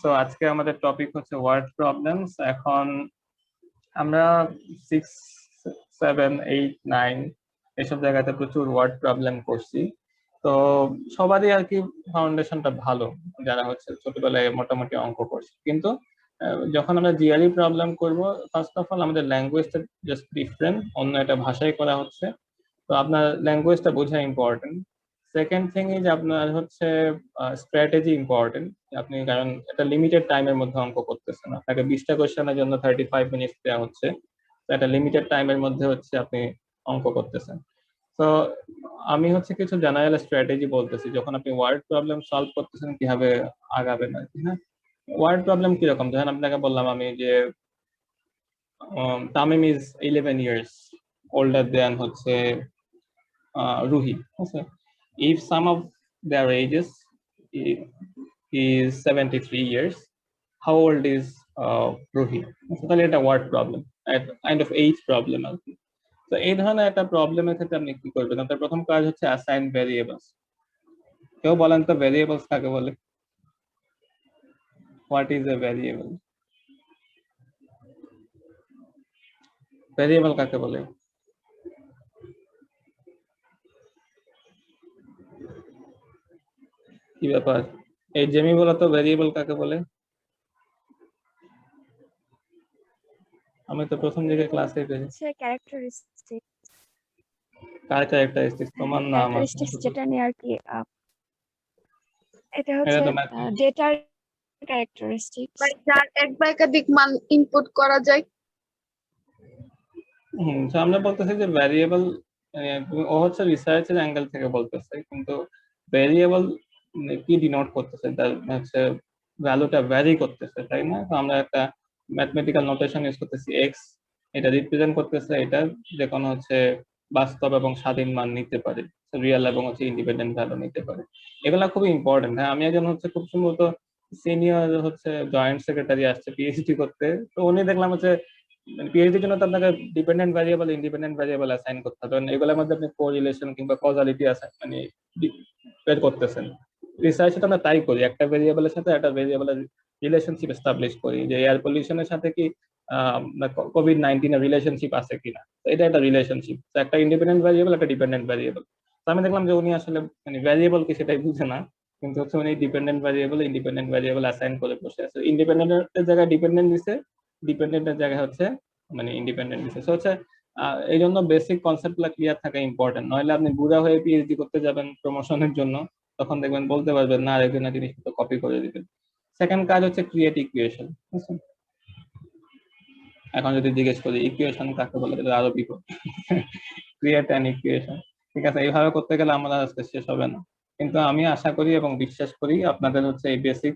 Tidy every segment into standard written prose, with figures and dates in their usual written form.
So আজকে আমাদের topic হচ্ছে ওয়ার্ড প্রবলেমস। এখন আমরা 6, 7, 8, 9 এসব জায়গাতে প্রচুর ওয়ার্ড প্রবলেম করছি। তো সবারই আর কি ফাউন্ডেশনটা ভালো, যারা হচ্ছে ছোটবেলায় মোটামুটি অঙ্ক করছে। কিন্তু যখন আমরা জিআরই প্রবলেম করব, ফার্স্ট অফ অল আমাদের ল্যাঙ্গুয়েজটা জাস্ট ডিফারেন্ট, অন্য একটা ভাষায় করা হচ্ছে। তো আপনার ল্যাঙ্গুয়েজটা বোঝা ইম্পর্টেন্ট। সেকেন্ড থিং ইজ আপনার হচ্ছে স্ট্র্যাটেজি ইম্পর্টেন্ট। আপনি কারণ একটা লিমিটেড টাইমের মধ্যে অঙ্ক করতেছেন, আপনাকে 20টা কোয়েশ্চেনের জন্য 35 মিনিট দেওয়া হচ্ছে। তো একটা লিমিটেড টাইমের মধ্যে হচ্ছে আপনি অঙ্ক করতেছেন। তো আমি হচ্ছে কিছু জেনারেল স্ট্র্যাটেজি বলতেছি যখন আপনি ওয়ার্ড প্রবলেম সলভ করতেছেন কিভাবে আগাবেন আর কি। হ্যাঁ, ওয়ার্ড প্রবলেম কিরকম, যখন আপনাকে বললাম আমি যে Tamim is 11 years older than হচ্ছে রুহি। আচ্ছা, if some of their ages is 73 years, how old is Ruhi? আচ্ছা, তাহলে এটা word problem, kind of age problem আর কি। তো এই ধরনের একটা প্রবলেমের ক্ষেত্রে আপনি কি করবেন? আপনার প্রথম কাজ হচ্ছে অ্যাসাইন ভেরিয়েবলস। কেউ বলেন তো ভেরিয়েবলস কাকে বলে? What is a variable? Variable কাকে বলে? কি ব্যাপার, এই জেমি বলো তো ভেরিয়েবল কাকে বলে? আমি তো প্রথম দিকে ক্লাসে পেয়েছি। ক্যারেক্টারিস্টিক কার ক্যারেক্টারিস্টিক্স? তোমার না আমার? ক্যারেক্টারিস্টিক্স যেটা নিয়ে আর কি এটা এটা হচ্ছে তো ডেটার ক্যারেক্টারিস্টিক্স। যার এক বা একাধিক মান ইনপুট করা যায়। আমরা বলতেছি যে ভ্যারিয়েবল, ও হচ্ছে রিসার্চের অ্যাঙ্গেল থেকে বলতেছে, কিন্তু ভ্যারিয়েবল কি ডিনোট করতেছে? তার হচ্ছে ভ্যালুটা ভ্যারি করতেছে, তাই না? তো আমরা একটা ম্যাথমেটিক্যাল নোটেশন ইউজ করতেছি এক্স, এটা রিপ্রেজেন্ট করতেছে এটা যে কোনো হচ্ছে বাস্তব এবং স্বাধীন মান নিতে পারে, রিয়েল এবং হচ্ছে ইন্ডিপেন্ডেন্ট ভ্যালু নিতে পারে। এগুলা খুবই ইম্পর্টেন্ট। হ্যাঁ, আমি একজন হচ্ছে খুব সম্ভবত সিনিয়র হচ্ছে জয়েন্ট সেক্রেটারি আসছে পিএইচডি করতে, তো উনি দেখলাম হচ্ছে পিএইচডির জন্য তো আপনাকে dependent variable independent variable assign করতে হবে, এগুলোর মধ্যে আপনি কোরিলেশন কিংবা কজালিটি মানে বের করতেছেন। রিসার্চে তো আমরা তাই করি, একটা ভেরিয়েবলের সাথে একটা ভেরিয়েবলের রিলেশনশিপ এস্টাবলিশ করি, যে এয়ার পলিউশনের সাথে কি কোভিড-19 রিলেশনশিপ আছে কিনা। তো এটা একটা রিলেশনশিপ, একটা ইন্ডিপেন্ডেন্ট ভ্যারিয়েবল একটা ডিপেন্ডেন্ট ভ্যারিয়েবল। তো আমি দেখলাম যে উনি আসলে মানে ভ্যারিয়েবল কি সেটাই বুঝে না, কিন্তু হচ্ছে উনি dependent variable independent variable assign করে বসে আছে। ইন্ডিপেন্ডেন্টের জায়গায় ডিপেন্ডেন্ট দিছে, ডিপেন্ডেন্টের জায়গায় হচ্ছে মানে ইন্ডিপেন্ডেন্ট দিছে। সো হচ্ছে এই জন্য বেসিক কনসেপ্ট গুলা ক্লিয়ার থাকা ইম্পর্টেন্ট, নইলে আপনি বুড়া হয়ে পিএইচডি করতে যাবেন প্রমোশনের জন্য, তখন দেখবেন বলতে পারবেন না, আরেকজনের জিনিসপত্র কপি করে দিবেন। সেকেন্ড কাজ হচ্ছে ক্রিয়েট ইকুয়েশন। এখন যদি জিজ্ঞেস করি ইকুয়েশন কাকে বলে, তাহলে আরো বিপদ। ক্রিয়েট অ্যান ইকুয়েশন, ঠিক আছে, এইভাবে করতে গেলে আমাদের আজকে শেষ হবে না। কিন্তু আমি আশা করি এবং বিশ্বাস করি আপনাদের হচ্ছে এই বেসিক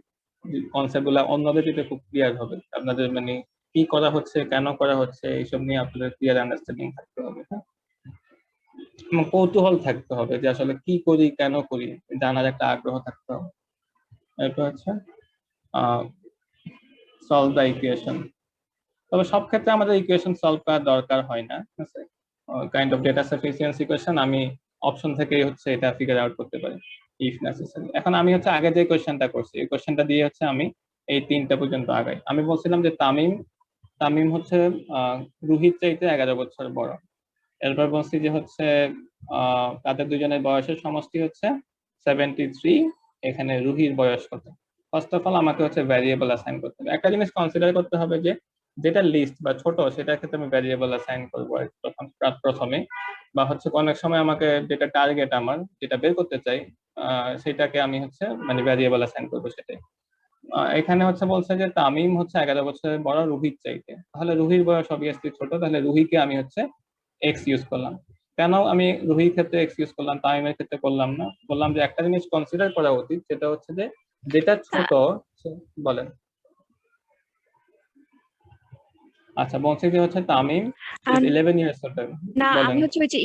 কনসেপ্ট গুলা অন্যদের দিতে খুব ক্লিয়ার হবে। আপনাদের মানে কি করা হচ্ছে, কেন করা হচ্ছে, এইসব নিয়ে আপনাদের ক্লিয়ার আন্ডারস্ট্যান্ডিং থাকতে হবে। হ্যাঁ, এবং কৌতূহল থাকতে হবে যে আসলে কি করি, কেন করি, জানার একটা আগ্রহ থাকতে হবে। এরপর হচ্ছে সলভ দ্য ইকুয়েশন। তবে সব ক্ষেত্রে আমাদের ইকুয়েশন সলভ করার দরকার হয় না, ঠিক আছে। Kind of data sufficiency question আমি অপশন থেকেই হচ্ছে এটা ফিগার আউট করতে পারি ইফ নেসেসারি। এখন আমি হচ্ছে আগে যে কোয়েশ্চেনটা করছি, এই কোয়েশ্চেনটা দিয়ে হচ্ছে আমি এই 3টা পর্যন্ত আগাই। আমি বলছিলাম যে তামিম তামিম হচ্ছে রুহির চাইতে 11 বছর বড়। এরপর বলছি যে হচ্ছে তাদের দুজনের বয়সের সমষ্টি হচ্ছে 73। এখানে রুহির বয়স কত? ফার্স্ট অফ অল আমাকে হচ্ছে ভ্যারিয়েবল অ্যাসাইন করতে হবে। একটা জিনিস কনসিডার করতে হবে যে যেটা লিস্ট বা ছোট সেটার ক্ষেত্রে আমি ভ্যারিয়েবল অ্যাসাইন করবো প্রথমে, বা হচ্ছে অনেক সময় আমাকে যেটা টার্গেট আমার যেটা বের করতে চাই সেটাকে আমি হচ্ছে মানে ভ্যারিয়েবল অ্যাসাইন করবো সেটাই। এখানে হচ্ছে বলছে যে তামিম হচ্ছে 11 বছরের বড় রুহির চাইতে, তাহলে রুহির বয়স অবভিয়াসলি ছোট, তাহলে রুহিকে আমি হচ্ছে এক্স ইউজ করলাম। কেন আমি রুহির ক্ষেত্রে এক্স ইউজ করলাম, তামিমের ক্ষেত্রে করলাম না? বললাম যে একটা জিনিস কনসিডার করা উচিত, সেটা হচ্ছে যে যেটা ছোট। বলেন। আচ্ছা, বলছি যে হচ্ছে তামিম ইজ 11 ইয়ার্স ওল্ড। না, বলেন। আমি হচ্ছে ওই যে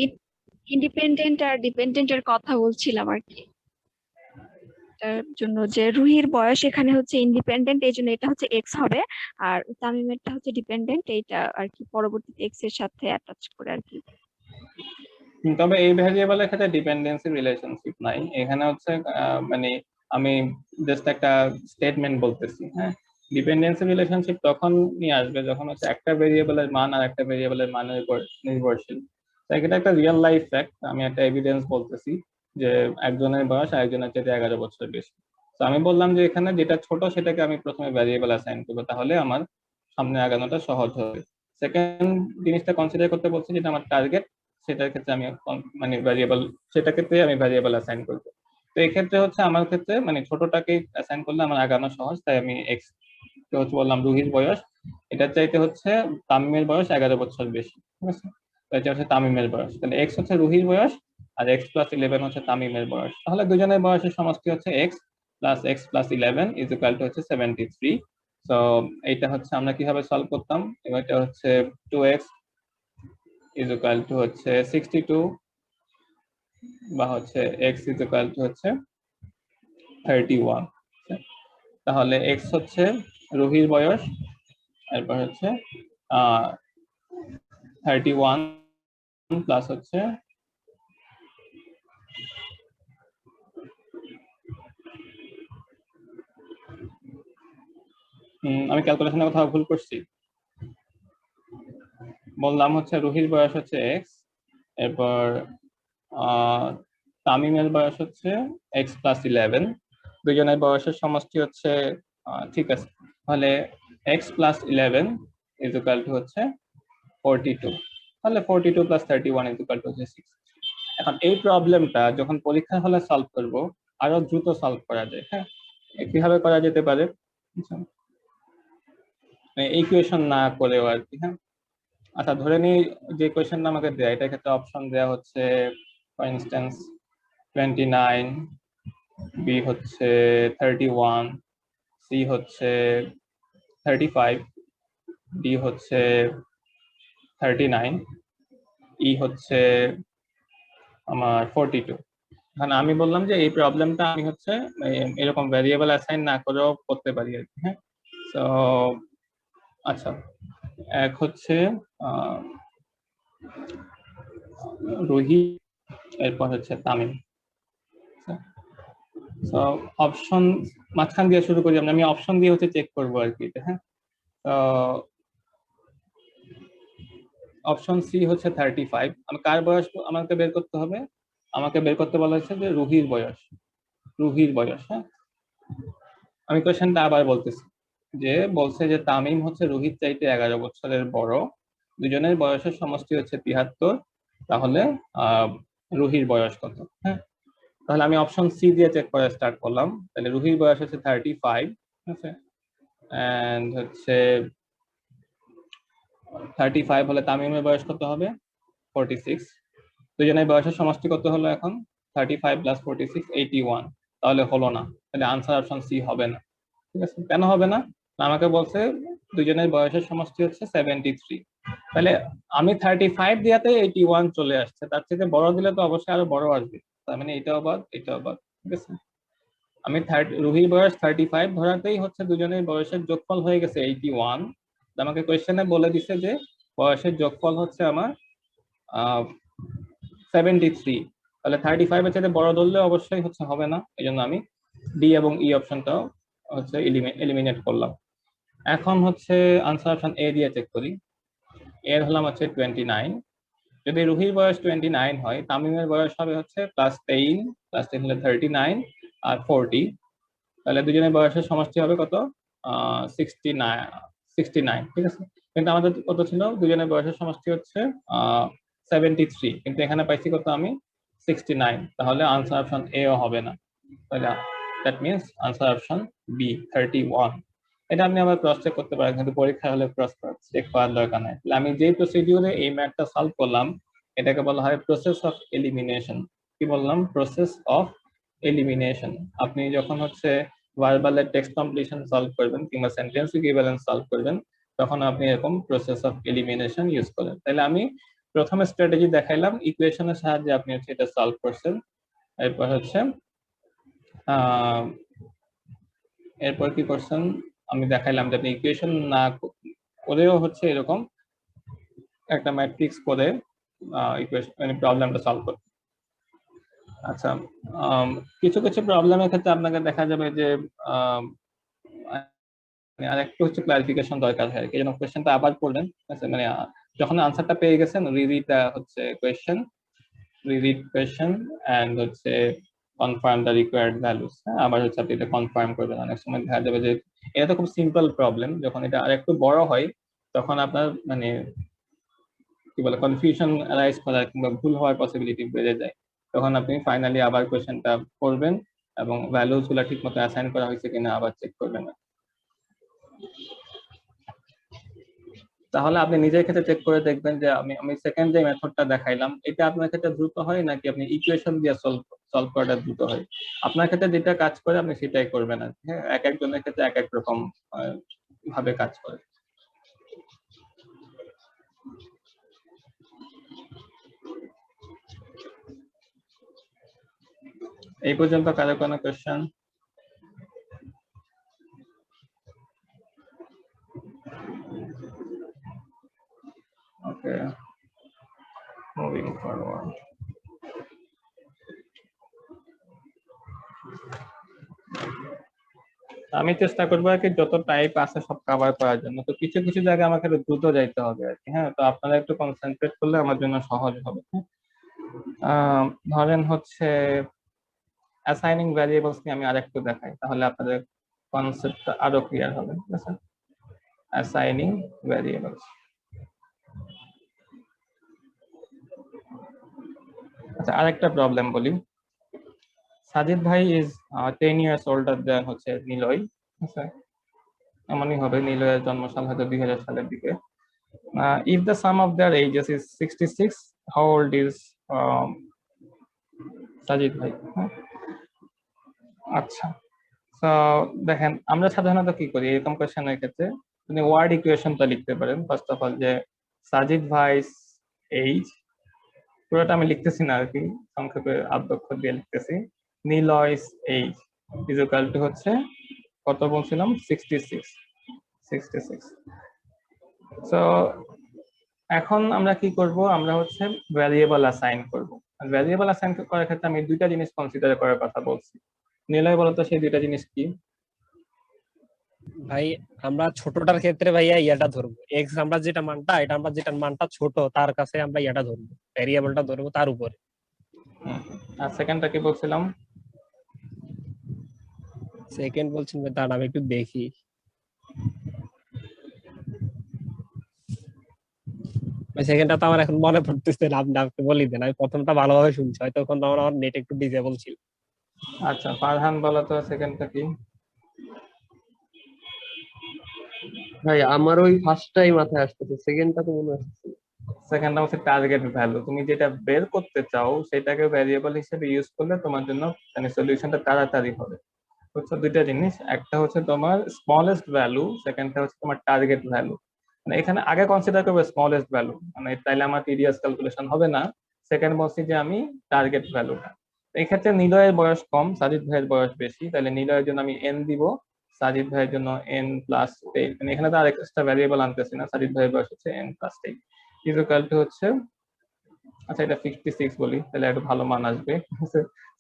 ইন্ডিপেন্ডেন্ট আর ডিপেন্ডেন্টের কথা বলছিলাম আর কি। তার জন্য যে রুহির বয়স এখানে হচ্ছে ইন্ডিপেন্ডেন্ট, এই জন্য এটা হচ্ছে এক্স হবে, আর তামিমেরটা হচ্ছে ডিপেন্ডেন্ট, এইটা আর কি পরবর্তীতে এক্স এর সাথে অ্যাটাচ করে আর কি। তবে এই ভ্যারিয়েবলের ক্ষেত্রে ডিপেন্ডেন্সি রিলেশনশিপ নাই, এখানে হচ্ছে মানে আমি জাস্ট একটা স্টেটমেন্ট বলতেছি। হ্যাঁ, ডিপেন্ডেন্সি রিলেশনশিপ তখন নিয়ে আসবে যখন হচ্ছে একটা ভেরিয়েবলের মান আর একটা ভেরিয়েবলের মানের উপর নির্ভরশীল। তাই এটা একটা রিয়েল লাইফ ফ্যাক্ট, আমি একটা এভিডেন্স বলতেছি যে একজনের বয়স আরেকজনের চেয়ে 11 বছর বেশি। তো আমি বললাম যে এখানে যেটা ছোট সেটাকে আমি প্রথমে ভ্যারিয়েবল অ্যাসাইন করবো, তাহলে আমার সামনে আগানোটা সহজ হবে। সেকেন্ড জিনিসটা কনসিডার করতে বলছি যেটা আমার টার্গেট, সেটার ক্ষেত্রে আমি মানে ভ্যারিয়েবল, সেটা ক্ষেত্রে আমি ভ্যারিয়েবল অ্যাসাইন করবো। তো এই ক্ষেত্রে হচ্ছে আমার ক্ষেত্রে মানে ছোটটাকে অ্যাসাইন করলে আমার আগানো সহজ, তাই আমি এক্স হচ্ছে বললাম রুহির বয়স, এটার চাইতে হচ্ছে তামিমের বয়স 11 বছর বেশি, ঠিক আছে? তো এটা হচ্ছে তামিমের বয়স, তাহলে এক্স হচ্ছে রুহির বয়স আর এক্স প্লাস 11 হচ্ছে তামিমের বয়স, তাহলে দুজনের বয়সের সমষ্টি হচ্ছে x plus 11 is equal to হচ্ছে 73। তো এইটা হচ্ছে আমরা কিভাবে সলভ করতাম, এটা হচ্ছে 2x ইজ ইকুয়াল টু হচ্ছে 62 বা হচ্ছে x ইজ ইকুয়াল টু হচ্ছে 31। তাহলে x হচ্ছে রুহির বয়স, এরপর হচ্ছে 31 প্লাস হচ্ছে আমি ক্যালকুলেশনের কথা ভুল করছি, বললাম হচ্ছে রুহির বয়স হচ্ছে এক্স, এরপর তামিমের বয়স হচ্ছে এক্স প্লাস 11, দুজনের বয়সের সমষ্টি হচ্ছে ঠিক আছে, তাহলে x plus 11 is equal to হচ্ছে 42, তাহলে 42 প্লাস 31 ইজ ইকুয়াল টু হচ্ছে 6। এখন এই প্রবলেমটা যখন পরীক্ষা হলে সলভ করব আরো দ্রুত সলভ করা যায়। হ্যাঁ, কিভাবে করা যেতে পারে, ইকুয়েশন না করেও আর কি। হ্যাঁ, আচ্ছা ধরে নিই যে কোয়েশ্চেনটা আমাকে দেয় এটার ক্ষেত্রে অপশন দেওয়া হচ্ছে ফর ইনস্ট্যান্স 29, বি হচ্ছে 31, সি হচ্ছে 35, ডি হচ্ছে 39, ই হচ্ছে আমার 42। এখন আমি বললাম যে এই প্রবলেমটা আমি হচ্ছে এরকম ভ্যারিয়েবল অ্যাসাইন না করেও করতে পারি আর কি। হ্যাঁ, তো আচ্ছা, এক হচ্ছে রুহি, এরপর হচ্ছে তামিম। তো অপশন মাঝখান দিয়ে শুরু করি, আমি অপশন দিয়ে হচ্ছে চেক করবো আর কি। হ্যাঁ, তো অপশন সি হচ্ছে 35। আমি কার বয়স আমাকে বের করতে হবে, আমাকে বের করতে বলা হয়েছে যে রুহির বয়স, রুহির বয়স। হ্যাঁ, আমি কোয়েশ্চেনটা আবার বলতেছি, যে বলছে যে তামিম হচ্ছে রুহির চাইতে 11 বছরের বড়, দুজনের বয়সের সমষ্টি হচ্ছে 73, তাহলে রুহির বয়স কত। হ্যাঁ, তাহলে আমি অপশন সি দিয়ে চেক করা স্টার্ট করলাম, তাহলে রুহির বয়স হচ্ছে 35, ঠিক আছে, এন্ড হচ্ছে 35 হলে তামিমের বয়স কত হবে 46, দুজনের বয়সের সমষ্টি কত হলো এখন 35 প্লাস 46 81, তাহলে হলো না, তাহলে আনসার অপশন সি হবে না। ঠিক আছে, কেন হবে না, আমাকে বলছে দুজনের বয়সের সমষ্টি হচ্ছে 73, তাহলে আমি 35 দিয়াতে 81 চলে আসছে, তার থেকে বড় দিলে তো অবশ্যই আরো বড় আসবে, তার মানে এটাও বাদ এটাও বাদ। ঠিক আছে, আমি রুহির বয়স 35 ধরাতেই হচ্ছে দুজনের বয়সের যোগফল হয়ে গেছে 81, আমাকে কোয়েশ্চেনে বলে দিছে যে বয়সের যোগফল হচ্ছে আমার 73, তাহলে 35 এর চেয়ে বড় ধরলে অবশ্যই হচ্ছে হবে না, এই জন্য আমি ডি এবং ই অপশনটাও হচ্ছে এলিমিনেট করলাম। এখন হচ্ছে আনসার অপশন এ দিয়ে চেক করি, এর হলাম হচ্ছে 29, যদি রুহির বয়স 29 হয় তামিমের বয়স হবে হচ্ছে +10 হলে 39 আর 40, তাহলে দুজনের বয়সের সমষ্টি হবে কত 69। ঠিক আছে, কিন্তু আমাদের কত ছিল, দুজনের বয়সের সমষ্টি হচ্ছে 73, কিন্তু এখানে পাইছি কত আমি 69, তাহলে আনসার অপশন এ ও হবে না, তাহলে that means answer option B 31। এটা আপনি আবার ক্রস চেক করতে পারেন, কিন্তু পরীক্ষা হলে ক্রস চেক করার দরকার নাই। আমি যে প্রসিডিউরে এই ম্যাথটা সলভ করলাম এটাকে বলা হয় প্রসেস অফ এলিমিনেশন। কি বললাম, প্রসেস অফ এলিমিনেশন। আপনি যখন হচ্ছে ভার্বালের টেক্সট কমপ্লিশন সলভ করবেন কিংবা সেন্টেন্স ইকুইভ্যালেন্স সলভ করবেন তখন আপনি এরকম প্রসেস অফ এলিমিনেশন ইউজ করেন। তাহলে আমি প্রথমে স্ট্র্যাটেজি দেখাইলাম, ইকুয়েশনের সাহায্যে আপনি হচ্ছে এটা সলভ করছেন, এরপর হচ্ছে এরপর কি করছেন আমি দেখাইলাম যে আপনি ইকুয়েশন না করেও হচ্ছে এরকম একটা ম্যাট্রিক্স করে ইকুয়েশন মানে প্রবলেমটা সলভ করতে। আচ্ছা, কিছু কিছু প্রবলেমের ক্ষেত্রে আপনাকে দেখা যাবে যে আর একটু হচ্ছে ক্লারিফিকেশন দরকার হয়, এই জন্য কোয়েশ্চেনটা আবার পড়লেন। আচ্ছা, মানে যখন আনসারটা পেয়ে গেছেন, রিরিড হচ্ছে কোয়েশ্চেন, রিরিড কোয়েশ্চেন এন্ড হচ্ছে কনফার্ম দ্য রিকোয়ার্ড ভ্যালুস। হ্যাঁ, আবার হচ্ছে আপনি এটা কনফার্ম করবেন। অনেক সময় দেখা যাবে যে এটা তো খুব সিম্পল প্রবলেম, যখন এটা আর একটু বড় হয় তখন আপনার মানে কি বলে কনফিউশন অ্যারাইজ করার কিংবা ভুল হওয়ার পসিবিলিটি বেড়ে যায়। তখন আপনি ফাইনালি আবার কোয়েশ্চেনটা করবেন এবং ভ্যালুস গুলা ঠিক মতো অ্যাসাইন করা হয়েছে কিনা আবার চেক করবেন। তাহলে আপনি নিজের ক্ষেত্রে চেক করে দেখবেন যে আমি সেকেন্ড যে মেথডটা দেখাইলাম এটা আপনার ক্ষেত্রে দ্রুত হয় নাকি আপনি ইকুয়েশন দিয়ে সলভ করাটা দ্রুত হয়। আপনার ক্ষেত্রে যেটা কাজ করে আপনি সেটাই করবেন। আর হ্যাঁ, এক একজনের ক্ষেত্রে এক এক রকম ভাবে কাজ করে। এই পর্যন্ত কারো কোনো কোয়েশ্চেন? ওকে, মুভিং ফরওয়ার্ড। আমি চেষ্টা করবো আর কি যত টাইপ আছে সব কভার করার জন্য। তো কিছু কিছু জায়গায় আমাকে একটু দ্রুত যাইতে হবে আর কি। হ্যাঁ, তো আপনারা একটু কনসেন্ট্রেট করলে আমার জন্য সহজ হবে। ধরেন হচ্ছে অ্যাসাইনিং ভ্যারিয়েবলস নিয়ে আমি আরেকটু দেখাই, তাহলে আপনাদের কনসেপ্টটা আরো ক্লিয়ার হবে। ঠিক আছে, অ্যাসাইনিং ভ্যারিয়েবলস। আচ্ছা, আরেকটা প্রবলেম বলি। সাজিদ ভাই ইজ 10 ইয়ার্স ওল্ডার দেন হচ্ছে নিলয়। আচ্ছা, এমনই হবে, নিলয়ের জন্মসাল হয়তো 2000 সালের দিকে। If the sum of their ages is 66, how old is Sajid ভাই? আচ্ছা, তো দেখেন আমরা সাধারণত কি করি এরকম কোয়েশ্চেনের ক্ষেত্রে, আপনি ওয়ার্ড ইকুয়েশনটা লিখতে পারেন ফার্স্ট অফ অল, যে সাজিদ ভাইস এইজ, পুরোটা আমি লিখতেছি না আর কি, সংক্ষেপে আদ্যক্ষর দিয়ে লিখতেছি। নিলয়স এইজ ইজ ইকুয়াল টু হচ্ছে কত বলছিলাম, 66। সো এখন আমরা কি করব, আমরা হচ্ছে ভ্যারিয়েবল অ্যাসাইন করব। আর ভ্যারিয়েবল অ্যাসাইন করার ক্ষেত্রে আমি দুইটা জিনিস কনসিডার করার কথা বলছি। নিলয় বলতো সেই দুইটা জিনিস কি? ভাই আমরা ছোটটার ক্ষেত্রে ভাইয়া ইয়াটা ধরবো, এক্স আমরা যেটা মানটা, এটা আমরা যেটা মানটা ছোট তার কাছে আমরা ইয়াটা ধরবো, ভ্যারিয়েবলটা ধরবো তার উপরে। আর সেকেন্ডটা কি বলছিলাম? সেকেন্ড বলছেন ভাই, তার আমি একটু দেখি। ভাই সেকেন্ডটা তো আমার এখন মনে পড়তেছে না, আপনি আমাকে বলি দেন, আমি প্রথমটা ভালোভাবে শুনছি, হয়তো তখন আমার নেট একটু ডিসেবল ছিল। আচ্ছা, ফারহান বলো তো সেকেন্ডটা কি? ভাই আমার ওই ফার্স্টটাই মাথায় আসতেছে, সেকেন্ডটা তো মনে আসছে। সেকেন্ডটা হচ্ছে টার্গেট ভ্যালু। তুমি যেটা বের করতে চাও সেটাকে ভ্যারিয়েবল হিসেবে ইউজ করলে তোমার জন্য মানে সলিউশনটা তাড়াতাড়ি হবে। হচ্ছে দুইটা জিনিস, একটা হচ্ছে তোমার স্মলেস্ট ভ্যালু, সেকেন্ডটা হচ্ছে তোমার টার্গেট ভ্যালু। মানে এখানে আগে কনসিডার করবে স্মলেস্ট ভ্যালু, মানে তাইলে আমার টিডিএস ক্যালকুলেশন হবে না। সেকেন্ড বলছি যে আমি টার্গেট ভ্যালুটা। এই ক্ষেত্রে নিলয়ের বয়স কম, সাজিদ ভাইয়ের বয়স বেশি, তাহলে নিলয়ের জন্য আমি এন দিব, সাজিদ ভাইয়ের জন্য এন প্লাস 10। মানে এখানে তো আর এক্সট্রা ভ্যারিয়েবল আনতেছি না, সাজিদ ভাইয়ের বয়স হচ্ছে এন প্লাস 10 ইকুয়াল টু হচ্ছে, আচ্ছা এটা 56 বলি তাহলে একটু ভালো মান আসবে।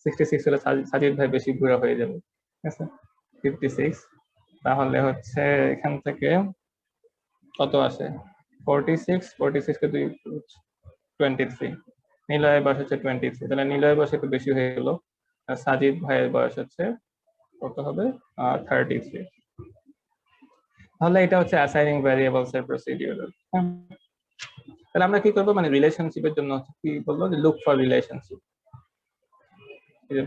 66 হলে সাজিদ ভাই বেশি বুড়া হয়ে যাবে। ঠিক আছে, 56, তাহলে হচ্ছে এখান থেকে কত আসে, 46 কে 2 23। নিলয়ের বয়স হচ্ছে 23, তাহলে নিলয়ের বয়স একটু বেশি হয়ে গেল। আর সাজিদ ভাইয়ের বয়স হচ্ছে কত হবে, 33। তাহলে এটা হচ্ছে অ্যাসাইনিং ভ্যারিয়েবলস এর প্রসিডিউর। তাহলে আমরা কি করবো, মানে রিলেশনশিপের জন্য কি বলবো, যে লুক ফর রিলেশনশিপ।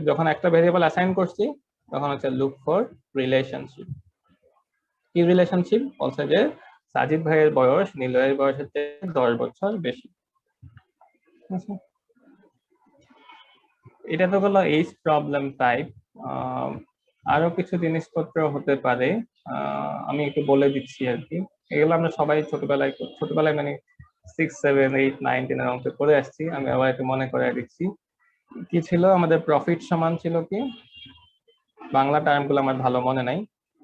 যখন একটা ভ্যারিয়েবল অ্যাসাইন করছি তখন হচ্ছে লুক ফর রিলেশনশিপ। কি রিলেশনশিপ বলছে, যে সাজিদ ভাইয়ের বয়স নিলয়ের বয়সের চেয়ে 10 বছর বেশি। এটা তো হলো এইজ প্রবলেম টাইপ। আরো কিছু জিনিসপত্র হতে পারে, আমি একটু বলে দিচ্ছি আর কি। এগুলো আমরা সবাই ছোটবেলায় মানে 6, 7, 8, 9, 10 এর অঙ্কে করে আসছি। আমি আবার একটু মনে করে দিচ্ছি। কি ছিল আমাদের, প্রফিট সমান ছিল কি, বাংলা টার্মগুলো আমার ভালো মনে নাই।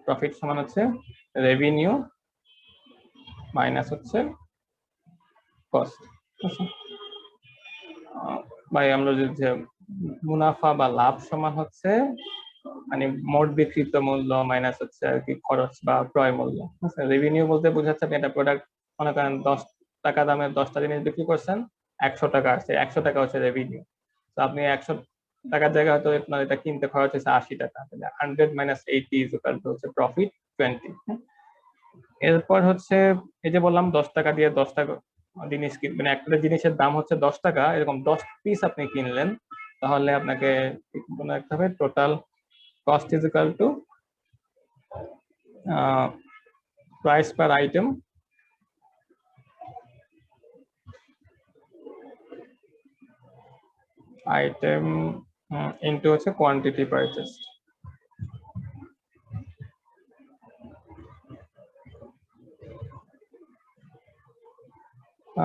প্রফিট সমান হচ্ছে রেভিনিউ মাইনাস হচ্ছে কস্ট। ভাই আমরা যে মুনাফা বা লাভ সমান হচ্ছে মানে মোট বিক্রিত মূল্য মাইনাস হচ্ছে আর কি খরচ বা ক্রয় মূল্য। রেভিনিউ বলতে বোঝাচ্ছে আপনি একটা প্রোডাক্ট মনে করেন 10 টাকা দামের 10টা জিনিস বিক্রি করছেন, 100 টাকা আসছে, 100 টাকা হচ্ছে রেভিনিউ। তো আপনি 100 টাকার জায়গায় হয়তো আপনার এটা কিনতে খরচ হচ্ছে 80 টাকা, 100 মাইনাস 80 ইজ ইকুয়াল টু হচ্ছে প্রফিট 20। এরপর হচ্ছে এই যে বললাম 10 টাকা দিয়ে 10 টাকা জিনিস মানে একটা জিনিসের দাম হচ্ছে 10 টাকা, এরকম 10 পিস আপনি কিনলেন, তাহলে আপনাকে মনে রাখতে হবে total cost is equal to price per item into হচ্ছে কোয়ান্টিটি পারচেজ।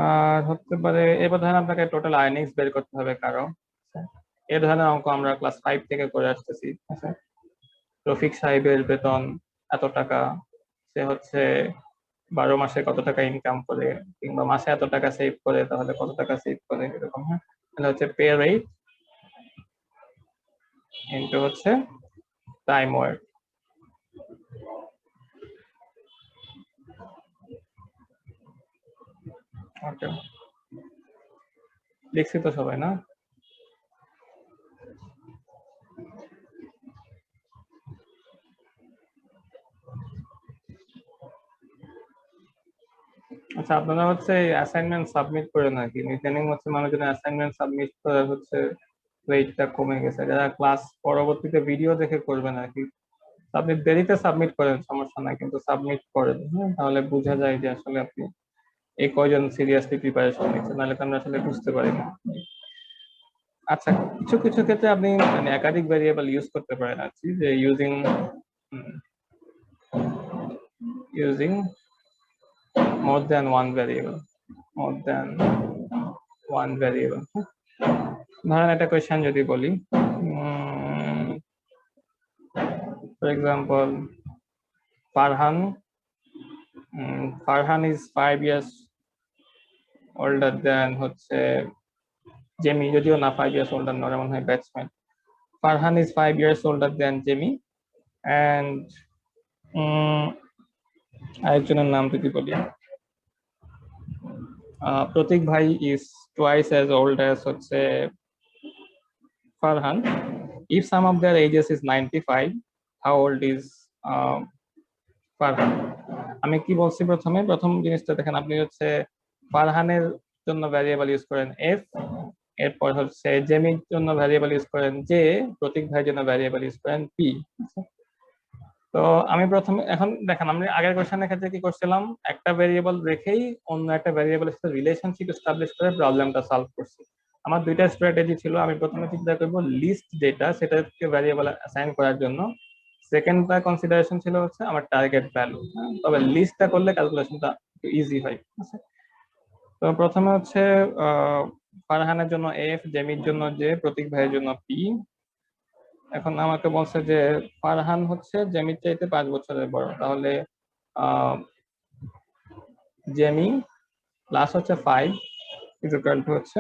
আর হতে পারে এবার ধরেন আপনাকে টোটাল আর্নিংস বের করতে হবে কারো, এই ধরনের অঙ্ক আমরা ক্লাস 5 থেকে করে আসতেছি। রফিক সাহেবের বেতন এত টাকা, সে হচ্ছে 12 মাসে কত টাকা ইনকাম করে, কিংবা মাসে এত টাকা সেভ করে, তাহলে কত টাকা সেভ করে, এরকম। হ্যাঁ, তাহলে হচ্ছে পে রেট ইনটু হচ্ছে টাইম ওয়ার্ক। ওকে, লিখছি তো সবাই না? আচ্ছা, আপনারা হচ্ছে অ্যাসাইনমেন্ট সাবমিট করে নাকি ইদানিং হচ্ছে মানুষজন অ্যাসাইনমেন্ট সাবমিট করার হচ্ছে রেটটা কমে গেছে, যারা ক্লাস পরবর্তীতে ভিডিও দেখে করবেন আর কি, আপনি দেরিতে সাবমিট করেন সমস্যা নাই, কিন্তু সাবমিট করেন। হ্যাঁ, তাহলে বোঝা যায় যে আসলে আপনি এই কয়জন সিরিয়াসলি প্রিপারেশন নিচ্ছেন, নাহলে তো আমরা আসলে বুঝতে পারি না। আচ্ছা, কিছু কিছু ক্ষেত্রে আপনি মানে একাধিক ভ্যারিয়েবল ইউজ করতে পারেন আর কি, যে using more than one variable, ধরেন একটা কোয়েশ্চেন যদি বলি, for example Farhan is 5 years older than হচ্ছে জেমি, যদিও না 5 years older নয়, মনে হয় batsman. Farhan is 5 years older than Jamie, and আরেকজনের নাম যদি বলি, প্রতীক ভাই is twice as old as হচ্ছে Farhan. If sum of their ages is 95, how old is Farhan? আমি কি বলছি প্রথম জিনিসটা দেখেন, আপনি হচ্ছে ফারহানের জন্য ভ্যারিয়েবল ইউজ করেন f, এরপর হচ্ছে জেমির জন্য ভ্যারিয়েবল ইউজ করেন j, প্রতীক ভাইয়ের জন্য ভ্যারিয়েবল ইউজ করেন p। তো আমি প্রথমে এখন দেখেন, আমি আগের কোশ্চেনের ক্ষেত্রে কি করছিলাম, একটা ভ্যারিয়েবল রেখেই অন্য একটা ভ্যারিয়েবলের সাথে রিলেশনশিপ এস্টাবলিশ করে প্রবলেমটা সলভ করছি। আমার দুইটা স্ট্র্যাটেজি ছিল, আমি প্রথমে চিন্তা করব লিস্ট যেটা সেটাকে ভ্যারিয়েবল অ্যাসাইন করার জন্য, সেকেন্ডটা কনসিডারেশন ছিল হচ্ছে আমার টার্গেট ভ্যালু। তবে লিস্টটা করলে ক্যালকুলেশনটা একটু ইজি হয়। তো প্রথমে হচ্ছে ফারহানের জন্য f, জেমির জন্য j, প্রতীক ভাইয়ের জন্য p। এখন আমাকে বলছে যে ফারহান হচ্ছে জেমির চাইতে 5 বছরের বড়, তাহলে জেমি প্লাস হচ্ছে 5 ইজ ইকুয়াল টু হচ্ছে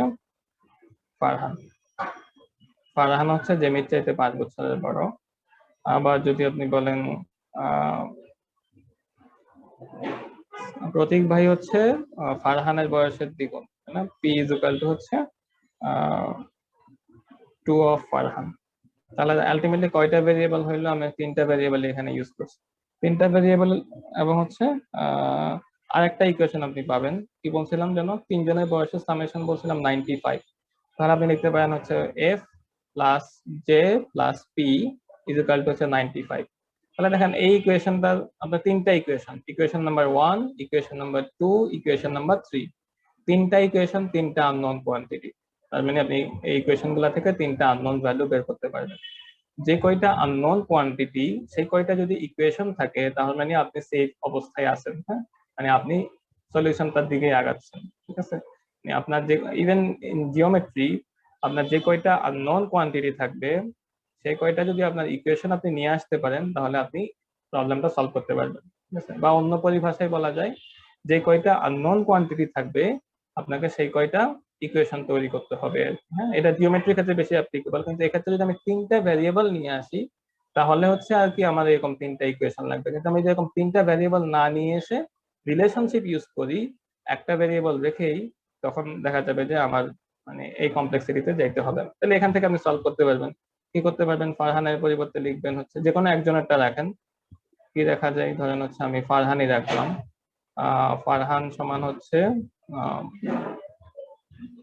ফারহান হচ্ছে জেমির চাইতে 5 বছরের বড়। আবার যদি আপনি বলেন প্রতীক ভাই হচ্ছে ফারহানের বয়সের দ্বিগুণ, তাই না? p ইজ ইকুয়াল টু হচ্ছে 2 অফ ফারহান। তাহলে আলটিমেটলি কয়টা ভেরিয়েবল হইলো, আমি 3টা ভেরিয়েবল এখানে ইউজ করছি, 3টা ভেরিয়েবল। এবং হচ্ছে আরেকটা ইকুয়েশন আপনি পাবেন, কি বলছিলাম যেন, তিনজনের বয়সের সামেশন বলছিলাম 95, তাহলে আপনি লিখতে পারেন হচ্ছে f plus j plus p is equal to হচ্ছে 95। তাহলে দেখেন এই ইকুয়েশনটা আপনার 3টা equation number 1, equation number 2, equation number 3, 3টা ইকুয়েশন, 3টা আননোন কোয়ান্টিটি। তার মানে আপনি এই ইকুয়েশন গুলা থেকে 3টা আননোন ভ্যালু বের করতে পারবেন। যে কয়টা আননোন কোয়ান্টিটি, সেই কয়টা যদি ইকুয়েশন থাকে, তাহলে মানে আপনি সেফ অবস্থায় আছেন। হ্যাঁ, মানে আপনি সলিউশনটার দিকে আগাচ্ছেন। ঠিক আছে, মানে আপনার যে ইভেন ইন জিওমেট্রি আপনার যে কয়টা আননোন কোয়ান্টিটি থাকবে, সেই কয়টা যদি আপনার ইকুয়েশন আপনি নিয়ে আসতে পারেন, তাহলে আপনি প্রবলেমটা সলভ করতে পারবেন। ঠিক আছে, বা অন্য পরিভাষায় বলা যায়, যে কয়টা আননোন কোয়ান্টিটি থাকবে আপনাকে সেই কয়টা ইকুয়েশন তৈরি করতে হবে আর কি। হ্যাঁ, এটা জিওমেট্রির ক্ষেত্রে বেশি অ্যাপ্লিকেবল, কিন্তু এক্ষেত্রে যদি আমি 3টা ভ্যারিয়েবল নিয়ে আসি তাহলে হচ্ছে আর কি আমার এরকম 3টা ইকুয়েশন লাগবে। কিন্তু আমি যেরকম 3টা ভ্যারিয়েবল না নিয়ে এসে রিলেশনশিপ ইউজ করি একটা ভ্যারিয়েবল রেখেই, তখন দেখা যাবে যে আমার মানে এই কমপ্লেক্সিটিতে যাইতে হবে। তাহলে এখান থেকে আপনি সলভ করতে পারবেন। কি করতে পারবেন, ফারহানের পরিবর্তে লিখবেন হচ্ছে যে কোনো একজনেরটা রাখেন। কি দেখা যায়, ধরেন হচ্ছে আমি ফারহানই রাখলাম। ফারহান সমান হচ্ছে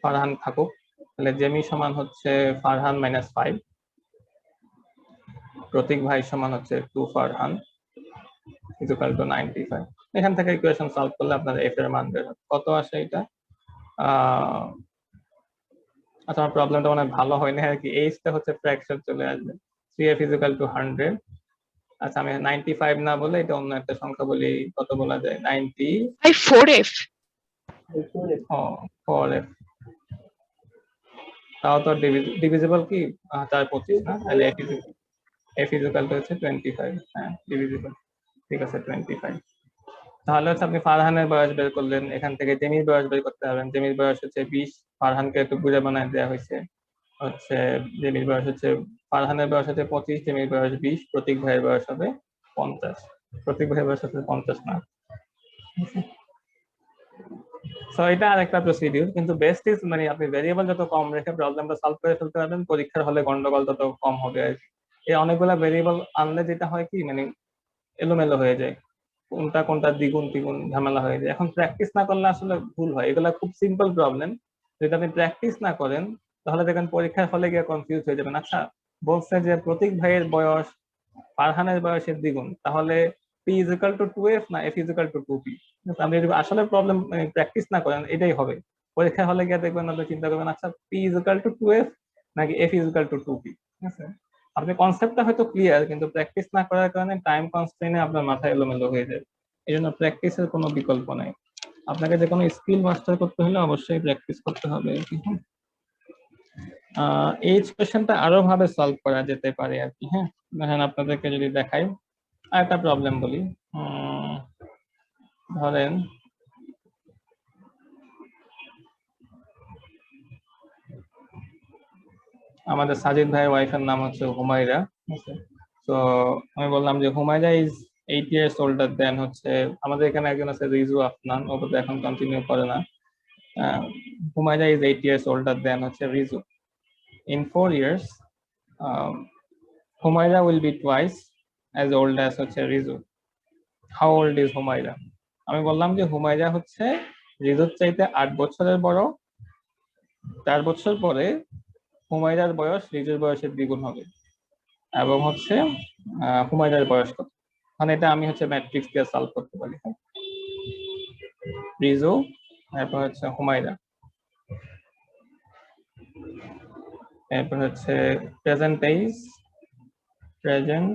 ফারহান থাকুক, তাহলে জেমি সমান হচ্ছে ফারহান -5, প্রতীক ভাই সমান হচ্ছে 2 ফারহান ইকুয়াল টু 95। এখান থেকে ইকুয়েশন সলভ করলে আপনার এফ এর মান বের হবে। কত আসে এটা? আচ্ছা, আমার প্রবলেমটা মানে ভালো হয়নি আর কি, এইচটা হচ্ছে ফ্র্যাকশন চলে আসবে, 3f ইকুয়াল টু 100। আচ্ছা, আমি 95 না বলে এটা অন্য একটা সংখ্যা বলি, কত বলা যায়, 90 4f 4f। তাও তো ডিভিজিবল কি 425 না, তাহলে f ইকুয়াল টু হচ্ছে 25। হ্যাঁ, ডিভিজিবল, ঠিক আছে 25। তাহলে হচ্ছে আপনি ফারহানের বয়স বের করলেন, এখান থেকে জেমির বয়স বের করতে পারবেন। জেমির বয়স হচ্ছে 20, ফারহানকে একটু বুঝে বানায় দেওয়া হয়েছে হচ্ছে জেমির বয়স হচ্ছে, ফারহানের বয়স হচ্ছে 25, জেমির বয়স 20, প্রতীক ভাইয়ের বয়স হবে 50। প্রতীক ভাইয়ের বয়স হচ্ছে 50 না। সো এটা আরেকটা প্রসিডিউর, কিন্তু বেস্ট ইজ মানে আপনি ভেরিয়েবল যত কম রেখে প্রবলেমটা সলভ করে ফেলতে পারবেন, পরীক্ষার হলে গন্ডগোল তত কম হবে আর কি। এই অনেকগুলা ভেরিয়েবল আনলে যেটা হয় কি, মানে এলোমেলো হয়ে যায়, কোনটা কোনটা দ্বিগুণ তিগুণ ঝামেলা হয়ে যায়। এখন প্র্যাকটিস না করলে আসলে ভুল হয়। এগুলা খুব সিম্পল প্রবলেম, যদি আপনি প্র্যাকটিস না করেন তাহলে দেখেন পরীক্ষার হলে গিয়ে কনফিউজ হয়ে যাবেন। আচ্ছা, বলছে যে প্রতীক ভাইয়ের বয়স ফারহানের বয়সের দ্বিগুণ, তাহলে p is equal to 2f না f is equal to 2p? আপনি যদি আসলে প্রবলেম প্র্যাকটিস না করেন এটাই হবে। পরীক্ষার হলে গিয়ে দেখবেন আপনি চিন্তা করবেন, আচ্ছা p is equal to 2f নাকি f is equal to 2p? ঠিক আছে, আপনি কনসেপ্টটা হয়তো ক্লিয়ার, কিন্তু প্র্যাকটিস না করার কারণে টাইম কনস্ট্রেইনে আপনার মাথায় এলোমেলো হয়ে যায়। এই জন্য প্র্যাকটিসের কোনো বিকল্প নাই। আপনাকে যে কোনো স্কিল মাস্টার করতে হলে অবশ্যই প্র্যাকটিস করতে হবে আর কি। এই কোশ্চেনটা আরো ভাবে সলভ করা যেতে পারে আর কি। হ্যাঁ, দেখেন আপনাদেরকে যদি দেখাই আরেকটা প্রবলেম বলি। ধরেন আমাদের সাজিদ ভাইয়ের ওয়াইফের নাম হচ্ছে হুমায়রা। তো আমি বললাম যে হুমায়রা ইজ 8 years older দেন হচ্ছে, আমাদের এখানে একজন আছে রিজু আফনান, ও তো এখন কন্টিনিউ করে না। হুমায়রা ইজ 8 years older দেন হচ্ছে Riju. In 4 years Humaira will be twice as old as হচ্ছে Riju. How old is Humaira? আমি বললাম যে হুমায়রা হচ্ছে রিজুর চাইতে 8 বছরের বড়, 4 বছর পরে হুমায়রার বয়স রিজুর বয়সের দ্বিগুণ হবে, এবং হচ্ছে হুমায়রার বয়স কত। মানে এটা আমি হচ্ছে ম্যাট্রিক্স দিয়ে সলভ করতে পারি। রিজু, তারপর হচ্ছে হুমায়রা, এরপর হচ্ছে প্রেজেন্ট এইজ, প্রেজেন্ট,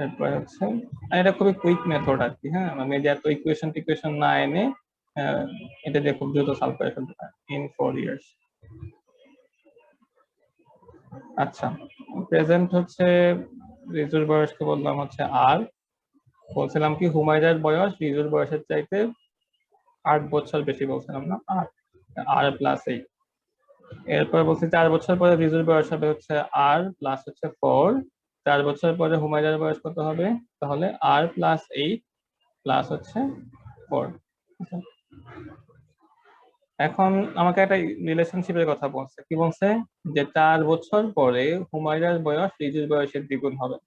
এরপর হচ্ছে, এটা খুবই কুইক মেথড আর কি। হ্যাঁ, আমি যে এত ইকুয়েশন না এনে এটা দিয়ে খুব দ্রুত সলভ করে ফেলতে পারি। In 4 years। আচ্ছা, প্রেজেন্ট হচ্ছে রিজুর বয়সকে বললাম হচ্ছে আর, বলছিলাম কি হুমায়রার বয়স রিজুর বয়সের চাইতে 8 বছর বেশি বলছিলাম না, আর প্লাস 8। এরপর বলছি 4 বছর পরে রিজুর বয়স হবে হচ্ছে আর প্লাস হচ্ছে 4। 4 বছর পরে হুমায়রার বয়স কত হবে, তাহলে আর প্লাস 8 প্লাস হচ্ছে 4। এখন আমাকে একটা রিলেশনশিপের কথা বলছে, কি বলছে যে 4 বছর পরে হুমায়রার বয়স রিজুর বয়সের দ্বিগুণ হবে।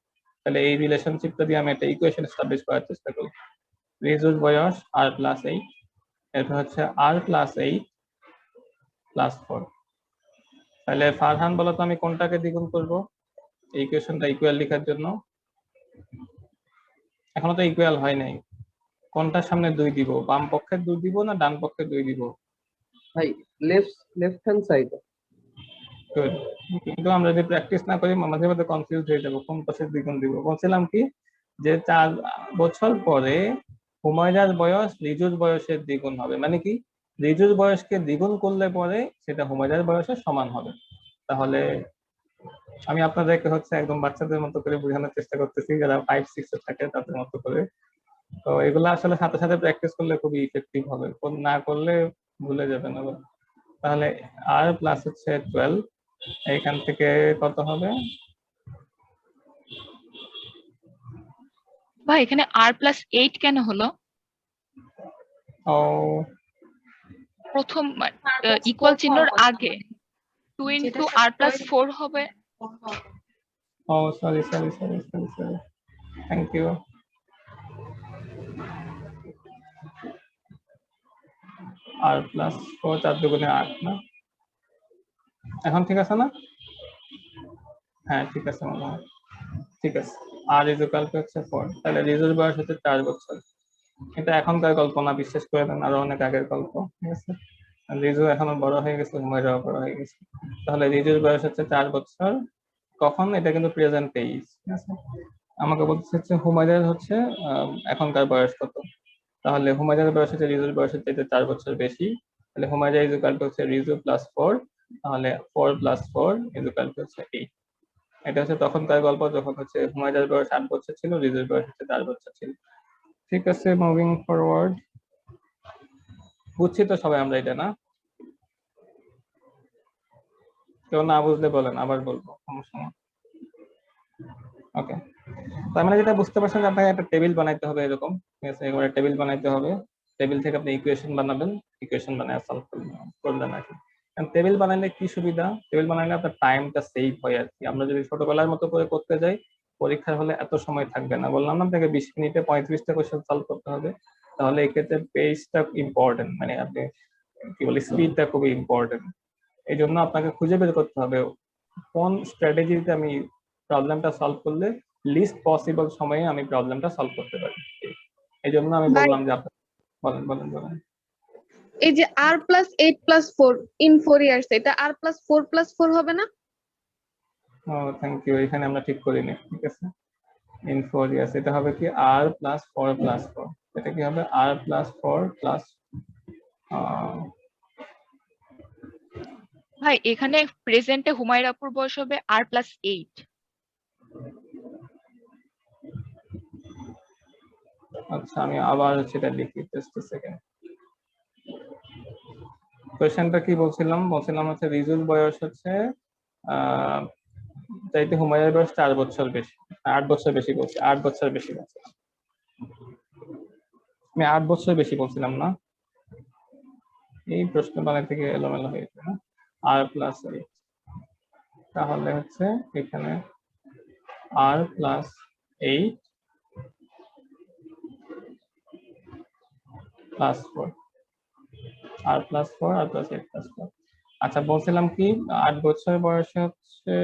তাহলে এই রিলেশনশিপটা দিয়ে আমি একটা ইকুয়েশন এস্টাবলিশ করার চেষ্টা করি। রিজুর বয়স আর প্লাস 8, এরপর হচ্ছে আর প্লাস 8 প্লাস 4। তাহলে ফারহান বলো তো আমি কোনটাকে দ্বিগুণ করব এই ইকুয়েশনটা ইকুয়াল লেখার জন্য? এখনো তো ইকুয়াল হয় নাই, কোনটার সামনে 2 দিব, বাম পক্ষের 2 দিব না ডান পক্ষের 2 দিব? ভাই লেফট হ্যান্ড সাইড। গুড, কিন্তু আমরা যদি প্র্যাকটিস না করি মাঝে মাঝে কনফিউজ হয়ে যাবো কোন পাশে দ্বিগুণ দিব। বলছিলাম কি যে 4 বছর পরে হুমায়রার বয়স রিজুর বয়সের দ্বিগুণ হবে, মানে কি রিজুর বয়সকে দ্বিগুণ করলে পরে সেটা হুমায়রার বয়সের সমান হবে। তাহলে আমি আপনাদেরকে হচ্ছে একদম বাচ্চাদের মতো করে বোঝানোর চেষ্টা করতেছি, যারা 5-6 এ থাকে তাদের মতো করে। তো এগুলো আসলে সাথে সাথে প্র্যাকটিস করলে খুবই ইফেক্টিভ হবে, না করলে ভুলে যাবেন আবার। তাহলে আর প্লাস হচ্ছে 12, এইখান থেকে কত হবে? ভাই এখানে r+8 কেন হলো? ও প্রথম ইকুয়াল চিহ্নর আগে 2 ইন্টু r+4 হবে। ও সরি, থ্যাংক ইউ। r+4 4 দুগুণে 8 না? এখন ঠিক আছে না? হ্যাঁ ঠিক আছে মনে হয়, ঠিক আছে। আর ইজ ইকুয়াল টু হচ্ছে 4, তাহলে রিজুর বয়স হচ্ছে 4 বছর। এটা এখনকার গল্প না, বিশ্বাস করে দেন, আরো অনেক আগের গল্প, ঠিক আছে। রিজু এখনো বড় হয়ে গেছে, হুমায়রাও বড় হয়ে গেছে। তাহলে রিজুর বয়স হচ্ছে 4 বছর। কখন? এটা কিন্তু প্রেজেন্ট টেন্স, ঠিক আছে। আমাকে বলতে হচ্ছে হুমায়রার হচ্ছে এখনকার বয়স কত। তাহলে হুমায়রার বয়স হচ্ছে রিজুর বয়সের চাইতে 4 বছর বেশি। তাহলে হুমায়রা ইজ ইকুয়াল টু হচ্ছে রিজু প্লাস 4, তাহলে 4 + 4 ইজ ইকুয়াল টু হচ্ছে 8। এটা হচ্ছে তখনকার গল্প যখন হচ্ছে হুমায়রার বয়স 8 বছর ছিল, রিজুর বয়স হচ্ছে 4 বছর ছিল। ঠিক আছে, মুভিং ফরওয়ার্ড। বুঝছি তো সবাই আমরা এটা, না? কেউ না বুঝলে বলেন, আবার বলবো, সমস্যা না। ওকে, তার মানে যেটা বুঝতে পারছেন যে আপনাকে একটা টেবিল বানাইতে হবে এরকম, ঠিক আছে। এবারে টেবিল বানাইতে হবে, টেবিল থেকে আপনি ইকুয়েশন বানাবেন, ইকুয়েশন বানায় সলভ করবেন আর কি। টেবিল বানাইলে কি সুবিধা? টেবিল বানাইলে আপনার টাইমটা সেভ হয় আর কি। আমরা যদি ছোটবেলার মতো করে করতে যাই, পরীক্ষার হলে এত সময় থাকবে না। বললাম না আপনাকে 20 মিনিটে 35টা কোশ্চেন সলভ করতে হবে। তাহলে এক্ষেত্রে পেজটা ইম্পর্টেন্ট, মানে আপনি কি বলে, স্পিডটা খুবই ইম্পর্টেন্ট। এই জন্য আপনাকে খুঁজে বের করতে হবে কোন স্ট্র্যাটেজিতে আমি প্রবলেমটা সলভ করলে লিস্ট পসিবল সময়ে আমি প্রবলেমটা সলভ করতে পারি। এই জন্য আমি ভাই, বললাম যে আপনি বলেন। এই যে r+8+4 ইন 4 ইয়ার্স, এটা r+4+4 হবে না? ও থ্যাংক ইউ, এখানে আমরা ঠিক করিনি, ঠিক আছে। ইন 4 ইয়ার্স এটা হবে কি r+4+4, এটা কি হবে r+4+, ভাই এখানে প্রেজেন্টে হুমায়রাপুর বয়স হবে r+8। আচ্ছা আমি আবার সেটা লিখি, জাস্ট আ সেকেন্ড। কোশ্চেনটা কি বলছিলাম হচ্ছে রিজুর বয়স হচ্ছে চাইতে হুমায়ুনের বয়স 4 বছর বেশি, 8 বছর বেশি বলছি, 8 বছর বেশি বলছিলাম আমি, 8 বছর বেশি বলছিলাম না? এই প্রশ্ন বানাতে থেকে এলোমেলো হয়েছে না? r+8, তাহলে হচ্ছে এখানে r+8 +4, r+4 r+8 +4। আচ্ছা বলছিলাম কি, 8 বছর বয়সে হচ্ছে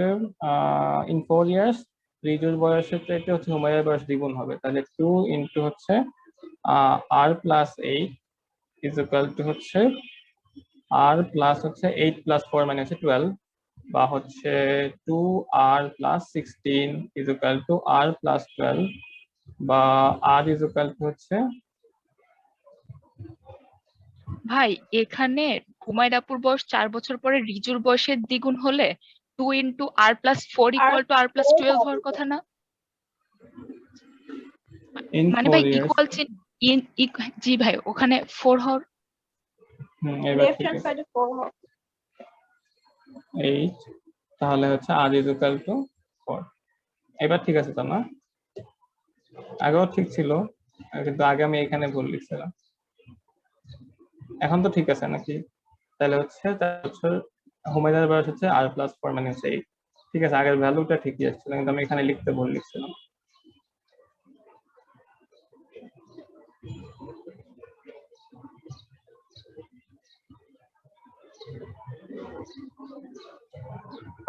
ইন 4 ইয়ার্স রিজুর বয়সের চাইতে হচ্ছে হুমায়ুনের বয়স দ্বিগুণ হবে। তাহলে 2 ইন্টু হচ্ছে r+8 ইজ ইকুয়াল টু হচ্ছে r+ হচ্ছে 8 + 4 মানে হচ্ছে 12, বা হচ্ছে 2r+16 is equal two r+12, বা r ইজ ইকুয়াল টু হচ্ছে ভাই এখানে হুমায়রাপুর বয়স 4 বছর পরে রিজুর বয়সের দ্বিগুণ হলে 2 into r+4 equal to r+12 হওয়ার কথা না? ইন মানে 4 ভাই ইয়ার্স। ইকুয়াল চিহ্ন জি ভাই ওখানে 4 হওয়ার। এবার ঠিক আছে, 8, তাহলে হচ্ছে r ইজ ইকুয়াল টু 4। এবার ঠিক আছে তো, না? আগেও ঠিক ছিল, কিন্তু আগে আমি এখানে ভুল লিখছিলাম। এখন তো ঠিক আছে নাকি? তাহলে হচ্ছে 4 বছর হুমায়ুনের বয়স হচ্ছে r+4 মানে হচ্ছে 8। ঠিক আছে, আগের ভ্যালুটা ঠিকই আসছিল, কিন্তু আমি এখানে লিখতে ভুল লিখছিলাম।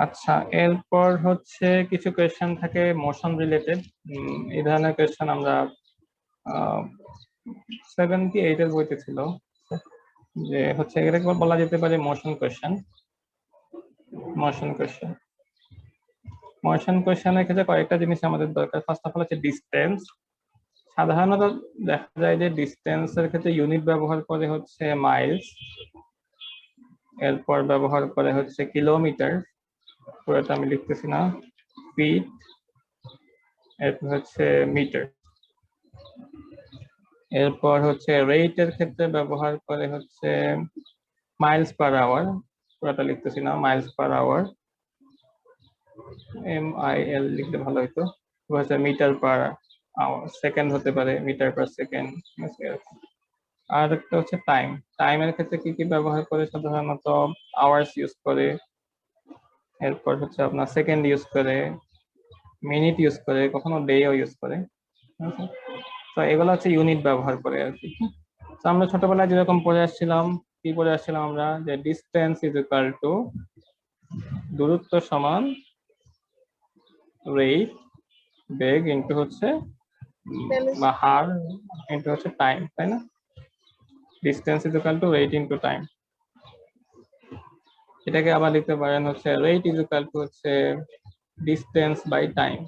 আচ্ছা এরপর হচ্ছে কিছু কোয়েশ্চেন থাকে মোশন রিলেটেড। এই ধরনের কোয়েশ্চেন আমরা 7 কি 8 এর বইতে ছিল, যে হচ্ছে এটাকে বলা যেতে পারে মোশন কোয়েশ্চেন। মোশন কোয়েশ্চেনের ক্ষেত্রে কয়েকটা জিনিস আমাদের দরকার। ফার্স্ট অফ অল হচ্ছে ডিসটেন্স। সাধারণত দেখা যায় যে ডিসটেন্সের ক্ষেত্রে ইউনিট ব্যবহার করে হচ্ছে মাইলস, এরপর ব্যবহার করে হচ্ছে কিলোমিটার, পুরোটা আমি লিখতেছি না, ফিট, এরপর হচ্ছে মিটার, এরপর হচ্ছে রেটের ক্ষেত্রে ব্যবহার করে হচ্ছে মাইলস পার আওয়ার, পুরোটা লিখতেছি না, মাইলস পার আওয়ার, MIL লিখলে ভালো হতো। হচ্ছে মিটার পার আওয়ার, সেকেন্ড হতে পারে মিটার পার সেকেন্ড। আর একটা হচ্ছে টাইম, টাইমের ক্ষেত্রে কি কি ব্যবহার করে সাধারণত আওয়ার্স ইউজ করে, এরপর হচ্ছে আপনার সেকেন্ড ইউজ করে, মিনিট ইউজ করে, কখনো ডেও ইউজ করে। তো এগুলো হচ্ছে ইউনিট ব্যবহার করে আর কি। তো আমরা ছোটবেলায় যেরকম পড়ে আসছিলাম, কি পড়ে আসছিলাম আমরা, যে ডিস্টেন্স ইজ ইকুয়াল টু, দূরত্ব সমান রেট, বেগ ইন্টু হচ্ছে বা হার ইন্টু হচ্ছে টাইম, তাই না? Distance is equal to rate into time. এটাকে আবার লিখতে পারেন হচ্ছে রেট ইজ ইকুয়াল টু হচ্ছে ডিস্টেন্স বাই টাইম।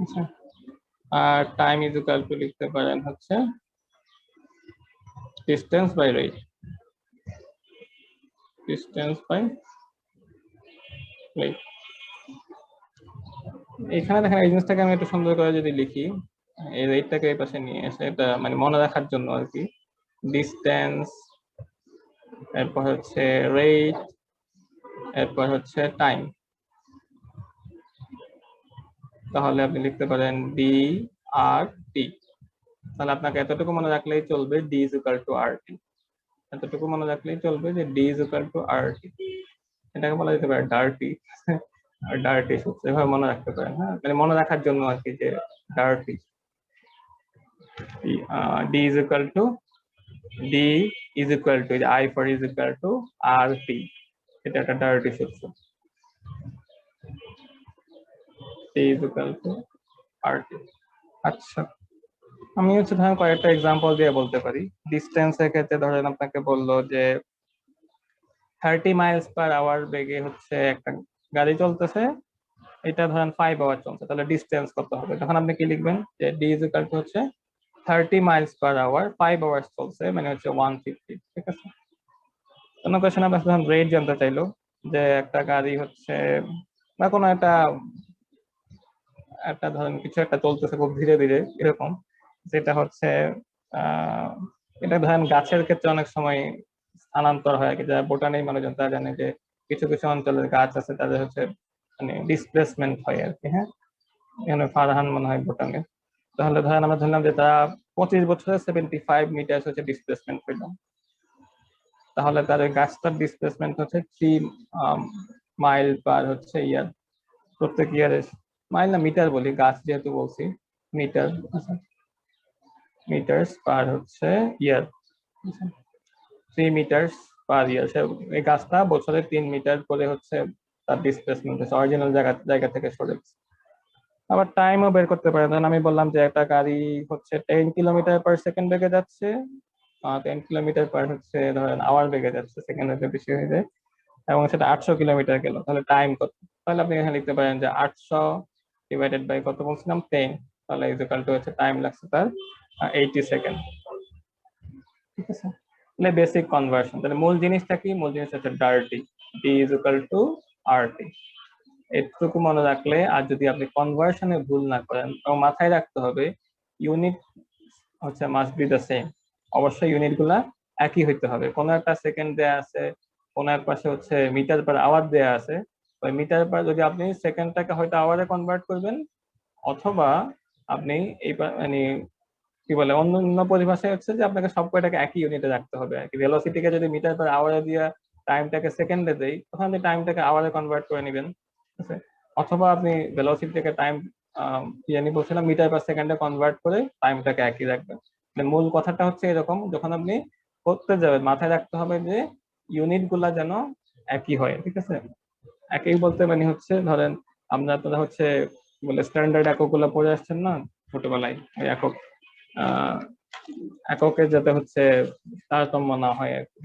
আচ্ছা, আর টাইম ইজ ইকুয়াল টু লিখতে পারেন হচ্ছে distance by rate, distance by rate. এখানে দেখেন এই জিনিসটাকে আমি একটু সুন্দর করে যদি লিখি, এই রেটটাকে এই পাশে নিয়ে এসে, এটা মানে মনে রাখার জন্য আর কি, ডিস্টেন্স, এরপর হচ্ছে রেট, এরপর হচ্ছে টাইম। তাহলে আপনি লিখতে পারেন ডি আর টি। তাহলে আপনাকে এতটুকু মনে রাখলেই চলবে, D is equal to R টি। এতটুকু মনে রাখলেই চলবে যে D is equal to R টি। এটাকে বলা যেতে পারে ডার্টি, আর ডার্টি সূত্র, এভাবে মনে রাখতে পারেন। হ্যাঁ, মানে মনে রাখার জন্য আর কি, যে dirty, D is equal to, D is equal to, I for is equal to R T. এটা একটা ডার্টি সূত্র, D is equal to R T. আচ্ছা, আমি হচ্ছে ধরেন কয়েকটা এক্সাম্পল দিয়ে বলতে পারি। ডিস্টেন্সের ক্ষেত্রে ধরেন আপনাকে বললো যে 30 মাইলস পার আওয়ার বেগে হচ্ছে একটা গাড়ি চলতেছে, এটা ধরেন 5 আওয়ার চলছে, তাহলে ডিস্টেন্স কত হবে? তখন আপনি কি লিখবেন, যে ডি ইজ ইকুয়াল টু হচ্ছে 30 মাইলস পার আওয়ার, 5 আওয়ার্স চলছে, মানে হচ্ছে 150। ঠিক আছে, কোনো কোয়েশ্চেন আপনার ধরেন রেট জানতে চাইলো, যে একটা গাড়ি হচ্ছে বা কোনো একটা একটা ধরেন কিছু একটা চলতেছে খুব ধীরে ধীরে এরকম, যেটা হচ্ছে এটা ধরেন গাছের ক্ষেত্রে অনেক সময় স্থানান্তর হয়, কি যারা বোটানি মানুষজন তারা জানে যে কিছু কিছু অঞ্চলের গাছ আছে তাদের হচ্ছে মানে ডিসপ্লেসমেন্ট হয় আর কি। হ্যাঁ, এখানে ফারহান মনে হয় বোটানের। তাহলে ধরেন আমরা ধরলাম যে তারা 25 বছরে 75 মিটার হচ্ছে ডিসপ্লেসমেন্ট পেলাম, তাহলে তার ওই গাছটার ডিসপ্লেসমেন্ট হচ্ছে 3 মাইল পার হচ্ছে ইয়ার, প্রত্যেক ইয়ারে। মাইল না মিটার বলি, গাছ যেহেতু বলছি, মিটার, মিটার্স পার হচ্ছে ইয়ার, 3 মিটার্স পার ইয়ার। এই গাছটা বছরে 3 মিটার করে হচ্ছে তার ডিসপ্লেসমেন্ট হচ্ছে, অরিজিনাল জায়গা থেকে সরে গেছে। আবার টাইমও বের করতে পারে, ধরেন আমি বললাম যে একটা গাড়ি হচ্ছে 10 কিলোমিটার পার সেকেন্ড বেগে যাচ্ছে, 10 কিলোমিটার পার হচ্ছে ধরেন আওয়ার বেগে যাচ্ছে, সেকেন্ড হতে বেশি হয়ে যায়, এবং সেটা 800 কিলোমিটার গেল, তাহলে টাইম কত? তাহলে আপনি এখানে লিখতে পারেন যে 800 ডিভাইডেড বাই কত বলছিলাম, 10, তাহলে ইকুয়াল টু হচ্ছে টাইম লাগছে তার 80 সেকেন্ড। ঠিক আছে, তাহলে বেসিক কনভার্সন। তাহলে মূল জিনিসটা কি? মূল জিনিস হচ্ছে dirty, D is equal to R T. এটুকু মনে রাখলে, আর যদি আপনি কনভার্সনে ভুল না করেন, তো মাথায় রাখতে হবে ইউনিট হচ্ছে মাস্ট বি দ্য সেম, অবশ্যই ইউনিট গুলা একই হইতে হবে। কোনো একটা সেকেন্ড দেয়া আছে, কোনো এক পাশে হচ্ছে মিটার পার আওয়ার দেয়া আছে, ওই মিটার পার যদি আপনি সেকেন্ডটাকে হয়তো আওয়ারে কনভার্ট করবেন, অথবা আপনি এই মানে কি বলে অন্য পরিভাষায় হচ্ছে যে আপনাকে সব কয়টাকে একই ইউনিটে রাখতে হবে আর কি। ভেলোসিটিকে যদি মিটার পার আওয়ারে দিয়ে টাইমটাকে সেকেন্ডে দেই, তখন আপনি টাইমটাকে আওয়ারে কনভার্ট করে নেবেন। ঠিক আছে, অথবা আপনি ভেলোসিটিকে টাইম কি জানি বলছিলাম, মিটার পার সেকেন্ডে কনভার্ট করে টাইমটাকে একই রাখবেন। মানে মূল কথাটা হচ্ছে এরকম, যখন আপনি করতে যাবেন মাথায় রাখতে হবে যে ইউনিট গুলা যেন একই হয়। ঠিক আছে, একই বলতে মানে হচ্ছে ধরেন আপনারা হচ্ছে বলে স্ট্যান্ডার্ড একক গুলো পড়ে আসছেন না ছোটবেলায়, ওই একক এককের যাতে হচ্ছে তারতম্য না হয় আর কি।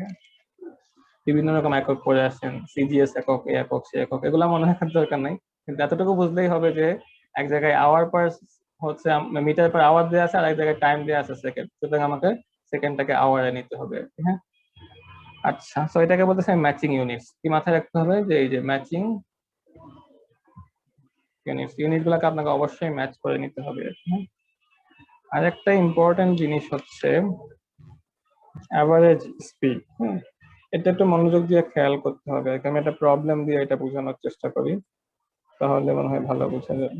বিভিন্ন রকম একক পড়ে আসছেন, সিজিএস একক, এ একক, সে একক, এগুলো মনে রাখার দরকার নাই, কিন্তু এতটুকু বুঝলেই হবে যে এক জায়গায় আওয়ার পার হচ্ছে মিটার পার আওয়ার দেওয়া আছে, আর এক জায়গায় টাইম দেওয়া আছে সেকেন্ড, সুতরাং আমাকে সেকেন্ডটাকে আওয়ারে নিতে হবে। হ্যাঁ, আচ্ছা, তো এটাকে বলতেছে ম্যাচিং ইউনিটস। কি মাথায় রাখতে হবে, যে এই যে ম্যাচিং ইউনিটস, ইউনিট গুলাকে আপনাকে অবশ্যই ম্যাচ করে নিতে হবে। আর একটা ইম্পর্টেন্ট জিনিস হচ্ছে অ্যাভারেজ স্পিড। এটা একটু মনোযোগ দিয়ে খেয়াল করতে হবে। আমি একটা প্রবলেম দিয়ে এটা বোঝানোর চেষ্টা করি, তাহলে মনে হয় ভালো বোঝা যাবে।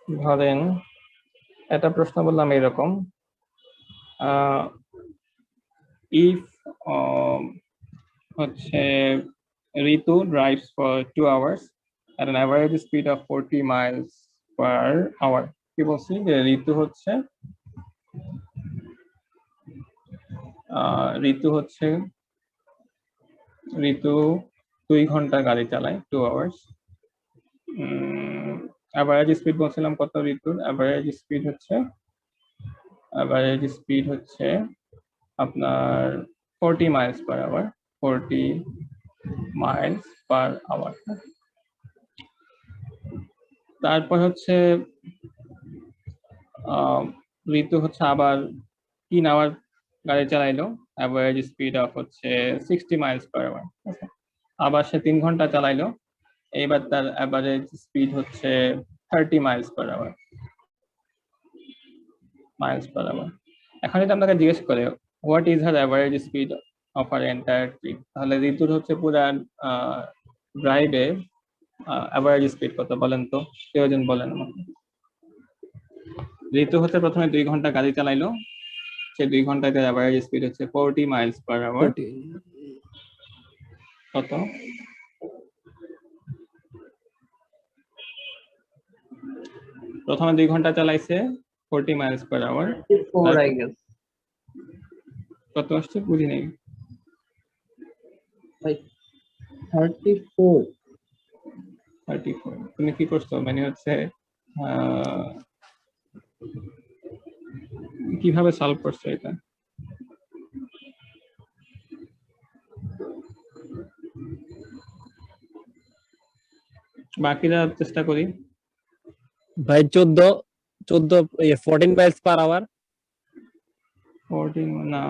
ধরেন একটা প্রশ্ন বললাম এরকম, ইফ হচ্ছে ঋতু drives for 2 hours at an average speed of 40 miles per hour। কি বলছি যে ঋতু হচ্ছে ঋতু 2 ঘন্টা গাড়ি চালায়, 2 hours। অ্যাভারেজ স্পিড বলছিলাম কত ঋতুর? অ্যাভারেজ স্পিড হচ্ছে আপনার 40 miles per hour, 40 miles per hour। তারপর হচ্ছে ঋতু হচ্ছে আবার 3 hour গাড়ি চালাইলো, অ্যাভারেজ স্পিড অফ হচ্ছে 60 miles per hour। আবার সে 3 ঘন্টা চালাইলো, এইবার তার অ্যাভারেজ স্পিড হচ্ছে 30 miles per hour। এখন যদি আপনাকে জিজ্ঞেস করে what is her average speed of our entire trip, তাহলে ঋতুর হচ্ছে পুরা ড্রাইভে অ্যাভারেজ স্পিড কত বলেন তো? কেউ একজন বলেন আমাকে। ঋতু হচ্ছে প্রথমে 2 ঘন্টা গাড়ি চালাইলো, সে 2 ঘন্টায় তার অ্যাভারেজ স্পিড হচ্ছে 40 miles per hour। কত? প্রথমে 2 ঘন্টা চালাইছে 40 miles per hour। 34 I guess। কত আসছে বুঝি নাই। 34। তুমি কি করছো? মানে হচ্ছে কিভাবে সলভ করছো এটা? বাকিরা চেষ্টা করি। ভাই 14 miles per hour। 14 না,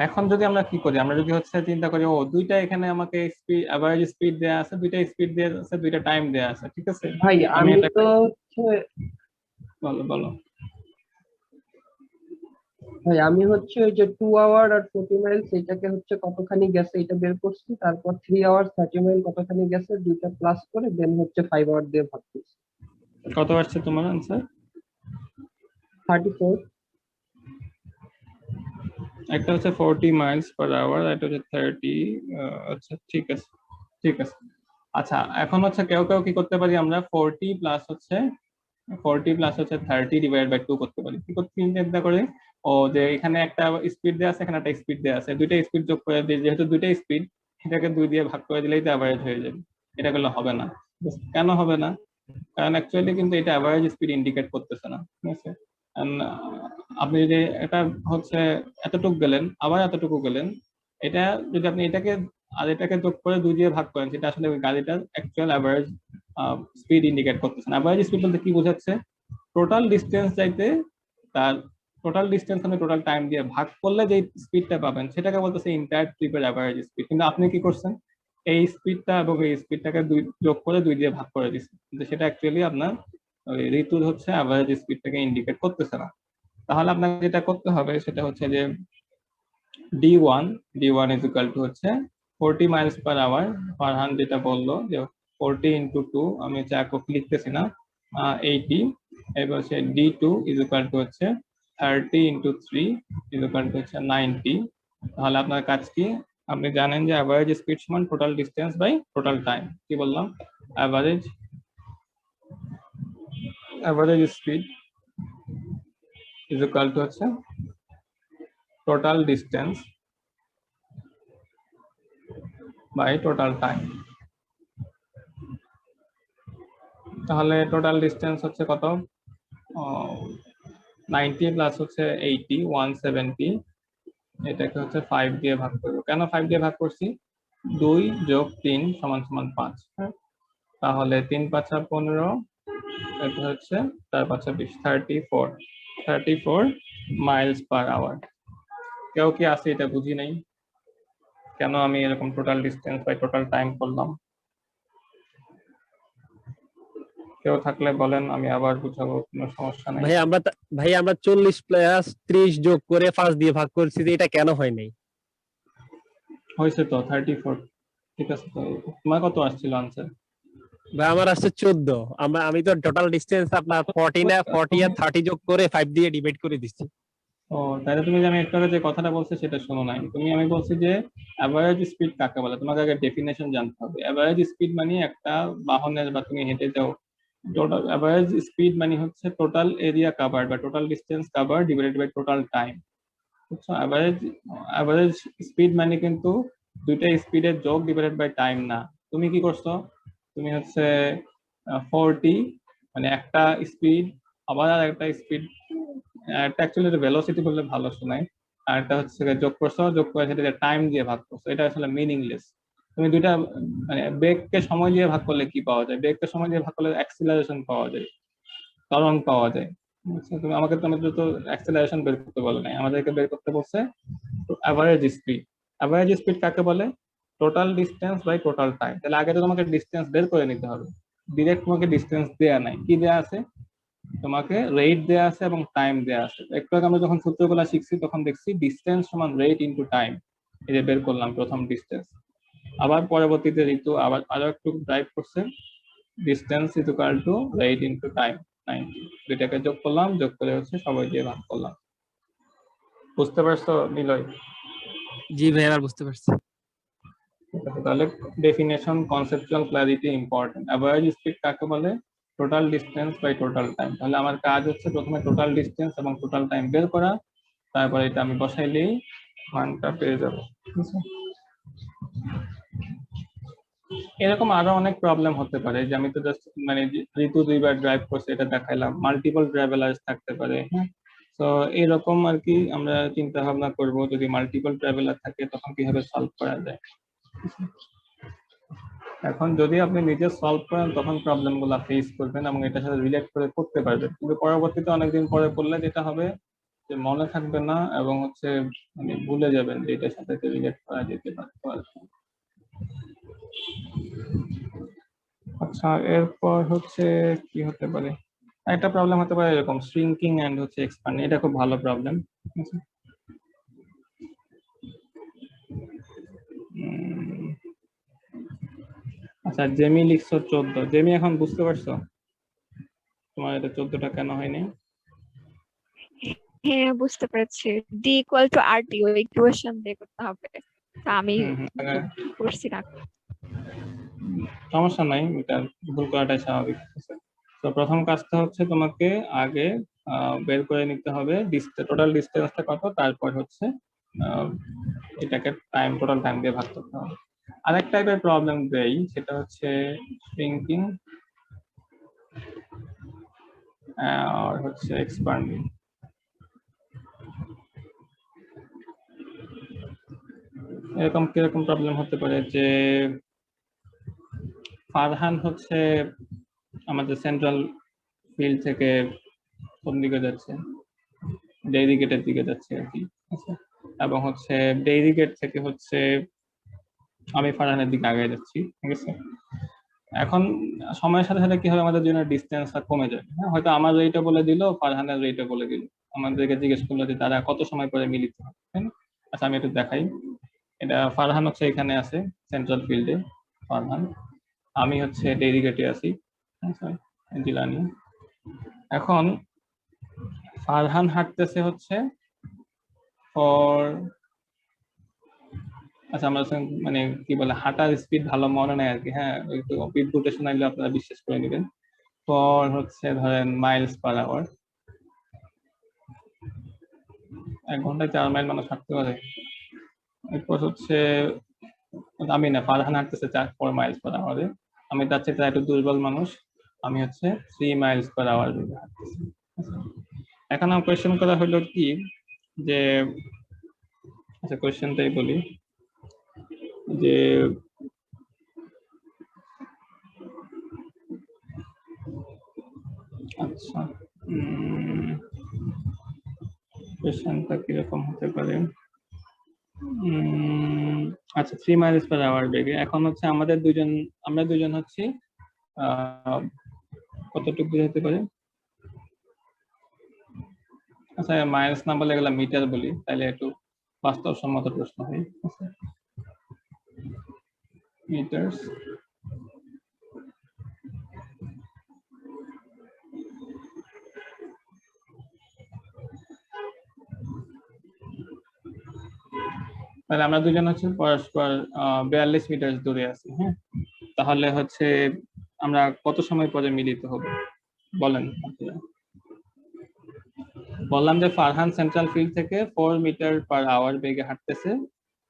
এখন যদি আমরা কি করি, আমরা যদি হচ্ছে চিন্তা করি ও দুইটা এখানে আমাকে স্পিড অ্যাভারেজ স্পিড দেয়া আছে, দুইটা স্পিড দেয়া আছে, দুইটা টাইম দেয়া আছে, ঠিক আছে? ভাই আমি এটা তো হচ্ছে বলো। ভাই আমি হচ্ছে ওই যে 2 hour আর 40 miles এটাকে হচ্ছে কতখানি গেছে এটা বের করছি, তারপর 3 hours 30 mile কতখানি গেছে দুইটা প্লাস করে দেন হচ্ছে 5 hour দিয়ে ভাগ করছি। কত আসছে তোমার আনসার? 34। একটা হচ্ছে 40 miles per hour, এটা হচ্ছে 30। আচ্ছা ঠিক আছে। আচ্ছা এখন হচ্ছে কেউ কি করতে পারি আমরা 40 প্লাস হচ্ছে 30 ডিভাইড বাই 2 করতে পারি। কি করতে চিন্তা করে ও যে এখানে একটা স্পিড দেয়া আছে, এখানে একটা স্পিড দেয়া আছে, দুইটা স্পিড যোগ করে দিই, যেহেতু দুইটা স্পিড এটাকে 2 দিয়ে ভাগ করে দিলেই তো অ্যাভারেজ হয়ে যাবে। এটা করলে হবে না। কেন হবে না? কারণ অ্যাকচুয়ালি কিন্তু এটা অ্যাভারেজ স্পিড ইন্ডিকেট করতেছে না, ঠিক আছে? আপনি যদি এটা হচ্ছে এতটুকু গেলেন আবার এতটুকু গেলেন, এটা যদি আপনি এটাকে আর এটাকে যোগ করে 2 দিয়ে ভাগ করেন, সেটা আসলে ওই গাড়িটার অ্যাকচুয়াল অ্যাভারেজ স্পিড ইন্ডিকেট করতেছে না। অ্যাভারেজ স্পিড বলতে কি বোঝাচ্ছে? টোটাল ডিস্টেন্স যাইতে তার টোটাল ডিস্টেন্স আপনি টোটাল টাইম দিয়ে ভাগ করলে যে স্পিডটা পাবেন সেটাকে বলতেছে এন্টায়ার ট্রিপের অ্যাভারেজ স্পিড। কিন্তু আপনি কি করছেন? এই স্পিডটা এবং এই স্পিডটাকে যোগ করে 2 দিয়ে ভাগ করে দিচ্ছেন, কিন্তু সেটা অ্যাকচুয়ালি আপনার ওই ঋতুর হচ্ছে অ্যাভারেজ স্পিডটাকে ইন্ডিকেট করতেছে না। তাহলে আপনাকে যেটা করতে হবে সেটা হচ্ছে যে d1 ইজ ইকুয়াল টু হচ্ছে 40 miles per hour। ফারহান যেটা বললো যে 40 into 2, আমি একক লিখতেছি না, 80। এবার হচ্ছে d2 ইজ ইকুয়াল টু হচ্ছে 30 into 3 ইজ ইকুয়াল টু হচ্ছে 90। তাহলে আপনার কাজ কি? আপনি জানেন যে অ্যাভারেজ স্পিড সমান total distance by total time. কি বললাম? Average speed is equal to হচ্ছে total distance by total time. তাহলে টোটাল ডিস্টেন্স হচ্ছে কত? 90 প্লাস হচ্ছে 80, 170। এটাকে হচ্ছে 5 দিয়ে ভাগ করব। কেন 5 দিয়ে ভাগ করছি? 2 যোগ 3 সমান সমান 5। তাহলে 3 5 15, এটা হচ্ছে 4 5 20, 34 মাইলস পার আওয়ার। কেউ কি আছে এটা বুঝি নাই কেন আমি এরকম total distance by total time করলাম? কেউ থাকলে বলেন, আমি আবার বুঝাবো, কোনো সমস্যা নাই। ভাই আমরা 40 প্লাস 30 যোগ করে 5 দিয়ে ভাগ করছি, যে এটা কেন হয় নাই? হয়েছে তো 34। ঠিক আছে, তো তোমার কত আসছিল আনসার? ভাই আমার আসছে 14। আমি তো টোটাল ডিসটেন্স আপনার 40 আর 30 যোগ করে 5 দিয়ে ডিভাইড করে দিচ্ছি। ও, তাহলে তুমি যে আমি একটু আগে যে কথাটা বলছি সেটা শোনো নাই। আমি বলছি যে অ্যাভারেজ স্পিড কাকে বলে, তোমাকে আগে ডেফিনেশন জানতে হবে। অ্যাভারেজ স্পিড মানে একটা বাহনের বা তুমি হেঁটে যাও, টোটাল অ্যাভারেজ স্পিড মানে হচ্ছে টোটাল এরিয়া কাভার বা total distance cover divided by total time. বুঝছো? অ্যাভারেজ স্পিড মানে কিন্তু দুইটা স্পিডের যোগ ডিভাইডেড বাই টাইম না। তুমি কি করছো, তুমি হচ্ছে 40 মানে একটা স্পিড, আবার আর একটা স্পিড, একটা অ্যাকচুয়ালি ভেলোসিটি বললে ভালো শোনায়, আর একটা হচ্ছে যোগ করছো, যোগ করে সেটা টাইম দিয়ে ভাগ করছো, এটা আসলে মিনিংলেস। তুমি দুইটা মানে বেগকে সময় দিয়ে ভাগ করলে কি পাওয়া যায়? বেগকে সময় দিয়ে ভাগ করলে অ্যাক্সিলারেশন পাওয়া যায়, ত্বরণ পাওয়া যায়। বুঝছো? তোমাদের তো অ্যাক্সিলারেশন বের করতে বলে নাই, আমাদেরকে বের করতে বলছে অ্যাভারেজ স্পিড। অ্যাভারেজ স্পিড কাকে বলে? Total distance by total time. তাহলে আগে তো তোমাকে ডিস্টেন্স বের করে নিতে হবে। ডিরেক্ট তোমাকে ডিস্টেন্স দেয়া নাই, কি দেয়া আছে? তোমাকে রেট দেয়া আছে এবং টাইম দেয়া আছে। একটু আগে আমরা যখন সূত্রগুলো শিখছি তখন দেখছি ডিস্টেন্স সমান রেট ইনটু টাইম, এই যে বের করলাম প্রথম ডিস্টেন্স। আবার পরবর্তীতে ঋতু আবার আরো একটু ড্রাইভ করছে, distance is equal to rate into time 90, দুইটাকে যোগ করলাম, যোগ করে হচ্ছে সবাই দিয়ে ভাগ করলাম। বুঝতে পারছো নিলয়? জি ভাই এবার বুঝতে পারছি। ঠিক আছে, তাহলে definition, conceptual clarity important. Average speed কাকে বলে? Total distance by total time. তাহলে আমার কাজ হচ্ছে প্রথমে টোটাল ডিস্টেন্স এবং টোটাল টাইম বের করা, তারপরে এটা আমি বসাইলেই মানটা পেয়ে যাব। ঠিক আছে, এরকম আরো অনেক প্রবলেম হতে পারে, যে আমি তো জাস্ট মানে ঋতু দুইবার ড্রাইভ করছে এটা দেখাইলাম, মাল্টিপল ট্রাভেলার্স থাকতে পারে। হ্যাঁ, তো এরকম আর কি আমরা চিন্তা ভাবনা করব, যদি মাল্টিপল ট্রাভেলার থাকে তখন কিভাবে সলভ করা যায়। এখন যদি আপনি নিজে সলভ করেন তখন প্রবলেম গুলা ফেস করবেন এবং এটার সাথে রিলেট করে করতে পারবেন, কিন্তু পরবর্তীতে অনেকদিন পরে করলে যেটা হবে যে মনে থাকবে না এবং হচ্ছে মানে ভুলে যাবেন যে এটার সাথে রিলেট করা যেতে পারতো আর কি। আচ্ছা, এরপর হচ্ছে কি হতে পারে? একটা প্রবলেম হতে পারে এরকম শ্রিঙ্কিং এন্ড হচ্ছে এক্সপ্যান্ডিং, এটা খুব ভালো প্রবলেম। আচ্ছা, জেমি লিখছো 14। জেমি এখন বুঝতে পারছো তোমার এটা 14টা কেন হয়নি? হ্যাঁ বুঝতে পেরেছি, ডি ইকুয়াল টু আর টি ওই ইকুয়েশন বের করতে হবে। তা আমি করছি না। সমস্যা নাই, এটা ভুল করাটাই স্বাভাবিক। তো প্রথম কাজটা হচ্ছে তোমাকে আগে বের করে নিতে হবে টোটাল ডিস্টেন্সটা কত, তারপর হচ্ছে এটাকে টাইম, টোটাল টাইম দিয়ে ভাগ করতে হবে। আরেক টাইপের প্রবলেম দেই, সেটা হচ্ছে শ্রিঙ্কিং আর হচ্ছে এক্সপ্যান্ডিং। এরকম কিরকম প্রবলেম হতে পারে যে ফারহান হচ্ছে আমাদের সেন্ট্রাল ফিল্ড থেকে কোন দিকে যাচ্ছে, ডেইরি গেটের দিকে যাচ্ছে আর কি। আচ্ছা, এবং হচ্ছে ডেইরি গেট থেকে হচ্ছে আমি ফারহানের দিকে আগে যাচ্ছি। ঠিক আছে, এখন সময়ের সাথে সাথে কি হবে, আমাদের জন্য ডিস্টেন্সটা কমে যাবে। হ্যাঁ, হয়তো আমার রেটটা বলে দিল, ফারহানের রেটটা বলে দিল, আমাদেরকে জিজ্ঞেস করলো যে তারা কত সময় পরে মিলিত হবে, তাই না? আচ্ছা, আমি একটু দেখাই। এটা ফারহান হচ্ছে এখানে আছে সেন্ট্রাল ফিল্ডে, ফারহান। আমি হচ্ছে ডেইরি গেটে আছি, জিলানি। এখন ফারহান হাঁটতেছে হচ্ছে ফর, আচ্ছা আমরা মানে কি বলে হাঁটার স্পিড ভালো মনে নেই আর কি। হ্যাঁ, একটু বিদ্যুতে শোনাইলে আপনারা বিশ্বাস করে নেবেন। ফর হচ্ছে ধরেন মাইলস পার আওয়ার, 1 ঘন্টায় 4 মাইল মানুষ হাঁটতে পারে। এরপর হচ্ছে আমি না, ফারহান হাঁটতেছে 4 মাইলস পার আওয়ারে। আমি তার চেয়ে একটু দুর্বল মানুষ, আমি হচ্ছে 3 মাইলস পার আওয়ার হাঁটতেছি। এখন আমার কোয়েশ্চেন করা হলো কি যে, আচ্ছা কোয়েশ্চেনটাই বলি যে আচ্ছা কোয়েশ্চেনটা কিরকম হতে পারে? আচ্ছা, 3 মাইলস পার আওয়ার বেগে এখন হচ্ছে আমরা দুজন হচ্ছে কতটুকু বোঝাতে পারে? আচ্ছা মাইনাস না বলে এগুলা মিটার বলি, তাহলে একটু বাস্তবসম্মত প্রশ্ন হয়। মিটার্স তাহলে আমরা দুজন হচ্ছে পরস্পর 42 মিটার দূরে আছি। হ্যাঁ, তাহলে হচ্ছে আমরা কত সময় পরে মিলিত হব বলেন আপনারা? বললাম যে ফারহান সেন্ট্রাল ফিল্ড থেকে 4 মিটার পার আওয়ার বেগে হাঁটতেছে,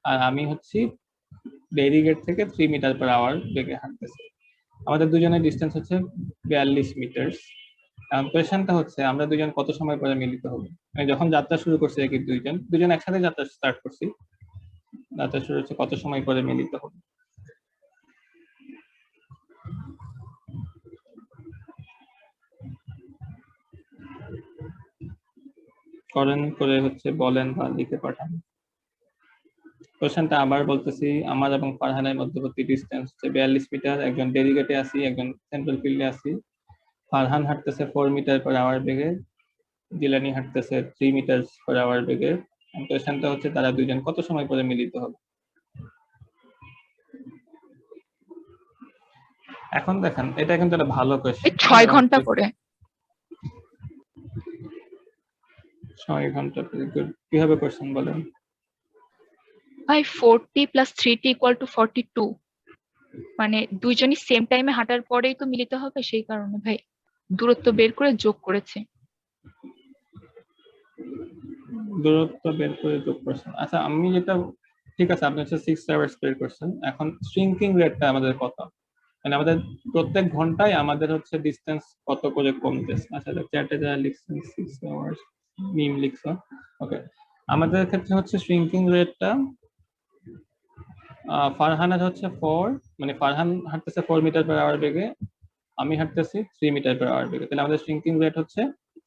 আর আমি হচ্ছি ব্যারিগেট থেকে 3 মিটার পার আওয়ার বেগে হাঁটতেছে। আমাদের দুজনের ডিস্টেন্স হচ্ছে 42 মিটার। কোয়েশ্চেনটা হচ্ছে আমরা দুজন কত সময় পরে মিলিত হব? মানে যখন যাত্রা শুরু করছি কি দুজন একসাথে যাত্রা স্টার্ট করছি, যাত্রা শুরু হচ্ছে কত সময় পরে মিলিত হব? করেন করে হচ্ছে বলেন বা লিখে পাঠান। কোশ্চেনটা আবার বলতেছি, আমার এবং ফারহানের মধ্যবর্তী ডিস্টেন্স হচ্ছে 42 মিটার। একজন ডেরিগেটে আছি, একজন সেন্ট্রাল ফিল্ডে আছি। ফারহান হাঁটতেছে 4 মিটার পার আওয়ার বেগে, জিলানি হাঁটতেছে 3 মিটার পার আওয়ার বেগে। কোশ্চেনটা হচ্ছে তারা দুজন কত সময় পরে মিলিত হবে? এখন দেখেন এটা কিন্তু একটা ভালো কোশ্চেন। 6 ঘন্টা করে। 6 ঘন্টা পরে। গুড। কিভাবে কোশ্চেন বলেন? ভাই 40 প্লাস 3t ইকুয়াল টু 42, মানে দুইজনই সেম টাইমে হাঁটার পরেই তো মিলিত হবে, সেই কারণে ভাই দূরত্ব বের করে যোগ করেছে। দূরত্ব বের করে যোগ করছেন। আচ্ছা আমি যেটা, ঠিক আছে আপনি হচ্ছে 6 আওয়ার্স বের করছেন। এখন শ্রিঙ্কিং রেটটা আমাদের কত? মানে আমাদের প্রত্যেক ঘন্টায় আমাদের হচ্ছে ডিসটেন্স কত করে কমতেছে? আচ্ছা চ্যাটে যারা লিখছেন 6 আওয়ার্স মিম লিখছো, ওকে। আমাদের ক্ষেত্রে হচ্ছে শ্রিঙ্কিং রেটটা ফারহানের হচ্ছে 4, মানে ফারহান হাঁটতেছে 4 মিটার পার আওয়ার বেগে, আমি হাঁটতেছি 3 মিটার পার আওয়ার বেগে। তাহলে আমাদের শ্রিঙ্কিং রেট হচ্ছে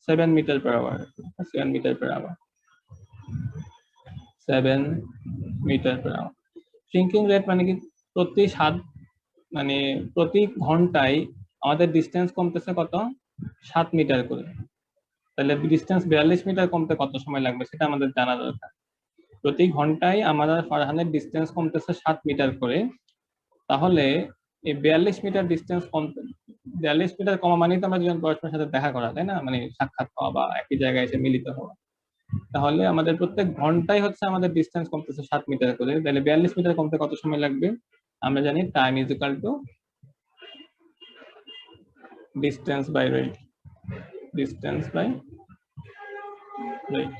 7 metre per hour. 7 metre per hour, 7 metre per hour. Shrinking rate মানে কি মানে প্রতি ঘন্টায় আমাদের ডিস্টেন্স কমতেছে কত? 7 মিটার করে। তাহলে ডিস্টেন্স 42 মিটার কমতে কত সময় লাগবে সেটা আমাদের জানা দরকার। প্রতি ঘন্টায় আমাদের ফারহানের ডিস্টেন্স কমতেছে 7 মিটার করে, তাহলে এই 42 মিটার ডিস্টেন্স কমতে, 42 মিটার কমা মানেই তো আমরা দুজন পরস্পরের সাথে দেখা করা, তাই না? মানে সাক্ষাৎ হওয়া বা একই জায়গায় এসে মিলিত হওয়া। তাহলে আমাদের প্রত্যেক ঘন্টায় হচ্ছে আমাদের ডিস্টেন্স কমতেছে 7 মিটার করে। তাহলে 42 মিটার কমতে কত সময় লাগবে? আমরা জানি time is equal to distance by rate. Distance by rate.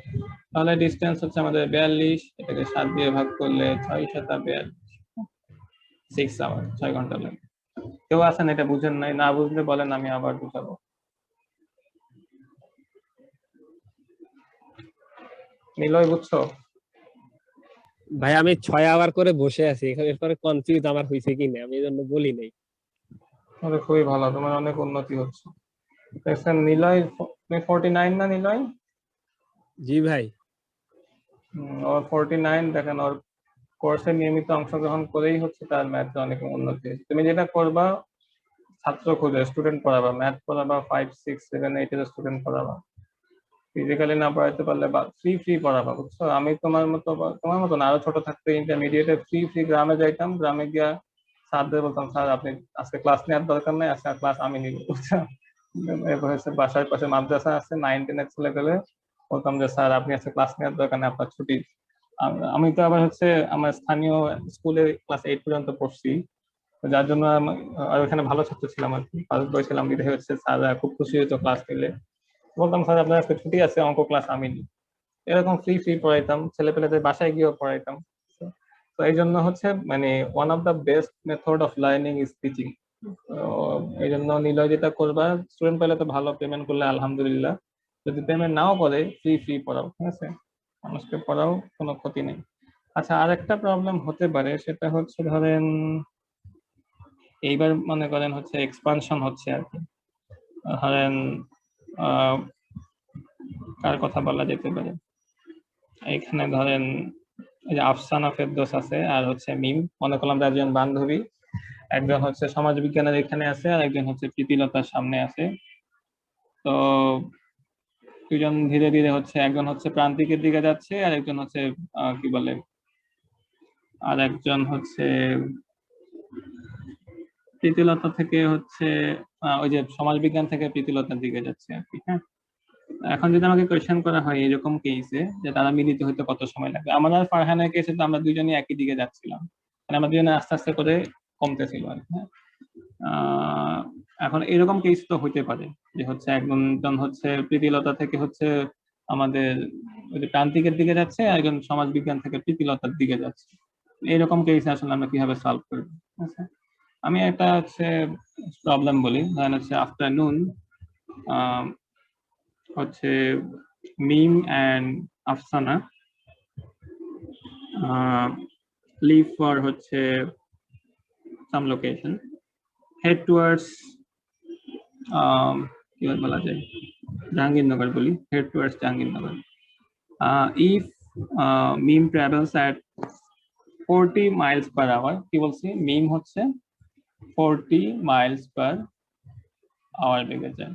তাহলে ডিস্টেন্স হচ্ছে আমাদের 42, এটাকে 7 দিয়ে ভাগ করলে 6 × 7 = 42, 6 আওয়ার, 6 ঘন্টা লাগে। কেউ আছেন এটা বুঝেন নাই? না বুঝলে বলেন, আমি আবার বুঝাবো। নিলয় বুঝছো? ভাই আমি 6 আওয়ার করে বসে আছি, এরপরে কনফিউজ আমার হয়েছে কি না, আমি এই জন্য বলি নাই। তাহলে খুবই ভালো, তোমার অনেক উন্নতি হচ্ছে। দেখছেন নিলয় 49 না নিলয়? জি ভাই। ওর 49। দেখেন ওর কোর্সে নিয়মিত অংশগ্রহণ করেই হচ্ছে তার ম্যাথে অনেক উন্নতি হয়েছে। তুমি যেটা করবা, ছাত্র খুঁজে স্টুডেন্ট পড়াবা, ম্যাথ পড়াবা 5, 6, 7, 8 এর স্টুডেন্ট পড়াবা। ফিজিক্যালি না পড়াইতে পারলে বা ফ্রি পড়াবা, বুঝছো? আমি তোমার মতো না, আরো ছোট থাকতে ইন্টারমিডিয়েটে ফ্রি গ্রামে যাইতাম, গ্রামে গিয়া স্যারদের বলতাম স্যার আপনি আজকে ক্লাস নেওয়ার দরকার নাই, আজকে ক্লাস আমি নিব, বুঝছো? এরপর হচ্ছে বাসার পাশে মাদ্রাসা আছে, 9, 10 এর ছেলে পেলে বলতাম যে স্যার আপনি আজকে ক্লাস নেওয়ার দরকার নেই, আপনার ছুটি। আমি তো আবার হচ্ছে আমার স্থানীয় স্কুলে ক্লাস 8 পর্যন্ত পড়ছি, যার জন্য আর ওখানে ভালো ছাত্র ছিলাম আর কি, ফার্স্ট বয় ছিলাম, বিধায় হচ্ছে স্যাররা খুব খুশি হতো ক্লাস নিলে। বলতাম স্যার আপনার আজকে ছুটি আছে, অঙ্ক ক্লাস আমি নিই। এরকম ফ্রি পড়াইতাম, ছেলে পেলেদের বাসায় গিয়েও পড়াইতাম। তো এই জন্য হচ্ছে মানে one of the best method of learning is teaching. এই জন্য নিলয় যেটা করবা, স্টুডেন্ট পেলে তো ভালো, পেমেন্ট করলে আলহামদুলিল্লাহ, যদি পেমেন্ট নাও করে ফ্রি পড়াও, ঠিক আছে? মানুষকে পড়াও, কোনো ক্ষতি নেই। আচ্ছা আর একটা প্রবলেম হতে পারে, সেটা হচ্ছে ধরেন এইবার মনে করেন হচ্ছে এক্সপানশন হচ্ছে আর কি, ধরেন কার কথা বলা যেতে পারে, এখানে ধরেন এই যে আফসানা ফেরদৌস আছে আর হচ্ছে মিম, মনে করলাম একজন বান্ধবী। একজন হচ্ছে সমাজবিজ্ঞানের এখানে আছে আর একজন হচ্ছে প্রীতিলতার সামনে আছে। তো দুজন ধীরে ধীরে হচ্ছে একজন হচ্ছে প্রান্তিকের দিকে যাচ্ছে আর একজন হচ্ছে কি বলে আর একজন হচ্ছে প্রীতিলতা থেকে হচ্ছে ওই যে সমাজবিজ্ঞান থেকে প্রীতিলতার দিকে যাচ্ছে আর কি। হ্যাঁ, এখন যদি আমাকে কোয়েশ্চেন করা হয় এরকম কেসে যে তারা মিলিত হইতে কত সময় লাগবে, আমার আর ফারহানের কেসে তো আমরা দুজনই একই দিকে যাচ্ছিলাম, মানে আমরা দুজনে আস্তে আস্তে করে কমতেছিল আর কি। হ্যাঁ, এখন এরকম কেস তো হইতে পারে যে হচ্ছে একজন হচ্ছে প্রীতিলতা থেকে হচ্ছে আমাদের ওই যে প্রান্তিকের দিকে যাচ্ছে আর একজন সমাজবিজ্ঞান থেকে প্রীতিলতার দিকে যাচ্ছে। এইরকম কেস আসলে আমরা কিভাবে সলভ করবো? আচ্ছা, আমি একটা হচ্ছে প্রবলেম বলি, ধরেন হচ্ছে আফটারনুন হচ্ছে মিম অ্যান্ড আফসানা লিভ ফর হচ্ছে some location, head towards কি বলা যায় জাহাঙ্গীরনগর বলি, head towards Jahangirnagar. If meme travels at 40 miles per hour, কি বলছি meme হচ্ছে 40 miles per hour বেগে যায়,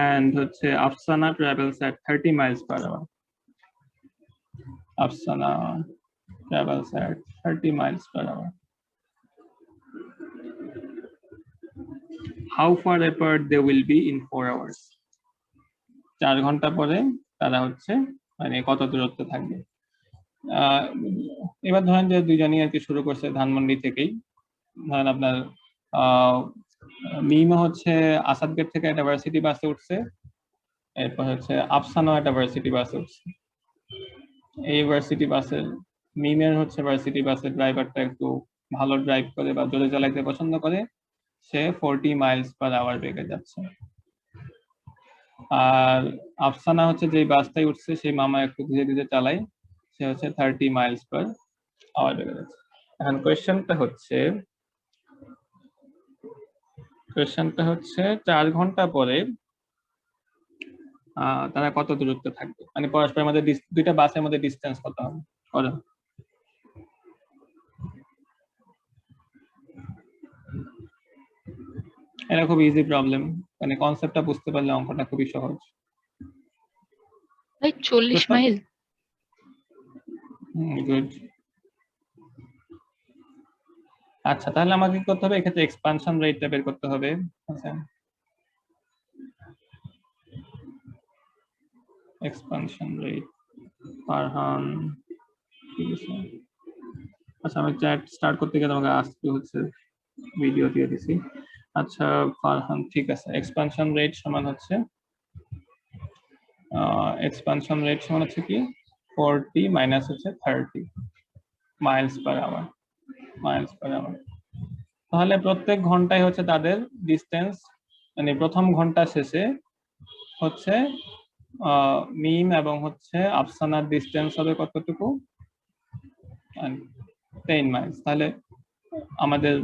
and হচ্ছে Afsana travels at 30 miles per hour. Afsana travels at 30 miles per hour. How far apart they will be in 4 hours? 4 ঘন্টা পরে তারা হচ্ছে মানে কত দূরত্বে থাকবে? এবার ধরেন যে দুইজনই আর কি শুরু করছে ধানমন্ডি থেকেই। ধরেন আপনার মিম হচ্ছে আসাদ গেট থেকে একটা ভার্সিটি বাসে উঠছে, এরপর হচ্ছে আফসানা একটা ভার্সিটি বাসে উঠছে। এই ভার্সিটি বাসের মিমের হচ্ছে ভার্সিটি বাসের ড্রাইভারটা একটু ভালো ড্রাইভ করে বা জোরে চালাইতে পছন্দ করে, সে 40 মাইলস পার আওয়ার বেগে যাচ্ছে। আর আফসানা হচ্ছে যে বাসটাই উঠছে সেই মামা একটু ধীরে ধীরে চালায়, সে হচ্ছে 30 মাইলস পার আওয়ার বেগে যাচ্ছে। এখন কোয়েশ্চেনটা হচ্ছে 4 ঘন্টা পরে তারা কত দূরত্বে থাকবে, মানে পরস্পরের মধ্যে দুইটা বাসের মধ্যে ডিসটেন্স কত হবে? এটা খুব ইজি প্রবলেম, মানে কনসেপ্টটা বুঝতে পারলে অঙ্কটা খুবই সহজ। ভাই 40 মাইল। গুড। আচ্ছা, তাহলে আমাকে কি করতে হবে এক্ষেত্রে? এক্সপানশন রেটটা বের করতে হবে। আচ্ছা, এক্সপানশন রেট ফারহান, ঠিক আছে। আচ্ছা, আমি চ্যাট স্টার্ট করতে গিয়ে তোমাকে আসতে হচ্ছে ভিডিও দিয়ে দিছি। আচ্ছা ফারহান, ঠিক আছে। এক্সপানশন রেট সমান হচ্ছে কি 40 মাইনাস হচ্ছে 30 মাইলস পার আওয়ার। তাহলে প্রত্যেক ঘন্টায় হচ্ছে তাদের ডিসটেন্স, মানে প্রথম ঘন্টা শেষে হচ্ছে মিম এবং হচ্ছে আফসানার ডিসটেন্স হবে কতটুকু? 10 মাইলস। তাহলে আমাদের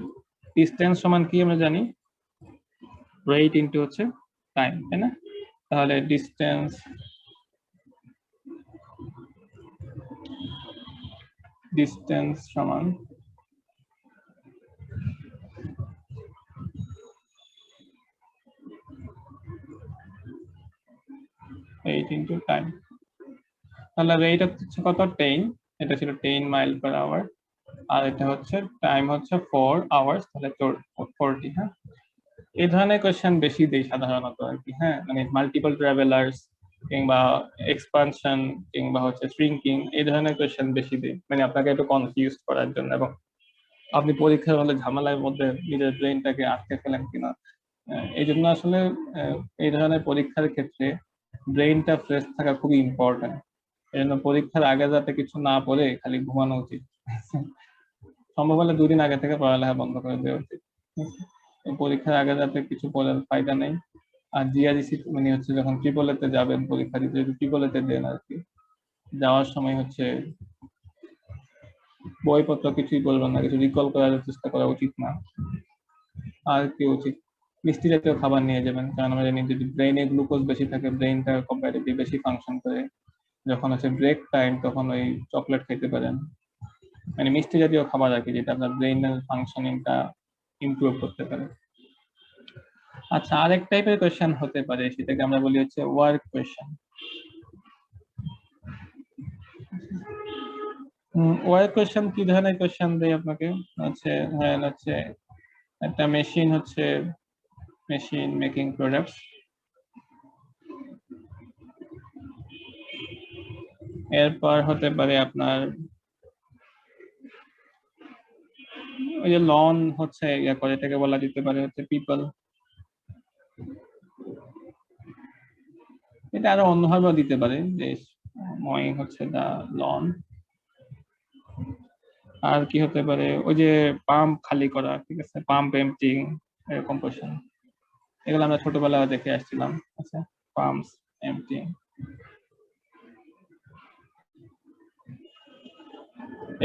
ডিসটেন্স সমান কি আমরা জানি? রেট ইনটু হচ্ছে টাইম, তাই না? তাহলে ডিসটেন্স সমান রেট ইনটু টাইম। তাহলে রেট হচ্ছে কত? 10, এটা ছিল 10 মাইল পার আওয়ার, আর এটা হচ্ছে টাইম হচ্ছে 4 আওয়ার্স, তাহলে 40। হ্যাঁ, এই ধরনের কোয়েশ্চেন বেশি দেই সাধারণত আর কি। হ্যাঁ, মানে মাল্টিপল ট্রাভেলার্স কিংবা এক্সপানশন কিংবা হচ্ছে শ্রিঙ্কিং, এই ধরনের কোয়েশ্চেন বেশি দেই, মানে আপনাকে একটু কনফিউজ করার জন্য, এবং আপনি পরীক্ষার হলে ঝামেলার মধ্যে নিজের ব্রেনটাকে আটকে ফেলেন কিনা। এই জন্য আসলে এই ধরনের পরীক্ষার ক্ষেত্রে ব্রেনটা ফ্রেশ থাকা খুবই ইম্পর্টেন্ট। এই জন্য পরীক্ষার আগে যাতে কিছু না পড়ে খালি ঘুমানো উচিত। সম্ভব হলে 2 দিন আগে থেকে পড়ালেখা বন্ধ করে দেওয়া উচিত। পরীক্ষার আগে যাতে কিছু পড়ার ফায়দা নেই। আর জিআরইসি মানে হচ্ছে যখন ট্রিপলেতে যাবেন পরীক্ষা দিতে, ট্রিপলেতে দেন আর কি, যাওয়ার সময় হচ্ছে বইপত্র কিছুই বলবেন না, কিছু রিকল করার চেষ্টা করা উচিত না। আর কি উচিত? মিষ্টি জাতীয় খাবার নিয়ে যাবেন, কারণ আমরা জানি যদি ব্রেইনে গ্লুকোজ বেশি থাকে ব্রেইনটা কম্পারেটিভলি বেশি ফাংশন করে। যখন হচ্ছে ব্রেক টাইম তখন ওই চকলেট খেতে পারেন, মানে মিষ্টি জাতীয় খাবার আর কি, যেটা আপনার ব্রেইনের ফাংশনিংটা ইমপ্রুভ করতে পারে। আচ্ছা, আরেক টাইপের কোয়েশ্চেন হতে পারে, সেটাকে আমরা বলি হচ্ছে ওয়ার্ক কোয়েশ্চেন। ওয়ার্ক কোয়েশ্চেন কি ধরনের কোয়েশ্চেন দেয় আপনাকে? হচ্ছে ধরেন হচ্ছে একটা মেশিন মেকিং প্রোডাক্টস, এরপর হতে পারে আপনার ওই যে লন হচ্ছে ইয়া করে, এটাকে বলা যেতে পারে হচ্ছে পিপল। এটা আরো অন্যভাবেও দিতে পারে যে ময়িং হচ্ছে দা লন। আর কি হতে পারে, ওই যে পাম্প খালি করা, ঠিক আছে, পাম্প এমপ্টিং, এরকম কোশ্চেন। এগুলো আমরা ছোটবেলায় দেখে আসছিলাম। আচ্ছা, পাম্পস এমপ্টিং।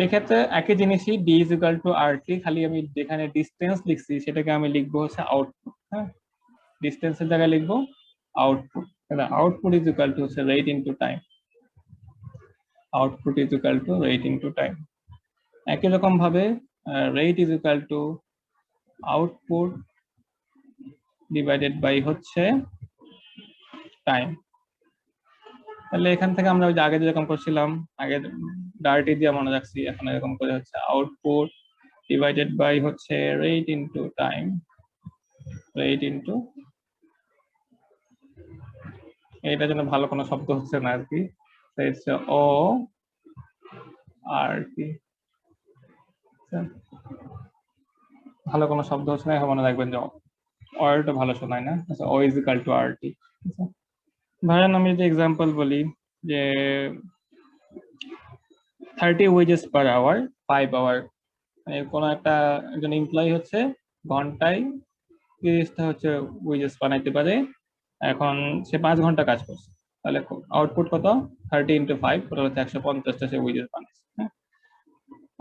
এক্ষেত্রে একই জিনিসই D is equal to R টি, খালি আমি যেখানে ডিস্টেন্স লিখছি সেটাকে আমি লিখবো হচ্ছে আউটপুট। হ্যাঁ, ডিস্টেন্সের জায়গায় লিখবো output. Output is equal to হচ্ছে rate into time. Output is equal to rate into time. একই রকম ভাবে rate is equal to output divided by হচ্ছে টাইম। তাহলে এখান থেকে আমরা ওই যে আগে যেরকম করছিলাম, আগে ডার্টি দিয়ে মনে রাখছি, এখন এরকম করে হচ্ছে আউটপুট ডিভাইডেড বাই হচ্ছে rate into time, rate into, এইটার জন্য ভালো কোনো শব্দ হচ্ছে না আর কি, হচ্ছে ও আর কি, ভালো কোনো শব্দ হচ্ছে না, এখন মনে রাখবেন যে অরটা ভালো শোনায় না। আচ্ছা, ও ইজ ইকুয়াল টু আর টি। ধরেন আমি যে এক্সাম্পল বলি যে 30 ওয়েজেস পার আওয়ার 5 আওয়ার, মানে কোনো একটা একজন এমপ্লয়ি হচ্ছে ঘন্টায় 30টা হচ্ছে ওয়েজেস বানাইতে পারে, এখন সে 5 ঘন্টা কাজ করছে, তাহলে আউটপুট কত? 30 ইন্টু 5, ওটা হচ্ছে 150টা সে ওয়েজেস বানাইছে। হ্যাঁ,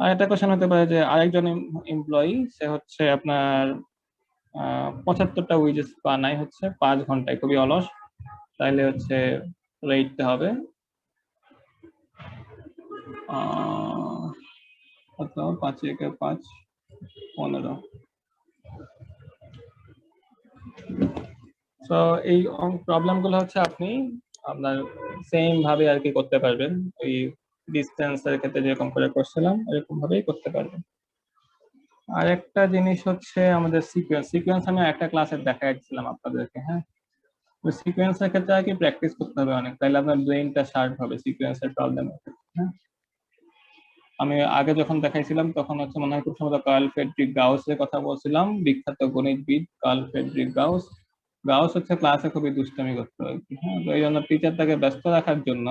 আর একটা কোশ্চেন হতে পারে যে আরেকজন এমপ্লয়ি সে হচ্ছে আপনার 75টা ওয়েজেস বানায় হচ্ছে 5 ঘন্টায়, খুবই অলস, তাইলে হচ্ছে রেটটা হবে কত? 5 একে 5, 15। তো এই প্রবলেম গুলো হচ্ছে আপনি আপনার সেম ভাবে আর কি করতে পারবেন, ওই ডিস্টেন্সের ক্ষেত্রে যেরকম করে করছিলাম এরকম ভাবেই করতে পারবেন। আর একটা জিনিস হচ্ছে আমাদের সিকোয়েন্স আমি একটা ক্লাসে দেখাচ্ছিলাম আপনাদেরকে। হ্যাঁ, ওই সিকোয়েন্সের ক্ষেত্রে আর কি প্র্যাকটিস করতে হবে অনেক, তাইলে আপনার ব্রেইনটা শার্প হবে সিকোয়েন্সের প্রবলেমের ক্ষেত্রে। হ্যাঁ, আমি আগে যখন দেখাইছিলাম তখন হচ্ছে মনে হয় খুব সম্ভবত কার্ল ফ্রেডরিক গাউসের কথা বলছিলাম, বিখ্যাত গণিতবিদ কার্ল ফ্রেডরিক গাউস। গাউস হচ্ছে ক্লাসে খুবই দুষ্টামি করতো আর কি। হ্যাঁ, তো এই জন্য টিচার তাকে ব্যস্ত রাখার জন্য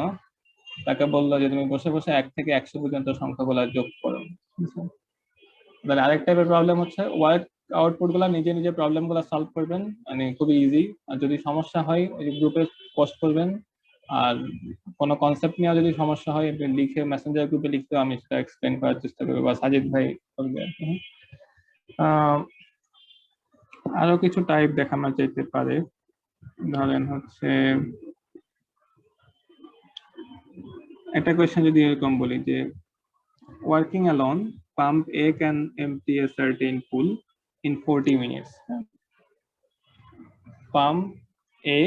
তাকে বললো যে তুমি বসে বসে 1 থেকে 100 পর্যন্ত সংখ্যাগুলো যোগ করো। তাহলে আরেক টাইপের প্রবলেম হচ্ছে ওয়ার্ক আউটপুট গুলা নিজে নিজে প্রবলেম গুলা সলভ করবেন, মানে খুবই ইজি। আর যদি সমস্যা হয় ওই গ্রুপে পোস্ট করবেন, আর কোনো কনসেপ্ট নিয়ে যদি সমস্যা হয় লিখে মেসেঞ্জার গ্রুপে লিখতে, আমি সেটা এক্সপ্লেন করার চেষ্টা করবো, বা সাজিদ ভাই করবে। আরো কিছু টাইপ দেখানো যেতে পারে, ধরেন হচ্ছে একটা কোয়েশ্চেন যদি এরকম বলি যে working alone pump A can empty a certain pool in 40 minutes. Pump A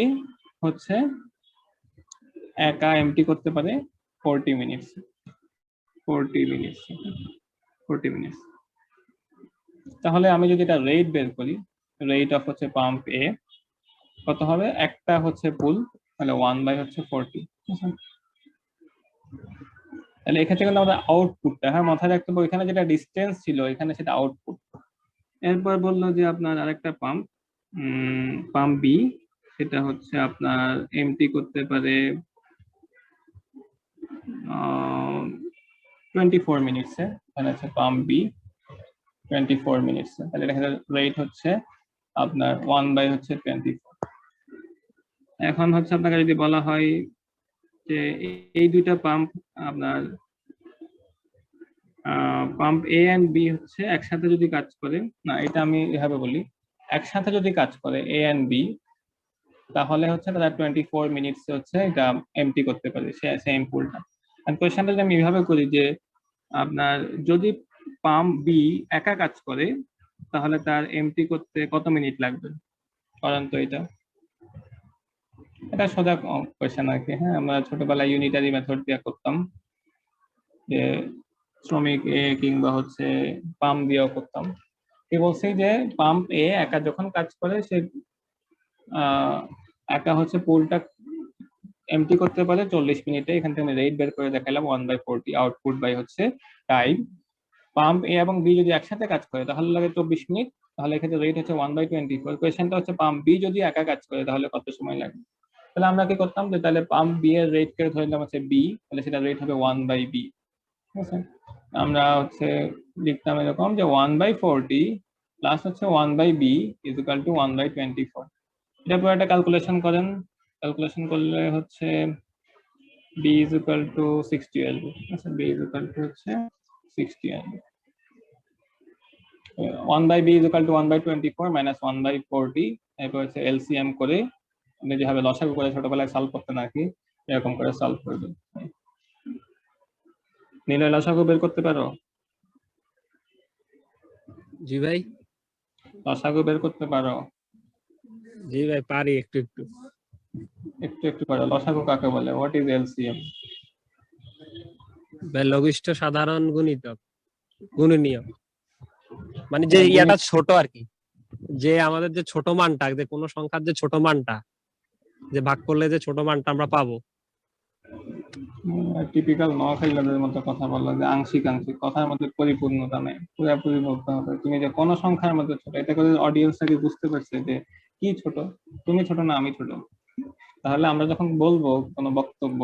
হচ্ছে একা এমটি করতে পারে 40 মিনিটস। তাহলে আমি যদি এটা রেট বের করি, রেট অফ হচ্ছে পাম্প A কত হবে? একটা হচ্ছে পুল, তাহলে 1/40। তাহলে এক্ষেত্রে কিন্তু আমাদের আউটপুটটা, হ্যাঁ, মাথায় রাখতে হবে, ওইখানে যেটা ডিস্টেন্স ছিল এখানে সেটা আউটপুট। এরপর বললো যে আপনার আরেকটা পাম্প বি, সেটা হচ্ছে আপনার এমটি করতে পারে 24 মিনিটসে, এখানে আছে পাম্প বি 24 মিনিটসে, তাহলে এটা রেট হচ্ছে আপনার 1/24। এখন হচ্ছে আপনাকে যদি বলা হয় যে এই দুইটা পাম্প আপনার পাম্প এ এন্ড বি হচ্ছে একসাথে যদি কাজ করে, না এটা আমি এভাবে বলি, একসাথে যদি কাজ করে এ এন্ড বি, তাহলে হচ্ছে তারা 24 মিনিটস হচ্ছে এটা এমটি করতে পারে সেম পুলটা। আর কোয়েশ্চেনটা যদি আমি এভাবে করি যে আপনার যদি পাম্প বি একা কাজ করে তাহলে তার এমটি করতে কত মিনিট লাগবে? করেন তো এটা সোজা কোয়েশ্চেন আর কি। হ্যাঁ, আমরা ছোটবেলায় ইউনিটারি মেথড দিয়ে করতাম, যে শ্রমিক এ কিংবা হচ্ছে পাম্প দিয়েও করতাম। কি বলছি যে পাম্প এ একা যখন কাজ করে সে একা হচ্ছে পুলটা এমটি করতে পারে 40 মিনিটে। এখান থেকে আমি রেট বের করে দেখালাম 1/40 আউটপুট বাই হচ্ছে টাইম। পাম্প এ এবং বি যদি একসাথে কাজ করে তাহলে লাগে 24 মিনিট, তাহলে এক্ষেত্রে রেট হচ্ছে 1/24। কোয়েশ্চেনটা হচ্ছে পাম্প বি যদি একা কাজ করে তাহলে কত সময় লাগবে? তাহলে আমরা কি করতাম যে তাহলে পাম্প বি এর রেট কে ধরে নিলাম হচ্ছে বি, তাহলে সেটা রেট হবে 1/b। ঠিক আছে, আমরা হচ্ছে লিখতাম এরকম যে 1/40 প্লাস হচ্ছে 1/b ইজ ইকুয়াল টু 1/24। এটা পুরো একটা ক্যালকুলেশন করেন, ক্যালকুলেশন করলে হচ্ছে b ইজ ইকুয়াল টু 60 আসবে। আচ্ছা, b ইজ ইকুয়াল টু হচ্ছে 60 আসবে। 1/b is equal two 1/24 minus 1/40। এরপর হচ্ছে এলসিএম করে আপনি যেভাবে লসাগু করে ছোটবেলায় সলভ করতেন আর কি, এরকম করে সলভ করবেন। নিলয় লসাগু বের করতে পারো? জি ভাই। লসাগু বের করতে পারো? জি ভাই পারি একটু একটু। একটু একটু পারো। লসাগু কাকে বলে? What is LCM? ভাই লঘিষ্ঠ সাধারণ গুণিতক, গুণনীয়, মানে যে ইয়াটা ছোট আর কি, যে আমাদের যে ছোট মানটা, যে কোনো সংখ্যার যে ছোট মানটা যে ভাগ করলে যে ছোট মানটা আমরা পাবো। টিপিক্যাল নোয়াখালীদের মতো কথা বললো যে আংশিক আংশিক, কথার মধ্যে পরিপূর্ণতা নেই, পুরোপুরি বলতে হবে। তুমি যে কোন সংখ্যার মধ্যে ছোট, এটা করে অডিয়েন্সটা কি বুঝতে পারছে যে কি ছোট? তুমি ছোট না আমি ছোট? তাহলে আমরা যখন বলবো কোনো বক্তব্য,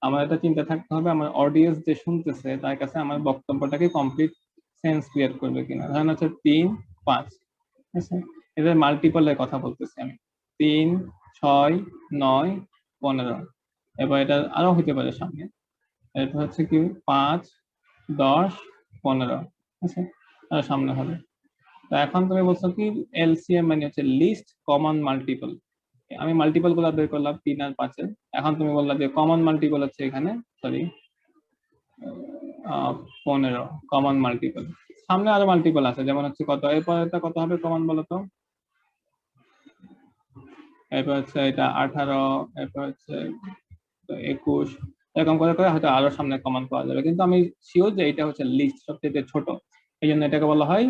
আমার এটা চিন্তা থাকতে হবে আমার অডিয়েন্স যে শুনতেছে তার কাছে আমার বক্তব্যটাকে কমপ্লিট সেন্স ক্রিয়েট করবে কিনা। ধরেন হচ্ছে 3, 5, ঠিক আছে, এদের মাল্টিপলের কথা বলতেছি আমি, 3, 6, 9, 15। এবার এটা আরো হইতে পারে সামনে, এরপর হচ্ছে কি 5, 10, 15, ঠিক আছে, আরো সামনে হবে। তো এখন তুমি বলছো কি এলসিএম মানে হচ্ছে লিস্ট কমন মাল্টিপল। আমি মাল্টিপল গুলো বের করলাম 3 আর 5 এর। এখন তুমি বললা যে কমন মাল্টিপল হচ্ছে এখানে, সরি 15 কমন মাল্টিপল। সামনে আরো মাল্টিপল আছে, যেমন হচ্ছে কত, এরপর এটা কত হবে কমন বলো তো? এরপর হচ্ছে এটা 18, এরপর হচ্ছে 21, এরকম করে করে হয়তো আরো সামনে কমন পাওয়া যাবে, কিন্তু আমি শিওর যে এটা হচ্ছে লিস্ট সবচেয়ে ছোট, এই জন্য এটাকে বলা হয়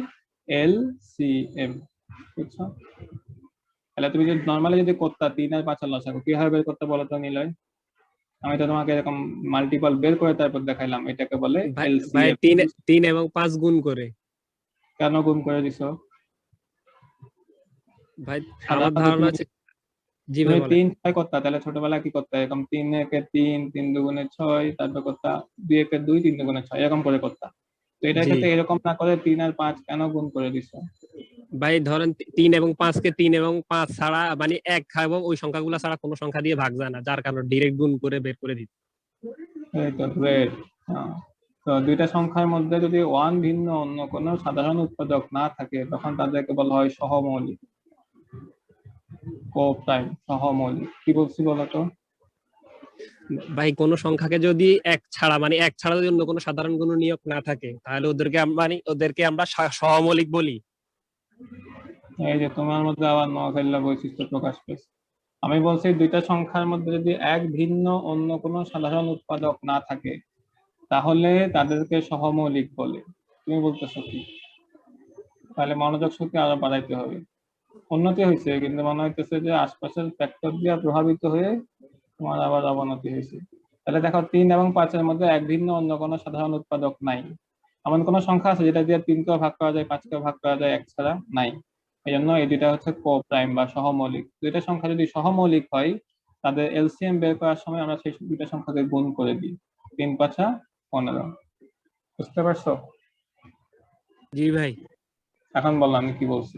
এলসিএম। বুঝছো? তাহলে তুমি যদি নর্মালি যদি করতা 3 আর 5 এর লসাগু কিভাবে বের করতে বলো তো নিলয়? আমি তো তোমাকে এরকম মাল্টিপল বের করে তারপর দেখাইলাম, এটাকে বলে ভাই এলসিএম। 3 এবং 5 গুণ করে। কেন গুণ করে দিছো? ভাই আমার ধারণা আছে। জি ভাই তুমি বলেন। 3, 6 করতা, তাহলে ছোটবেলায় কি করতা এরকম 3 একে 3, 3 দুগুণে 6, তারপর করতা 2 একে 2, 3 দুগুণে 6, এরকম করে করতা। তো এটার জি ক্ষেত্রে এরকম না করে 3 আর 5 কেন গুণ করে দিছো? ভাই ধরেন 3 এবং 5 কে 3 এবং 5 ছাড়া মানে 1 এবং ওই সংখ্যাগুলো ছাড়া কোনো সংখ্যা দিয়ে ভাগ যায় না, যার কারণে ডাইরেক্ট গুণ করে বের করে দিই। এই তো গ্রেট। তো দুইটা সংখ্যার মধ্যে যদি 1 ভিন্ন অন্য কোনো সাধারণ উৎপাদক না থাকে তখন তাদেরকে বলা হয় সহমৌলিক, কো-প্রাইম, সহমৌলিক। কি বলছি বলো তো? ভাই কোন সংখ্যাকে যদি 1 ছাড়া মানে 1 ছাড়া যদি অন্য কোনো সাধারণ গুণনীয়ক না থাকে তাহলে ওদেরকে আমরা সহমৌলিক বলি। এই যে তোমার মধ্যে আবার নোয়াখালীর বৈশিষ্ট্য প্রকাশ পেয়েছে। আমি বলছি দুইটা সংখ্যার মধ্যে যদি এক ভিন্ন অন্য কোনো সাধারণ উৎপাদক না থাকে তাহলে তাদেরকে সহমৌলিক বলে। তুমি বলতেছো কি? তাহলে মনোযোগ শক্তি আরো বাড়াইতে হবে। উন্নতি হয়েছে কিন্তু মনে হইতেছে যে আশপাশের ফ্যাক্টর দিয়ে প্রভাবিত হয়ে তোমার আবার অবনতি হয়েছে। তাহলে দেখো 3 এবং 5 এর মধ্যে এক ভিন্ন অন্য কোনো সাধারণ উৎপাদক নাই। এমন কোনো সংখ্যা আছে যেটা দিয়ে 3 কেও ভাগ করা যায়, 5 কেও ভাগ করা যায়, 1 ছাড়া? নাই। এই জন্য এই দুইটা হচ্ছে কো-প্রাইম বা সহমৌলিক। দুইটা সংখ্যা যদি সহমৌলিক হয় তাদের এলসিএম বের করার সময় আমরা সেই দুইটা সংখ্যাকে গুণ করে দিই, 3 5 15। বুঝতে পারছো? জি ভাই। এখন বললাম আমি কি বলছি।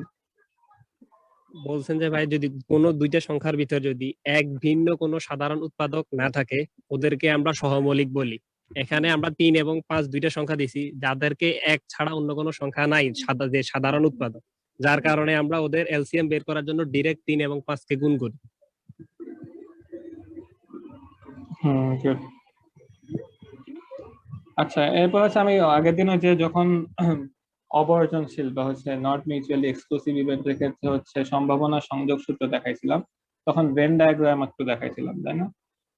বলছেন যে ভাই যদি কোনো দুইটা সংখ্যার ভিতর যদি এক ভিন্ন কোনো সাধারণ উৎপাদক না থাকে ওদেরকে আমরা সহমৌলিক বলি। এখানে আমরা 3 এবং 5 দুইটা সংখ্যা দিছি যাদেরকে 1 ছাড়া অন্য কোনো সংখ্যা নাই যে সাধারণ উৎপাদক, যার কারণে আমরা ওদের এলসিএম বের করার জন্য ডাইরেক্ট 3 এবং 5 কে গুণ করি। good. আচ্ছা, এরপর হচ্ছে আমি আগের দিন হচ্ছে যখন অবর্জনশীল বা হচ্ছে নট মিউচুয়ালি এক্সক্লুসিভ ইভেন্টের ক্ষেত্রে হচ্ছে সম্ভাবনা সংযোগ সূত্র দেখাইছিলাম, তখন ভেন ডায়াগ্রাম একটু দেখাইছিলাম, তাই না?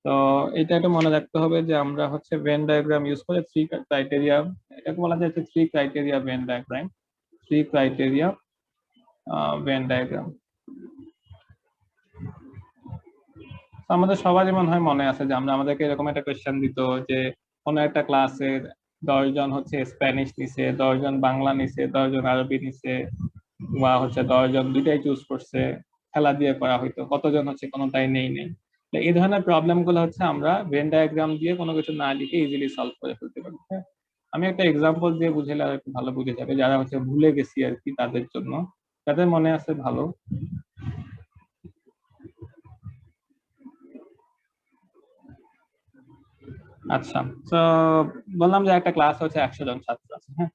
তো এটা একটু মনে রাখতে হবে যে আমরা হচ্ছে ভেন ডায়াগ্রাম ইউজ করে থ্রি ক্রাইটেরিয়া, এটাকে বলা যায় three criteria Venn diagram, three criteria Venn diagram. আমাদের সবারই মনে হয় মনে আছে যে আমরা আমাদেরকে এরকম একটা কোয়েশ্চেন দিত যে কোনো একটা ক্লাসের 10 জন হচ্ছে স্প্যানিশ নিছে, 10 জন বাংলা নিছে, 10 জন আরবি নিছে, বা হচ্ছে 10 জন দুইটাই চুজ করছে, খেলা দিয়ে করা হইতো, কতজন হচ্ছে কোনোটাই নেই। তো এই ধরনের প্রবলেম গুলো হচ্ছে আমরা ভেন ডায়াগ্রাম দিয়ে কোনো কিছু না লিখে ইজিলি সলভ করে ফেলতে পারি। হ্যাঁ, আমি একটা এক্সাম্পল দিয়ে বুঝাইলে আর একটু ভালো বুঝে যাবে, যারা হচ্ছে ভুলে গেছি আর কি তাদের জন্য, যাদের মনে আছে ভালো। আচ্ছা, তো বললাম যে একটা ক্লাস হচ্ছে 100 জন ছাত্র আছে। হ্যাঁ,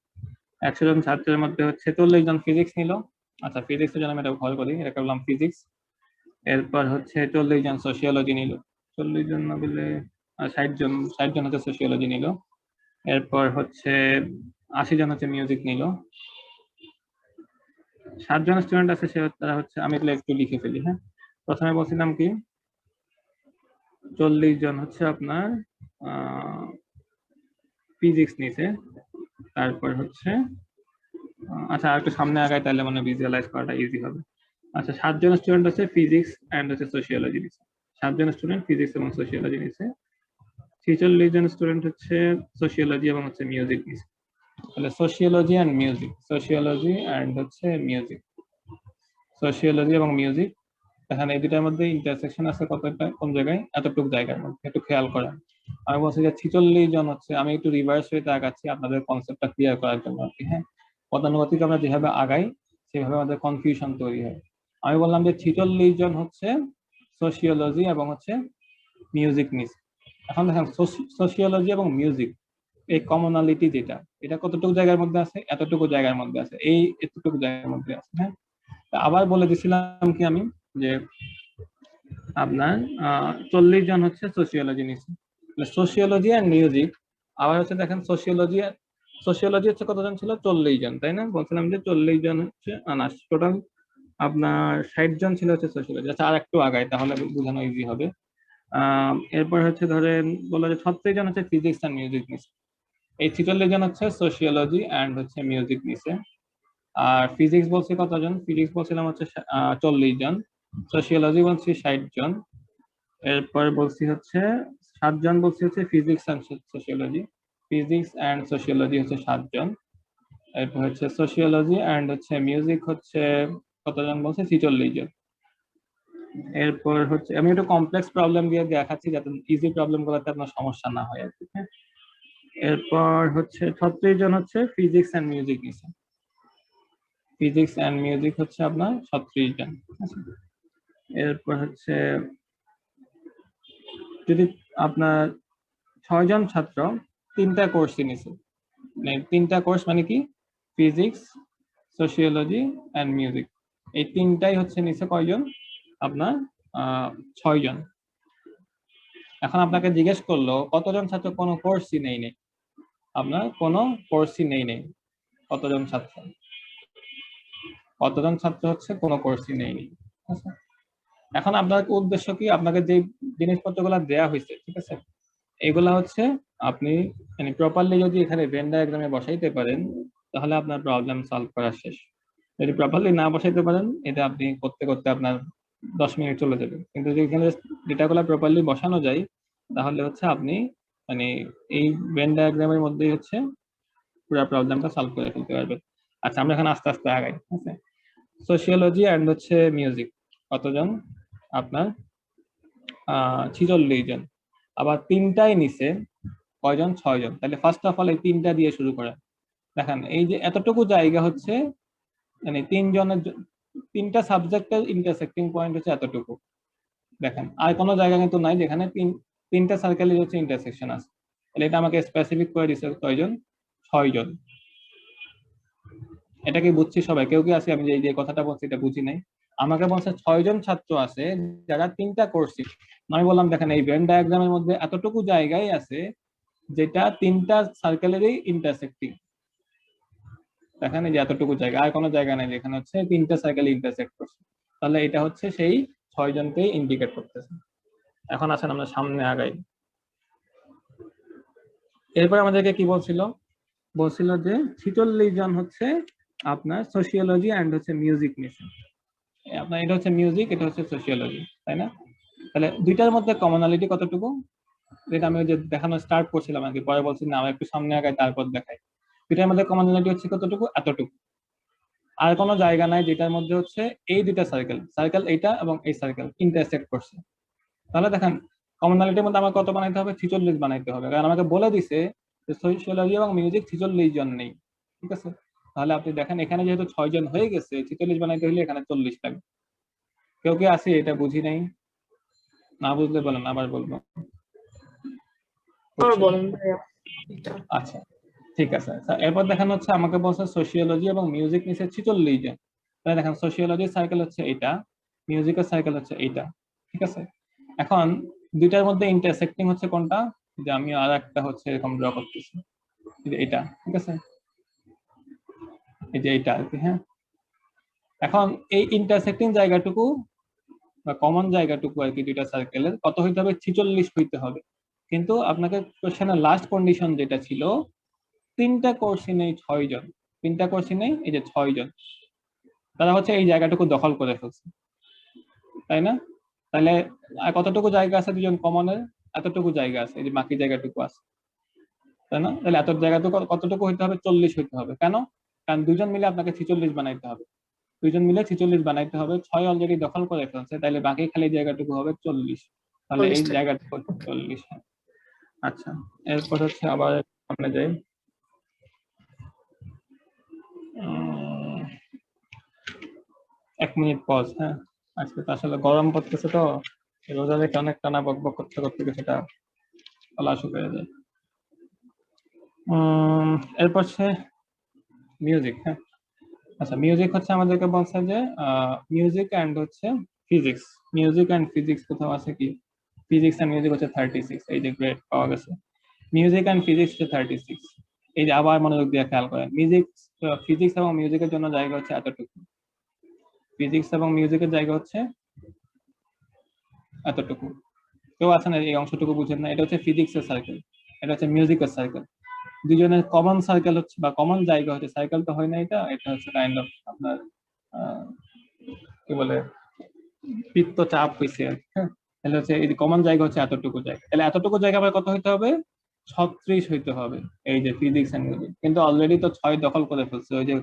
100 জন ছাত্রের মধ্যে হচ্ছে 40 জন ফিজিক্স নিল। আচ্ছা, ফিজিক্সের জন্য আমি এটা ঘর করি, এটা করলাম ফিজিক্স। এরপর হচ্ছে 40 জন সোশিওলজি নিল, 40 জন না বলে 60 জন হচ্ছে সোশিওলজি নিল। এরপর হচ্ছে 80 জন হচ্ছে মিউজিক নিল। 7 জন স্টুডেন্ট আছে, তারা হচ্ছে, আমি এগুলো একটু লিখে ফেলি। হ্যাঁ, প্রথমে বলছিলাম কি 40 জন হচ্ছে আপনার ফিজিক্স নিছে। তারপর হচ্ছে আচ্ছা, আর একটু সামনে আগাই তাহলে মানে ভিজুয়ালাইজ করাটা ইজি হবে। আচ্ছা, 7 জন স্টুডেন্ট আছে ফিজিক্স এন্ড হচ্ছে সোশিওলজি নিছে, 7 জন স্টুডেন্ট ফিজিক্স এবং সোশিওলজি নিছে। 46 জন স্টুডেন্ট হচ্ছে সোশিওলজি এবং হচ্ছে মিউজিক নিছে। তাহলে sociology and music, sociology and হচ্ছে মিউজিক, সোশিওলজি এবং মিউজিক, এখানে এই দুটার মধ্যে ইন্টারসেকশন আছে কতটা, কোন জায়গায়, এতটুকু জায়গার মধ্যে, একটু খেয়াল করেন। আমি বলছি যে 46 জন হচ্ছে, আমি একটু রিভার্স হয়ে আগাচ্ছি আপনাদের কনসেপ্টটা ক্লিয়ার করার জন্য আর কি। হ্যাঁ, পদানুগতিক আমরা যেভাবে আগাই সেভাবে আমাদের কনফিউশন তৈরি হয়। আমি বললাম যে 46 জন হচ্ছে সোশিওলজি এবং হচ্ছে মিউজিক নিছে। এখন দেখেন সোশিওলজি এবং মিউজিক এই কমনালিটি যেটা, এটা কতটুকু জায়গার মধ্যে আছে, এতটুকু জায়গার মধ্যে আছে, এই এতটুকু জায়গার মধ্যে আছে। হ্যাঁ, আবার বলে দিছিলাম কি আমি যে আপনার 40 জন হচ্ছে সোশিওলজি নিচ্ছে, সোশিওলজি এন্ড মিউজিক। আবার হচ্ছে দেখেন সোশিওলজি হচ্ছে কতজন ছিল, 40 জন, তাই না? বলছিলাম যে 40 জন হচ্ছে না, টোটাল আপনার 60 জন ছিল হচ্ছে সোশিওলজি। আচ্ছা, আর একটু আগায় তাহলে বোঝানো ইজি হবে। এরপর হচ্ছে ধরেন বললো যে 36 জন হচ্ছে ফিজিক্স এন্ড মিউজিক নিচ্ছে, এই 46 জন হচ্ছে সোশিওলজি এন্ড হচ্ছে মিউজিক নিছে। আর ফিজিক্স বলছি কতজন, ফিজিক্স বলছিলাম হচ্ছে 40 জন, সোশিওলজি বলছি 60 জন। এরপর বলছি হচ্ছে 7 জন বলছি হচ্ছে physics and sociology, physics and sociology হচ্ছে 7 জন। এরপর হচ্ছে সোশিওলজি এন্ড হচ্ছে মিউজিক হচ্ছে কতজন বলছে, 46 জন। এরপর হচ্ছে আমি একটু কমপ্লেক্স প্রবলেম দিয়ে দেখাচ্ছি যাতে ইজি প্রবলেম গুলোতে আপনার সমস্যা না হয় আর কি। হ্যাঁ, এরপর হচ্ছে 36 জন হচ্ছে ফিজিক্স এন্ড মিউজিক নিছে, ফিজিক্স এন্ড মিউজিক হচ্ছে আপনার 36 জন। এরপর হচ্ছে যদি আপনার 6 জন ছাত্র 3টা কোর্স নিছে, মানে 3টা কোর্স মানে কি, ফিজিক্স, সোশিওলজি এন্ড মিউজিক, এই 3টাই হচ্ছে নিছে কয়জন, আপনার 6 জন। এখন আপনাকে জিজ্ঞেস করলো কতজন ছাত্র কোনো কোর্সই নেই, আপনার কোনো কোর্সই নেই, কতজন ছাত্র, কতজন ছাত্র হচ্ছে কোনো কোর্সই নেই। আচ্ছা, এখন আপনার উদ্দেশ্য কি, আপনাকে যে জিনিসপত্রগুলো দেয়া হয়েছে, ঠিক আছে, এগুলা হচ্ছে আপনি মানে প্রপারলি যদি এখানে ভেন ডায়াগ্রামে বসাইতে পারেন তাহলে আপনার প্রবলেম সলভ করা শেষ। যদি প্রপারলি না বসাইতে পারেন এটা আপনি করতে করতে আপনার 10 মিনিট চলে যাবে, কিন্তু যদি এখানে ডেটাগুলো প্রপারলি বসানো যায় তাহলে হচ্ছে আপনি মানে এই ভেন ডায়াগ্রামের মধ্যেই হচ্ছে পুরো প্রবলেমটা সলভ করে ফেলতে পারবেন। আচ্ছা, আমরা এখন আস্তে আস্তে আগাই। ঠিক আছে, সোশিওলজি এন্ড হচ্ছে মিউজিক কতজন, আপনার 46 জন। আবার 3টাই নিছে কয়জন, 6 জন। তাহলে ফার্স্ট অফ অল এই 3টা দিয়ে শুরু করেন। দেখেন এই যে এতটুকু জায়গা হচ্ছে মানে 3টা সাবজেক্টের ইন্টারসেক্টিং পয়েন্ট হচ্ছে এতটুকু। দেখেন আর কোনো জায়গা কিন্তু নাই যেখানে 3টা সার্কেলের হচ্ছে ইন্টারসেকশন আছে। তাহলে এটা আমাকে স্পেসিফিক করে দিছে কয়জন, 6 জন। এটা কি বুঝছি সবাই, কেউ কি আছে আমি যে কথাটা বলছি এটা বুঝি নাই? আমাকে বলছে 6 জন ছাত্র আছে যারা 3টা কোর্স। আমি বললাম দেখেন এই ভেন ডায়াগ্রামের মধ্যে এতটুকু জায়গায় আছে যেটা তিনটা সার্কেলেরই ইন্টারসেক্টিং। দেখেন এই যে এতটুকু জায়গা, আর কোনো জায়গা নেই যেখানে হচ্ছে তিনটা সার্কেল ইন্টারসেক্ট করছে, তাহলে এটা হচ্ছে সেই 6 জনকেই ইন্ডিকেট করতেছে। এখন আসেন আমরা সামনে আগাই। এরপর আমাদেরকে কি বলছিল, বলছিল যে 46 জন হচ্ছে আপনার সোশিওলজি অ্যান্ড হচ্ছে মিউজিক নিয়েছে। আপনার এটা হচ্ছে মিউজিক, এটা হচ্ছে সোশিওলজি, তাই না? তাহলে দুইটার মধ্যে কমনালিটি কতটুকু, যেটা আমি যে দেখানো স্টার্ট করছিলাম আর কি, পরে বলছি না আমরা একটু সামনে আগাই তারপর দেখাই। দুইটার মধ্যে কমনালিটি হচ্ছে কতটুকু, এতটুকু। আর কোনো জায়গা নাই যেটার মধ্যে হচ্ছে এই দুইটা সার্কেল, সার্কেল এইটা এবং এই সার্কেল ইন্টারসেক্ট করছে। তাহলে দেখেন কমনালিটির মধ্যে আমার কত বানাইতে হবে, 46 বানাইতে হবে, কারণ আমাকে বলে দিছে যে সোশিওলজি এবং মিউজিক 46 জন নেই। ঠিক আছে, তাহলে আপনি দেখেন এখানে যেহেতু 6 জন হয়ে গেছে, 46 বানাইতে হলে এখানে 40 লাগবে। কেউ কি আছে এটা বুঝি নাই? না বুঝলে বলেন, আবার বলবো। আচ্ছা ঠিক আছে। এরপর দেখানো হচ্ছে আমাকে বলছে সোশিওলজি এবং মিউজিক নিচে 46 জন। তাহলে দেখেন সোশিওলজির সার্কেল হচ্ছে এইটা, মিউজিকের সার্কেল হচ্ছে এইটা। ঠিক আছে, এখন দুইটার মধ্যে ইন্টারসেক্টিং হচ্ছে কোনটা, যে আমি আর একটা হচ্ছে এরকম ড্র করতেছি, এটা। ঠিক আছে, এই যে এইটা আর কি। হ্যাঁ, এখন এই ইন্টারসেক্টিং জায়গাটুকু বা কমন জায়গাটুকু আর কি দুইটা সার্কেলের কত হইতে হবে, 46 হইতে হবে। কিন্তু আপনাকে কোশ্চেনের লাস্ট কন্ডিশন যেটা ছিল, তিনটা কোর্সই নেই 6 জন, তিনটা কোর্সই নেই এই যে 6 জন, তারা হচ্ছে এই জায়গাটুকু দখল করে ফেলছে, তাই না? তাহলে কতটুকু জায়গা আছে দুজন কমনের, এতটুকু জায়গা আছে, এই যে বাকি জায়গাটুকু আছে, তাই না? তাহলে এত জায়গাটুকু কতটুকু হইতে হবে, 40 হইতে হবে। কেন? কারণ দুজন মিলে আপনাকে 46 বানাইতে হবে, দুজন মিলে 46 বানাইতে হবে। 6 অলরেডি দখল করে ফেলছে, তাহলে বাকি খালি জায়গাটুকু হবে 40। তাহলে এই জায়গাটুকু 40। আচ্ছা, এরপর হচ্ছে আবার সামনে যাই। এক মিনিট পজ। হ্যাঁ, আজকে তো আসলে গরম পড়তেছে, তো রোজা রেখে অনেক টানা বকবক করতে করতে সেটা গলা শুকিয়ে যায়। এরপর হচ্ছে মিউজিক। হ্যাঁ, আচ্ছা মিউজিক হচ্ছে আমাদেরকে বলছে যে মিউজিক অ্যান্ড হচ্ছে ফিজিক্স, মিউজিক অ্যান্ড ফিজিক্স কোথাও আছে কি, ফিজিক্স অ্যান্ড মিউজিক হচ্ছে 36, এই যে গ্রেড পাওয়া গেছে। মিউজিক অ্যান্ড ফিজিক্স হচ্ছে 36। এই যে আবার মনোযোগ দিয়ে খেয়াল করেন, ফিজিক্স এবং মিউজিকের জন্য জায়গা হচ্ছে এতটুকু, ফিজিক্স এবং মিউজিকের জায়গা হচ্ছে এতটুকু। কেউ আছেন এই অংশটুকু বুঝেন না? এটা হচ্ছে ফিজিক্সের সার্কেল, এটা হচ্ছে মিউজিকের সার্কেল। দুজনের কমন সার্কেল হচ্ছে বা কমন জায়গা হচ্ছে, সার্কেল তো হয় না, এটা এটা হচ্ছে কাইন্ড অফ আপনার কি বলে বৃত্ত চাপ হয়েছে আর কি। হ্যাঁ, তাহলে হচ্ছে এই কমন জায়গা হচ্ছে এতটুকু জায়গা, তাহলে এতটুকু জায়গা আবার কত হইতে হবে, 36 হইতে হবে। এই যে ফিজিক্স এন্ড মিউজিক, কিন্তু অলরেডি তো 6 দখল করে ফেলছে ওই যে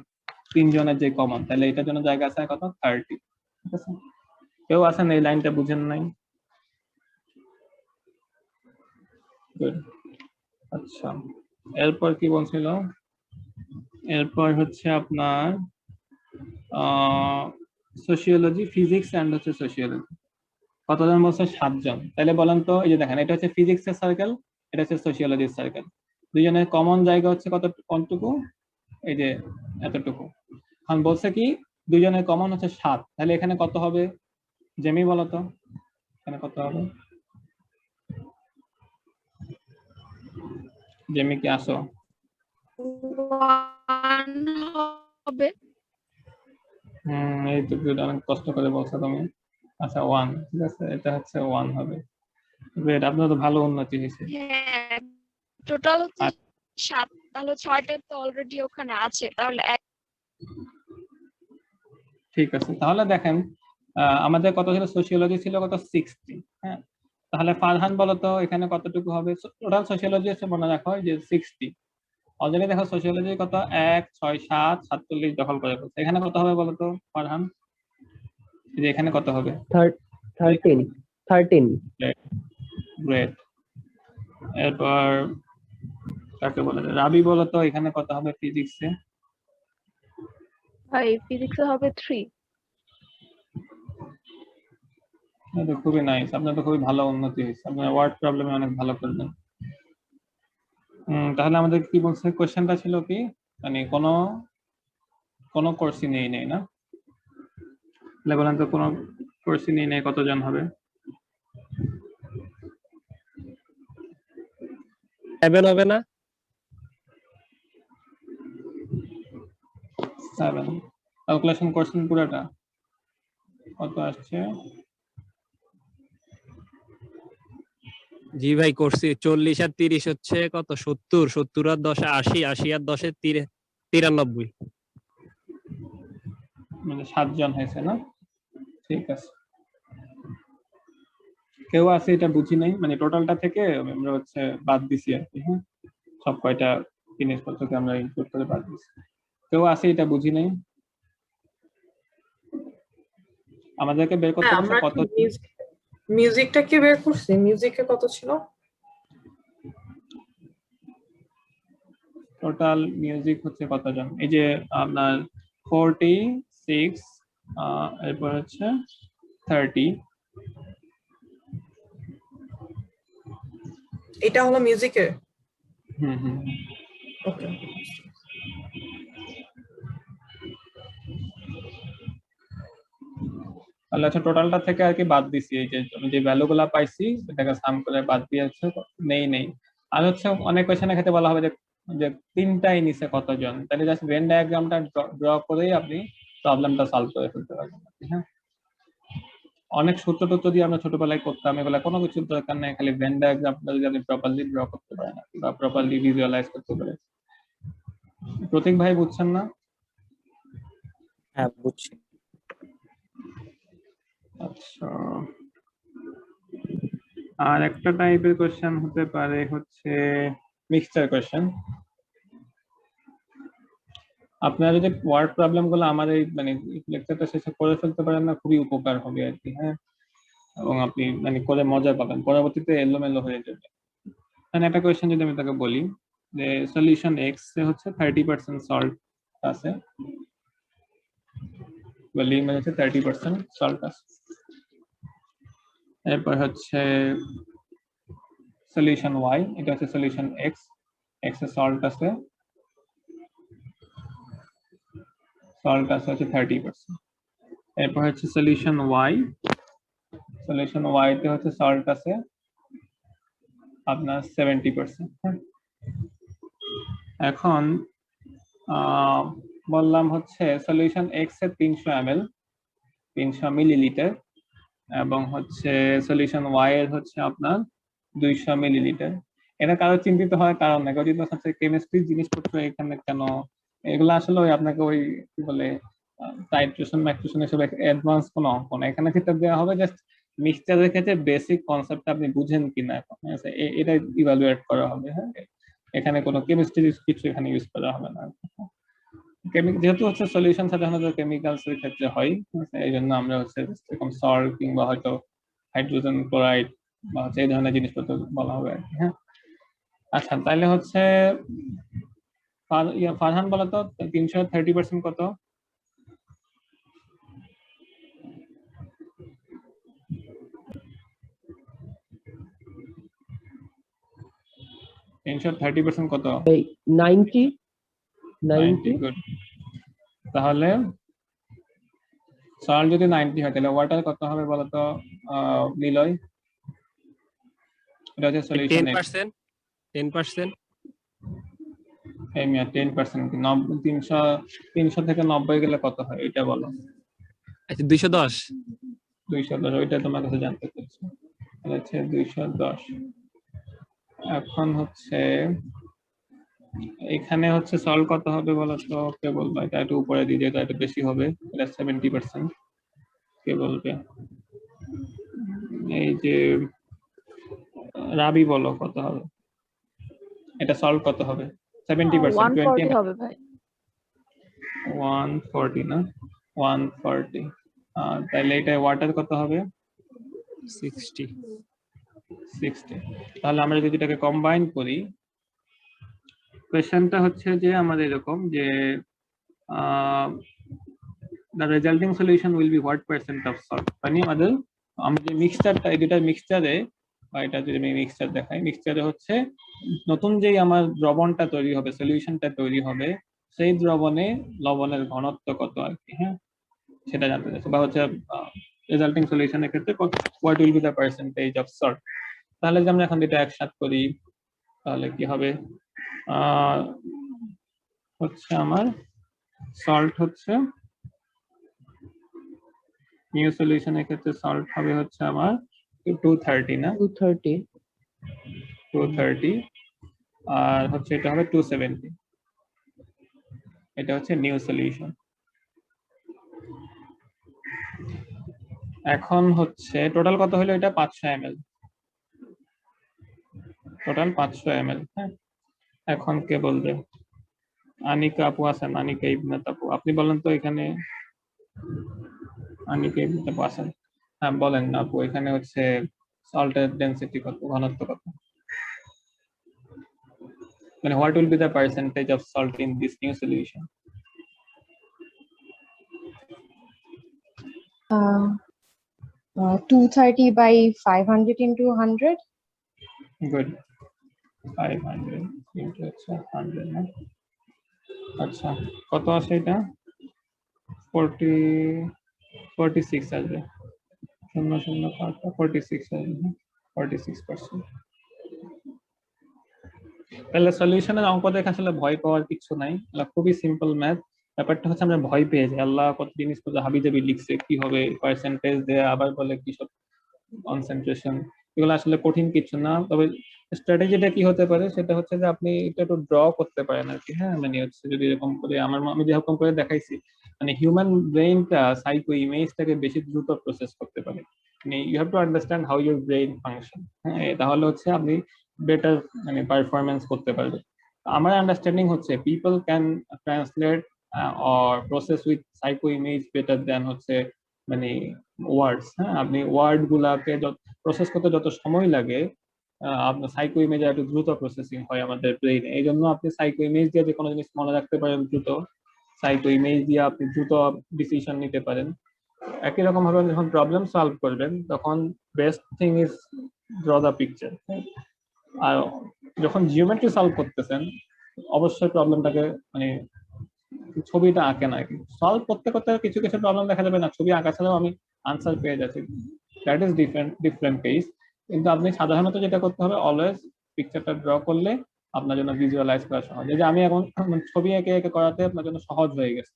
3 জনের যে কমন, তাহলে এটার জন্য জায়গা আছে কত, 30। ঠিক আছে, কেউ আছেন এই লাইনটা বুঝেন নাই? Good. আচ্ছা, এরপর কি বলছিল, এরপর হচ্ছে আপনার সোশিওলজি, ফিজিক্স অ্যান্ড হচ্ছে সোশিওলজি। কতজন বলছে, 7 জন। তাহলে বলেন তো, এই যে দেখেন এটা হচ্ছে ফিজিক্সের সার্কেল, এটা হচ্ছে সোশিওলজির সার্কেল, দুজনের কমন জায়গা হচ্ছে কতটুকু, এই যে এতটুকু। এখন বলছে কি দুজনের কমন হচ্ছে 7, তাহলে এখানে কত হবে, জেমি বলো তো এখানে কত হবে? জেমি কি আসো? 1 হবে। এই তো অনেক কষ্ট করে বলছো তুমি। আচ্ছা 1, ঠিক আছে, এটা হচ্ছে 1 হবে। গ্রেট, আপনার তো ভালো উন্নতি হয়েছে। হ্যাঁ, টোটাল হচ্ছে 7, তাহলে 6টা তো অলরেডি ওখানে আছে, তাহলে ঠিক আছে, তাহলে দেখেন আমাদের কত ছিল, সোশিওলজি ছিল কত, 60। হ্যাঁ, তাহলে ফারহান বলো তো এখানে কতটুকু হবে, টোটাল সোশিওলজি হচ্ছে মনে রাখো যে 60। অলরেডি দেখো সোশিওলজি কত, 1 6 7 47 দখল করে ফেলছে, এখানে কত হবে বলো তো ফারহান, যে এখানে কত হবে, 13। গ্রেট। এরপর কাকে বলা যায়, রাবি বলো তো এখানে কত হবে ফিজিক্সে? ভাই ফিজিক্সে হবে 3। তো খুবই নাইস, আপনার তো খুবই ভালো উন্নতি হয়েছে, আপনার ওয়ার্ড প্রবলেমে অনেক ভালো করবেন। তাহলে আমাদের কি বলছে, কোশ্চেনটা ছিল কি, মানে কোন কোর্সই নেই না, বলেন তো কোন কোর্সই নেই কতজন হবে? 7 হবে না? 7 ক্যালকুলেশন করছেন পুরোটা কত আসছে? জি ভাই করছি। 40 আর 30 হচ্ছে কত? 70, 70 আর 10 80, 80 আর 10 93। মানে 7 জন হয়েছে না? ঠিক আছে। কেউ আছে এটা বুঝি নাই, মানে টোটালটা থেকে আমরা হচ্ছে বাদ দিছি আর কি। হ্যাঁ, সব কয়টা জিনিসপত্রকে আমরা ইনক্লুড করে বাদ দিছি। কেউ আছে এটা বুঝি নাই? আমাদেরকে বের করতে হ্যাঁ, হচ্ছে আমরা কত? মিউজিকটা কি বের করছি? মিউজিকে কত ছিল? টোটাল মিউজিক হচ্ছে কতজন? এই যে আপনার 46, এরপর হচ্ছে 30। এটা হলো মিউজিকে। হুম হুম। ওকে। তাহলে হচ্ছে টোটালটা থেকে আর কি বাদ দিছি, এই যে আমি যে ভ্যালু গুলা পাইছি সেটাকে সাম করে বাদ দিয়ে হচ্ছে নেই। আর হচ্ছে অনেক কোয়েশ্চেনের ক্ষেত্রে বলা হবে যে যে তিনটাই নিচে কতজন, তাহলে জাস্ট ভেন ডায়াগ্রামটা ড্র করেই আপনি প্রবলেমটা সলভ করে ফেলতে পারবেন। হ্যাঁ, অনেক সূত্র টুত্র দিয়ে আমরা ছোটবেলায় করতাম, এগুলা কোনো কিছুর দরকার নেই, খালি ভেন ডায়াগ্রামটা যদি আপনি প্রপারলি ড্র করতে পারেন বা প্রপারলি ভিজুয়ালাইজ করতে পারেন। প্রতীক ভাই বুঝছেন না? হ্যাঁ বুঝছি। আচ্ছা, আর একটা টাইপের কোশ্চেন হতে পারে হচ্ছে মিক্সচার কোশ্চেন। আপনারা যদি ওয়ার্ড প্রবলেম গুলো আমার এই মানে লেকচারটা শেষে করে ফেলতে পারেন না, খুবই উপকার হবে আর কি। হ্যাঁ, এবং আপনি মানে করে মজা পাবেন, পরবর্তীতে এলোমেলো হয়ে যাবে। মানে একটা কোয়েশ্চেন যদি আমি তাকে বলি যে সলিউশন এক্স এ হচ্ছে 30% সল্ট আছে, ভলিউম এ হচ্ছে 30% সল্ট আছে। এরপর হচ্ছে সলিউশন ওয়াই, এটা হচ্ছে সলিউশন এক্স, এক্স এ সল্ট আছে হচ্ছে 30%। এরপর হচ্ছে সলিউশন ওয়াই, সলিউশন ওয়াই তে হচ্ছে সল্ট আছে আপনার 70%। এখন বললাম হচ্ছে সলিউশন এক্স এর 300 ml 300 মিলিলিটার, এবং হচ্ছে সলিউশন ওয়াই এর হচ্ছে আপনার 200 মিলিলিটার। এটা কারো চিন্তিত হওয়ার কারণ না, কারণ হচ্ছে কেমিস্ট্রির জিনিসপত্র এখানে কেন, এগুলো আসলে ওই আপনাকে ওই কি বলে টাইট্রেশন ম্যাট্রিশন এসব অ্যাডভান্স কোনো অঙ্ক না, এখানে যেটা দেওয়া হবে জাস্ট মিক্সচারের ক্ষেত্রে বেসিক কনসেপ্ট আপনি বুঝেন কিনা এখন, এটা ইভালুয়েট করা হবে। হ্যাঁ, এখানে কোনো কেমিস্ট্রি কিছু এখানে ইউজ করা হবে না। যেহেতু হচ্ছে সলিউশন সাধারণত কেমিক্যালস এর ক্ষেত্রে হয়, এই জন্য আমরা হচ্ছে এরকম সল্ট কিংবা হয়তো হাইড্রোজেন ক্লোরাইড বা হচ্ছে এই ধরনের জিনিসপত্র বলা হবে আর কি। হ্যাঁ, আচ্ছা তাহলে হচ্ছে ফারহান বলো তো 330% কত? তিনশো 30% কত? 90। গুড। তাহলে সল্ট যদি 90 হয় তাহলে ওয়াটার কত হবে বলো তো নিলয়? এটা হচ্ছে সলিউশন 10%। 10%। এই মিয়া 10% কি 300 থেকে 90 গেলে কত হয় এটা বলো। আচ্ছা 210। 210, ওইটা তোমার কাছে জানতে চাচ্ছি। হচ্ছে 210। এখন হচ্ছে এখানে হচ্ছে সল্ট কত হবে বলো তো, কে বলবে? এটা একটু উপরে দিয়ে, এটা একটু বেশি হবে, এটা 70%। কে বলবে? এই যে রাবি বলো কত হবে, এটা সল্ট কত হবে? 70%, 140 হবে ভাই। 140 না, 140। তাহলে এটা ওয়াটার কত হবে? 60। তাহলে আমরা যদি এটাকে কম্বাইন করি, কোয়েশ্চেনটা হচ্ছে যে আমাদের এরকম যে the resulting solution will be what percent of salt, মানে আমাদের আমরা যে মিক্সচারটা, এটা মিক্সচারে বা এটা যদি আমি মিক্সচার দেখাই, মিক্সচারে হচ্ছে নতুন যেই আমার দ্রবণটা তৈরি হবে, সলিউশনটা তৈরি হবে, সেই দ্রবণে লবণের ঘনত্ব কত আর কি। হ্যাঁ, সেটা জানতে চাচ্ছি, বা হচ্ছে রেজাল্টিং সলিউশনের ক্ষেত্রে what will be the percentage of salt। তাহলে যে আমরা এখন এটা একসাথে করি, তাহলে কি হবে হচ্ছে আমার সল্ট হচ্ছে নিউ সলিউশনের ক্ষেত্রে সল্ট হবে হচ্ছে আমার 230 না 230 230 আর হচ্ছে এটা হবে 270 এটা হচ্ছে নিউ সলিউশন। এখন হচ্ছে টোটাল কত হলো এটা 500 ml টোটাল 500 ml। হ্যাঁ এখন কে বলবে? আনিকা আপু আছেন, আনিকা ইবনাত আপু, আপনি বলেন তো এখানে আনিকা ইবনাত আপু আছেন? হ্যাঁ বলেন না আপু, এখানে হচ্ছে সল্টের ডেনসিটি কত, ঘনত্ব কত, মানে what will be the percentage of salt in this new solution? Uh, 230 by 500 into 100. Good. 500 into 100 না? আচ্ছা কত আছে এটা? 46 আসবে, 46 আসবে, 46%। তাহলে সলিউশনের অঙ্ক দেখে আসলে ভয় পাওয়ার কিছু নাই, খুবই সিম্পল ম্যাথ। ব্যাপারটা হচ্ছে আমরা ভয় পেয়ে যাই, আল্লাহ কত জিনিস হাবিজাবি লিখছে, কি হবে পার্সেন্টেজ দেয়া, আবার বলে কি সব কনসেন্ট্রেশন, এগুলো আসলে কঠিন কিছু না। তবে স্ট্র্যাটেজিটা কি হতে পারে সেটা হচ্ছে যে আপনি এটা একটু ড্র করতে পারেন আর কি। হ্যাঁ মানে হচ্ছে যদি এরকম করে আমি যেরকম করে দেখাইছি, মানে হিউম্যান ব্রেইনটা সাইকো ইমেজটাকে বেশি দ্রুত প্রসেস করতে পারে। মানে you have to understand how your brain function. হ্যাঁ তাহলে হচ্ছে আপনি বেটার মানে পারফরমেন্স করতে পারবে। আমার আন্ডারস্ট্যান্ডিং হচ্ছে people can translate or process with psycho image better দেন হচ্ছে মানে ওয়ার্ডস। হ্যাঁ আপনি ওয়ার্ড গুলাকে প্রসেস করতে যত সময় লাগে, আপনার সাইকো ইমেজ একটু দ্রুত প্রসেসিং হয় আমাদের ব্রেইনে। এই জন্য আপনি সাইকো ইমেজ দিয়ে যে কোনো জিনিস মনে রাখতে পারেন দ্রুত, সাইকো ইমেজ দিয়ে আপনি দ্রুত ডিসিশন নিতে পারেন। একই রকম ভাবে যখন প্রবলেম সলভ করবেন তখন best thing is draw the picture. আর যখন জিওমেট্রি সলভ করতেছেন অবশ্যই প্রবলেমটাকে মানে ছবিটা আঁকে না, সলভ করতে করতে কিছু কিছু প্রবলেম দেখা যাবে না ছবি আঁকা ছাড়াও আমি আনসার পেয়ে যাচ্ছি, দ্যাট ইজ ডিফারেন্ট কেস। কিন্তু আপনি সাধারণত যেটা করতে হবে, অলওয়েজ পিকচারটা ড্র করলে আপনার জন্য ভিজুয়ালাইজ করা সহজ। এই যে আমি এখন ছবি এঁকে এঁকে করাতে আপনার জন্য সহজ হয়ে গেছে,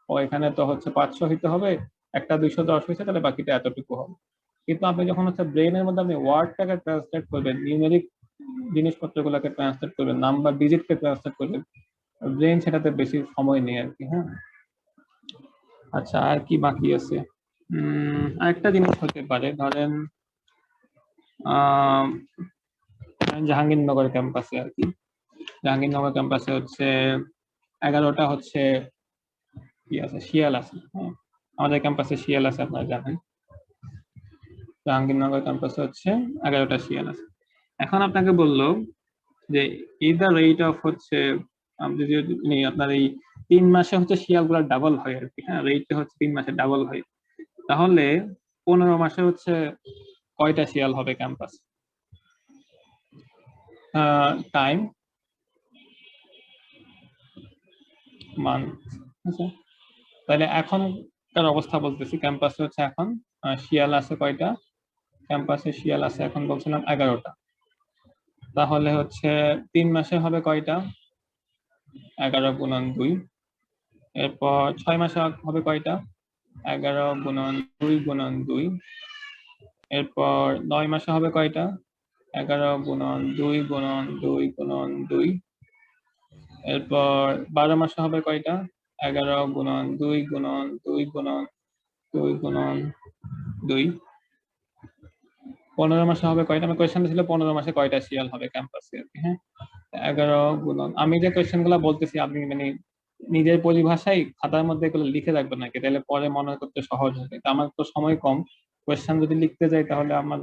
ও এখানে তো হচ্ছে 500 হইতে হবে, একটা 210 হয়েছে, তাহলে বাকিটা এতটুকু হবে। কিন্তু আপনি যখন হচ্ছে ব্রেনের মধ্যে আপনি ওয়ার্ডটাকে ট্রান্সলেট করবেন, নিউমেরিক জিনিসপত্রগুলোকে ট্রান্সলেট করবেন, নাম্বার ডিজিটকে ট্রান্সলেট করবেন, ব্রেন সেটাতে বেশি সময় নেই আর কি। হ্যাঁ আচ্ছা আর কি বাকি আছে? আরেকটা জিনিস হতে পারে, ধরেন জাহাঙ্গীরনগর ক্যাম্পাসে আর কি, জাহাঙ্গীরনগর ক্যাম্পাসে হচ্ছে 11টা হচ্ছে কি আছে, শিয়াল আছে। হ্যাঁ আমাদের ক্যাম্পাসে শিয়াল আছে আপনারা জানেন, জাহাঙ্গীরনগর ক্যাম্পাসে হচ্ছে 11টা শিয়াল আছে। এখন আপনাকে বললো যে ইদার রেট অফ হচ্ছে যদি আপনার এই 3 মাসে হচ্ছে শিয়ালগুলো ডাবল হয় আর কি। হ্যাঁ রেটটা হচ্ছে 3 মাসে ডাবল হয়, তাহলে 15 মাসে হচ্ছে কয়টা শিয়াল হবে ক্যাম্পাস? Time month. আচ্ছা তাহলে এখনকার অবস্থা বলতেছি, ক্যাম্পাসে হচ্ছে এখন শিয়াল আছে কয়টা? ক্যাম্পাসে শিয়াল আছে এখন বলছিলাম 11টা, তাহলে হচ্ছে 3 মাসে হবে কয়টা? 11 গুণন 2। এরপর 6 মাসে হবে কয়টা? 11 গুণন 2 গুণন 2। এরপর 9 মাসে হবে কয়টা? 11 গুণন 2 গুণন 2 গুণন 2। এরপর 12 মাসে হবে কয়টা? 11 গুণন 2 গুণন 2 গুণন 2 গুণন 2। 15 মাসে হবে কয়টা? আমার কোয়েশ্চেনটা ছিল 15 মাসে কয়টা শিয়াল হবে ক্যাম্পাসে আর কি। হ্যাঁ 11 গুণন, আমি যে কোয়েশ্চেন গুলো বলতেছি আপনি মানে নিজের পরিভাষায় খাতার মধ্যে এগুলো লিখে রাখবেন নাকি, তাহলে পরে মনে করতে সহজ হবে। আমার তো সময় কম, কোয়েশ্চেন যদি লিখতে যাই তাহলে আমার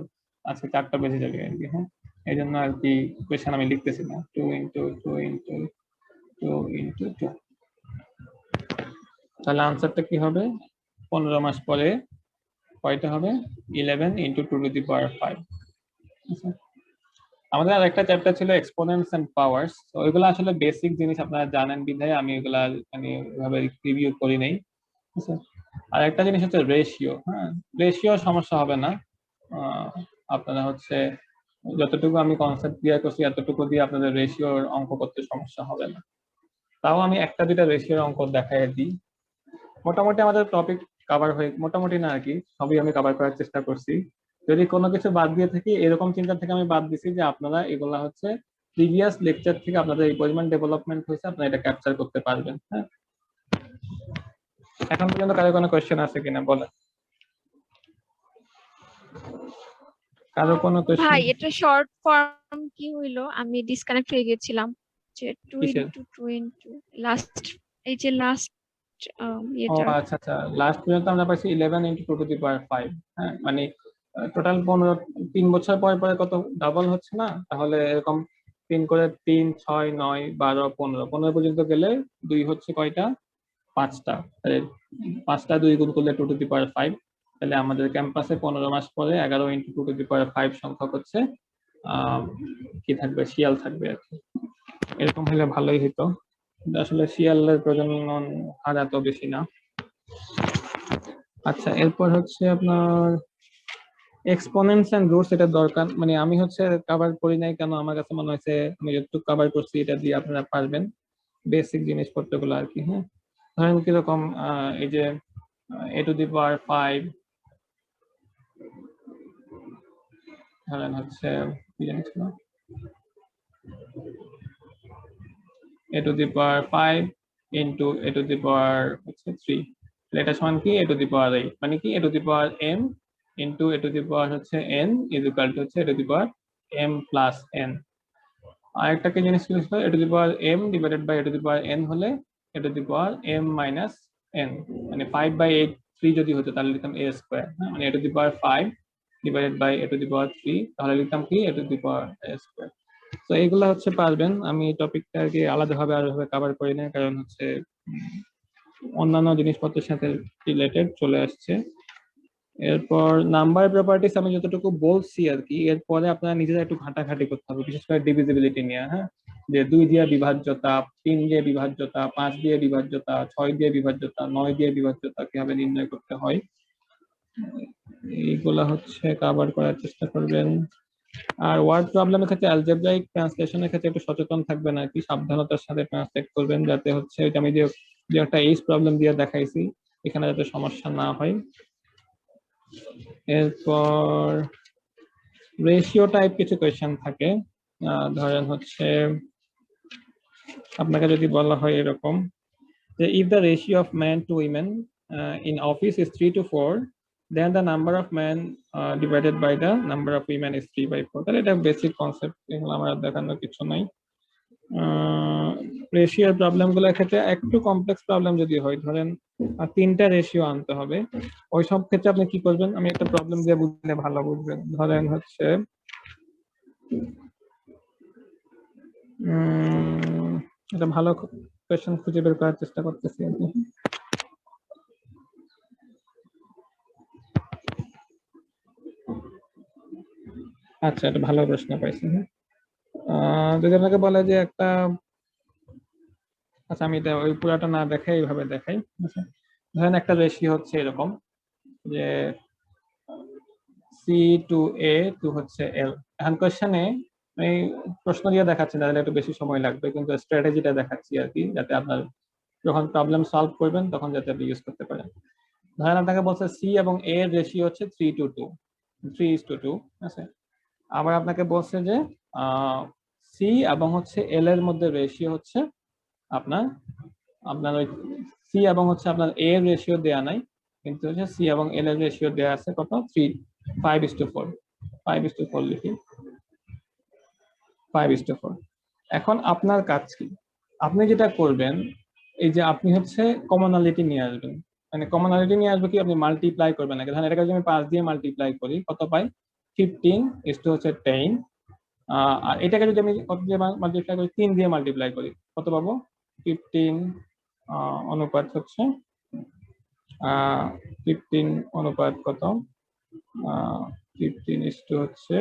আজকে 4টা বেজে যাবে আর কি। হ্যাঁ এই জন্য আর কি কোয়েশ্চেন আমি লিখতেছি না। 2 into 2 into 2 into 2, তাহলে আনসারটা কি হবে? 15 মাস পরে কয়টা হবে? 11 into 2 to the power 5। আমাদের আর একটা চ্যাপ্টার ছিল এক্সপোনেন্টস এন্ড পাওয়ার্স, তো ওইগুলো আসলে বেসিক জিনিস আপনারা জানেন বিধায় আমি ওইগুলা মানে ওইভাবে রিভিউ করি নাই। আর একটা জিনিস হচ্ছে রেশিও। হ্যাঁ রেশিও সমস্যা হবে না, আপনারা হচ্ছে যতটুকু আমি কনসেপ্ট ক্লিয়ার করছি এতটুকু দিয়ে আপনাদের রেশিওর অঙ্ক করতে সমস্যা হবে না। তাও আমি একটা দুইটা রেশিওর অঙ্ক দেখাই দিই। মোটামুটি আমাদের টপিক কভার হয়ে, মোটামুটি না আর কি, সবই আমি কভার করার চেষ্টা করছি। যদি কোনো কিছু বাদ দিয়ে থাকি, এরকম চিন্তা থেকে আমি বাদ দিছি যে আপনারা এগুলা হচ্ছে প্রিভিয়াস লেকচার থেকে আপনাদের এই পরিমাণ ডেভেলপমেন্ট হয়েছে, আপনারা এটা ক্যাপচার করতে পারবেন। হ্যাঁ, এখন পর্যন্ত কারো কোনো কোয়েশ্চেন আছে কিনা বলেন। কারো কোনো কোয়েশ্চেন? ভাই এটা শর্ট ফর্ম কি হইলো? আমি ডিসকানেক্ট হয়ে গেছিলাম। যে 2 কিসের? into 2 into লাস্ট, এই যে লাস্ট ও এটা আচ্ছা আচ্ছা, লাস্ট পর্যন্ত আমরা পাইছি 11 into 2 to the power 5। হ্যাঁ, মানে টোটাল 15, 3 বছর পরে পরে কত ডাবল হচ্ছে না? তাহলে এরকম 3 করে 3, 6, 9, 12, 15, 15 পর্যন্ত গেলে 2 হচ্ছে কয়টা? 5টা। তাহলে 5টা 2 গুণ করলে 2 to the power 5। তাহলে আমাদের ক্যাম্পাসে 15 মাস পরে 11 into 2 to the power 5 সংখ্যক হচ্ছে কি থাকবে? শিয়াল থাকবে আর কি। এরকম হলে ভালোই হতো, কিন্তু আসলে শিয়ালের প্রজনন হার এত বেশি না। আচ্ছা, এরপর হচ্ছে আপনার এক্সপোনেন্টস এন্ড রুটস, এটা দরকার, মানে আমি হচ্ছে কভার করি নাই কেন, আমার কাছে মনে হয়েছে আমি যতটুকু কভার করছি এটা দিয়ে আপনারা পারবেন, বেসিক জিনিসপত্রগুলো আর কি। হ্যাঁ, ধরেন কিরকম এই যে a to the power 5, ধরেন হচ্ছে কি জানিস না, a to the power 5 into a to the power হচ্ছে 3, এটা সমান কি a to the power 8, মানে কি a to the power m into a to the power হচ্ছে n is equal to হচ্ছে a to the power m plus n। আরেকটা কি জিনিস ছিল, a to the power m divided by a to the power n হলে a to the power m minus n, মানে 5/8 3 যদি হতো তাহলে লিখতাম a স্কয়ার। মানে a to the power 5 divided by a to the power 3, তাহলে লিখতাম কি a to the power a square. তো এইগুলা হচ্ছে পারবেন। আমি টপিকটাকে আলাদাভাবে আরোভাবে কভার করি না, কারণ হচ্ছে অন্যান্য জিনিসপত্রের সাথে রিলেটেড চলে আসছে। এরপর নাম্বার প্রপার্টিস আমি যতটুকু বলছি আর কি, এরপরে আপনারা নিজেরা একটু ঘাটাঘাটি করতে হবে, বিশেষ করে ডিভিজিবিলিটি নিয়ে। হ্যাঁ, যে 2 দিয়ে বিভাজ্যতা, 3 দিয়ে বিভাজ্যতা, 5 দিয়ে বিভাজ্যতা, 6 দিয়ে বিভাজ্যতা, 9 দিয়ে বিভাজ্যতা কিভাবে নির্ণয় করতে হয়, এইগুলা হচ্ছে কভার করার চেষ্টা করবেন। আর ওয়ার্ড প্রবলেমের ক্ষেত্রে অ্যালজেব্রাইক ট্রান্সলেশনের ক্ষেত্রে একটু সচেতন থাকবেন আর কি, সাবধানতার সাথে ট্রান্সলেট করবেন, যাতে হচ্ছে আমি যে একটা এইচ প্রবলেম দিয়ে দেখাইছি এখানে যাতে সমস্যা না হয়। এরপর রেশিও টাইপ কিছু কোয়েশ্চেন থাকে, ধরেন হচ্ছে আপনাকে যদি বলা হয় এরকম যে if the ratio of men to women in office is 3 to 4, then the number of men divided by the number of women is 3/4। তাহলে এটা বেসিক কনসেপ্ট, এগুলো আমার দেখানোর কিছু নাই। রেশিওর প্রবলেমগুলোর ক্ষেত্রে একটু কমপ্লেক্স প্রবলেম যদি হয়, ধরেন 3টা রেশিও আনতে হবে, ওই সব ক্ষেত্রে আপনি কি করবেন, আমি একটা প্রবলেম দিয়ে বুঝলে ভালো বুঝবেন। ধরেন হচ্ছে একটা ভালো কোয়েশ্চেন খুঁজে বের করার চেষ্টা করতেছি আর কি। আচ্ছা, এটা ভালো প্রশ্ন পাইছি। যদি আপনাকে বলে যে একটা, আচ্ছা আমি এটা ওই পুরাটা না দেখাই এইভাবে দেখাই। আচ্ছা, ধরেন একটা রেশিও হচ্ছে এরকম যে সি টু এ টু হচ্ছে এল। এখন কোয়েশ্চেনে আমি প্রশ্ন দিয়ে দেখাচ্ছি, তাহলে একটু বেশি সময় লাগবে, কিন্তু স্ট্র্যাটেজিটা দেখাচ্ছি আর কি, যাতে আপনার যখন প্রবলেম সলভ করবেন তখন যাতে আপনি ইউজ করতে পারেন। ধরেন আপনাকে বলছে সি এবং এ এর রেশিও হচ্ছে 3:2 আছে। আবার আপনাকে বলছে যে সি এবং হচ্ছে এল এর মধ্যে রেশিও হচ্ছে আপনার ওই সি এবং হচ্ছে আপনার এ এর রেশিও দেয়া নাই, কিন্তু হচ্ছে সি এবং এল এর রেশিও দেয়া আছে কত? 5:4। 5:4 লিখি, 5:4। এখন আপনার কাজ কি? আপনি যেটা করবেন, এই যে আপনি হচ্ছে কমনালিটি নিয়ে আসবেন। মানে কমনালিটি নিয়ে আসবে কি, আপনি মাল্টিপ্লাই করবেন না। ধরেন এটাকে যদি আমি 5 দিয়ে মাল্টিপ্লাই করি, কত পাই? 15:10। আর এটাকে যদি আমি কত দিয়ে মাল্টিপ্লাই করি? 3 দিয়ে মাল্টিপ্লাই করি, কত পাবো? 15 অনুপাত হচ্ছে 15 অনুপাত কত? 15 হচ্ছে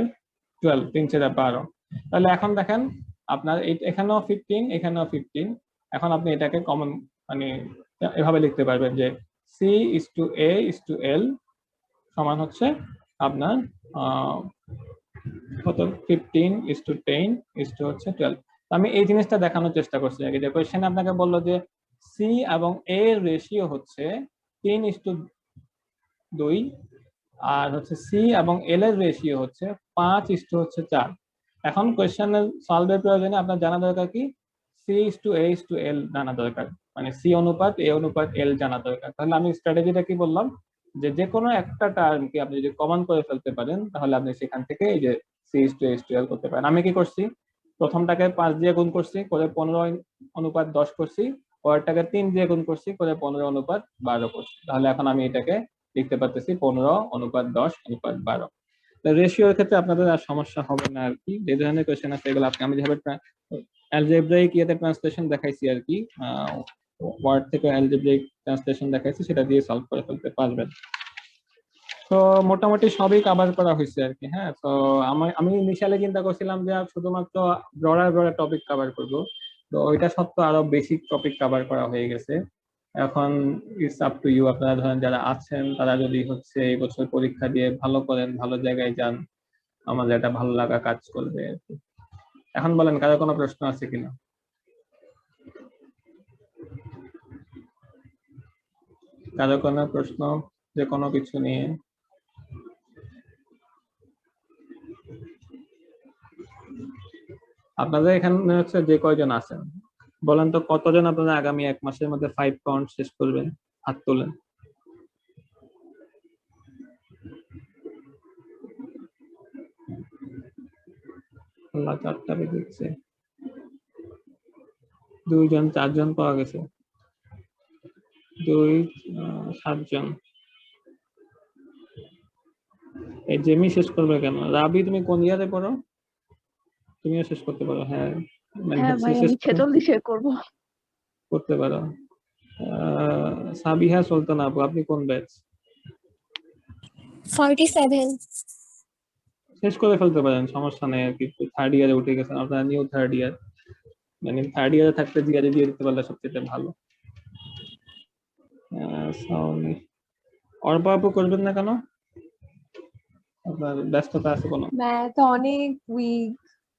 12, 3/12। তাহলে এখন দেখেন আপনার এখানেও 15, এখানেও 15। এখন আপনি এটাকে কমন মানে এভাবে লিখতে পারবেন যে C/A/L সমান হচ্ছে আপনার কত 15:10 হচ্ছে 12। আমি এই জিনিসটা দেখানোর চেষ্টা করছি আগে, যে কোয়েশ্চেন আপনাকে বললো যে সি এবং এ এর রেশিও হচ্ছে 3:2 আর হচ্ছে সি এবং এল এর রেশিও হচ্ছে 5:4। এখন কোয়েশ্চেনের সলভের প্রয়োজনে আপনার জানা দরকার কি C/A/L জানা দরকার, মানে সি অনুপাত এ অনুপাত এল জানা দরকার। তাহলে আমি স্ট্র্যাটেজিটা কি বললাম, যে যে কোনো একটা টার্মকে আপনি যদি কমন করে ফেলতে পারেন তাহলে আপনি সেখান থেকে এই যে C/A/L করতে পারেন। আমি কি করছি, প্রথমটাকে 5 দিয়ে গুণ করছি, করে 15:10 করছি, পরেরটাকে 3 দিয়ে গুণ করছি, করে 15:12 করছি। তাহলে এখন আমি এটাকে লিখতে পারতেছি 15:10:12। রেশিওর ক্ষেত্রে আপনাদের আর সমস্যা হবে না আর কি। যে ধরনের কোয়েশ্চেন আছে এগুলো আমি যেভাবে অ্যালজেব্রাইক ইয়েতে ট্রান্সলেশন দেখাইছি আর কি, ওয়ার্ড থেকে অ্যালজেব্রাইক ট্রান্সলেশন দেখাইছি, সেটা দিয়ে সলভ করে ফেলতে পারবেন। তো মোটামুটি সবই কভার করা হয়েছে আর কি। হ্যাঁ, তো আমি ইনিশিয়ালি চিন্তা করছিলাম যে শুধুমাত্র ব্রডার টপিক কভার করব, তো ওইটা সত্ত্বেও আরো বেসিক টপিক কভার করা হয়ে গেছে। এখন ইটস আপ টু ইউ, আপনারা ধরেন যারা আছেন তারা যদি হচ্ছে এই বছর পরীক্ষা দিয়ে ভালো করেন, ভালো জায়গায় যান, আমাদের এটা ভালো লাগা কাজ করবে আর কি। এখন বলেন কারো কোনো প্রশ্ন আছে কিনা? কারো কোনো প্রশ্ন যে কোনো কিছু নিয়ে? আপনাদের এখানে হচ্ছে যে কয়জন আছেন বলেন তো, কতজন আপনারা আগামী 1 মাসের মধ্যে 5 পাউন্ড শেষ করবেন? হাত তোলেন। আল্লাহ, 4টা বেজে গেছে। 2 জন 4 জন পাওয়া গেছে। 2 7 জন। এই জেমি শেষ করবে কেন? রাবি তুমি কোন ইয়ারে পড়ো? তুমিও শেষ করতে পারো। হ্যাঁ, হ্যাঁ ভাই, আমি 46-এ করব। করতে পারো। সাবিহা সুলতানা আপু, আপনি কোন ব্যাচ? 47। শেষ করে ফেলতে পারেন, সমস্যা নেই আর কি। 3rd ইয়ারে উঠে গেছেন আপনারা, নিউ 3rd ইয়ার, মানে 3rd ইয়ারে থাকতে জিয়ারে দিয়ে দিতে পারলে সবচেয়ে ভালো। অর্পা আপু করবেন না কেন? আপনার ব্যস্ততা আছে কোনো? Math অনেক weak.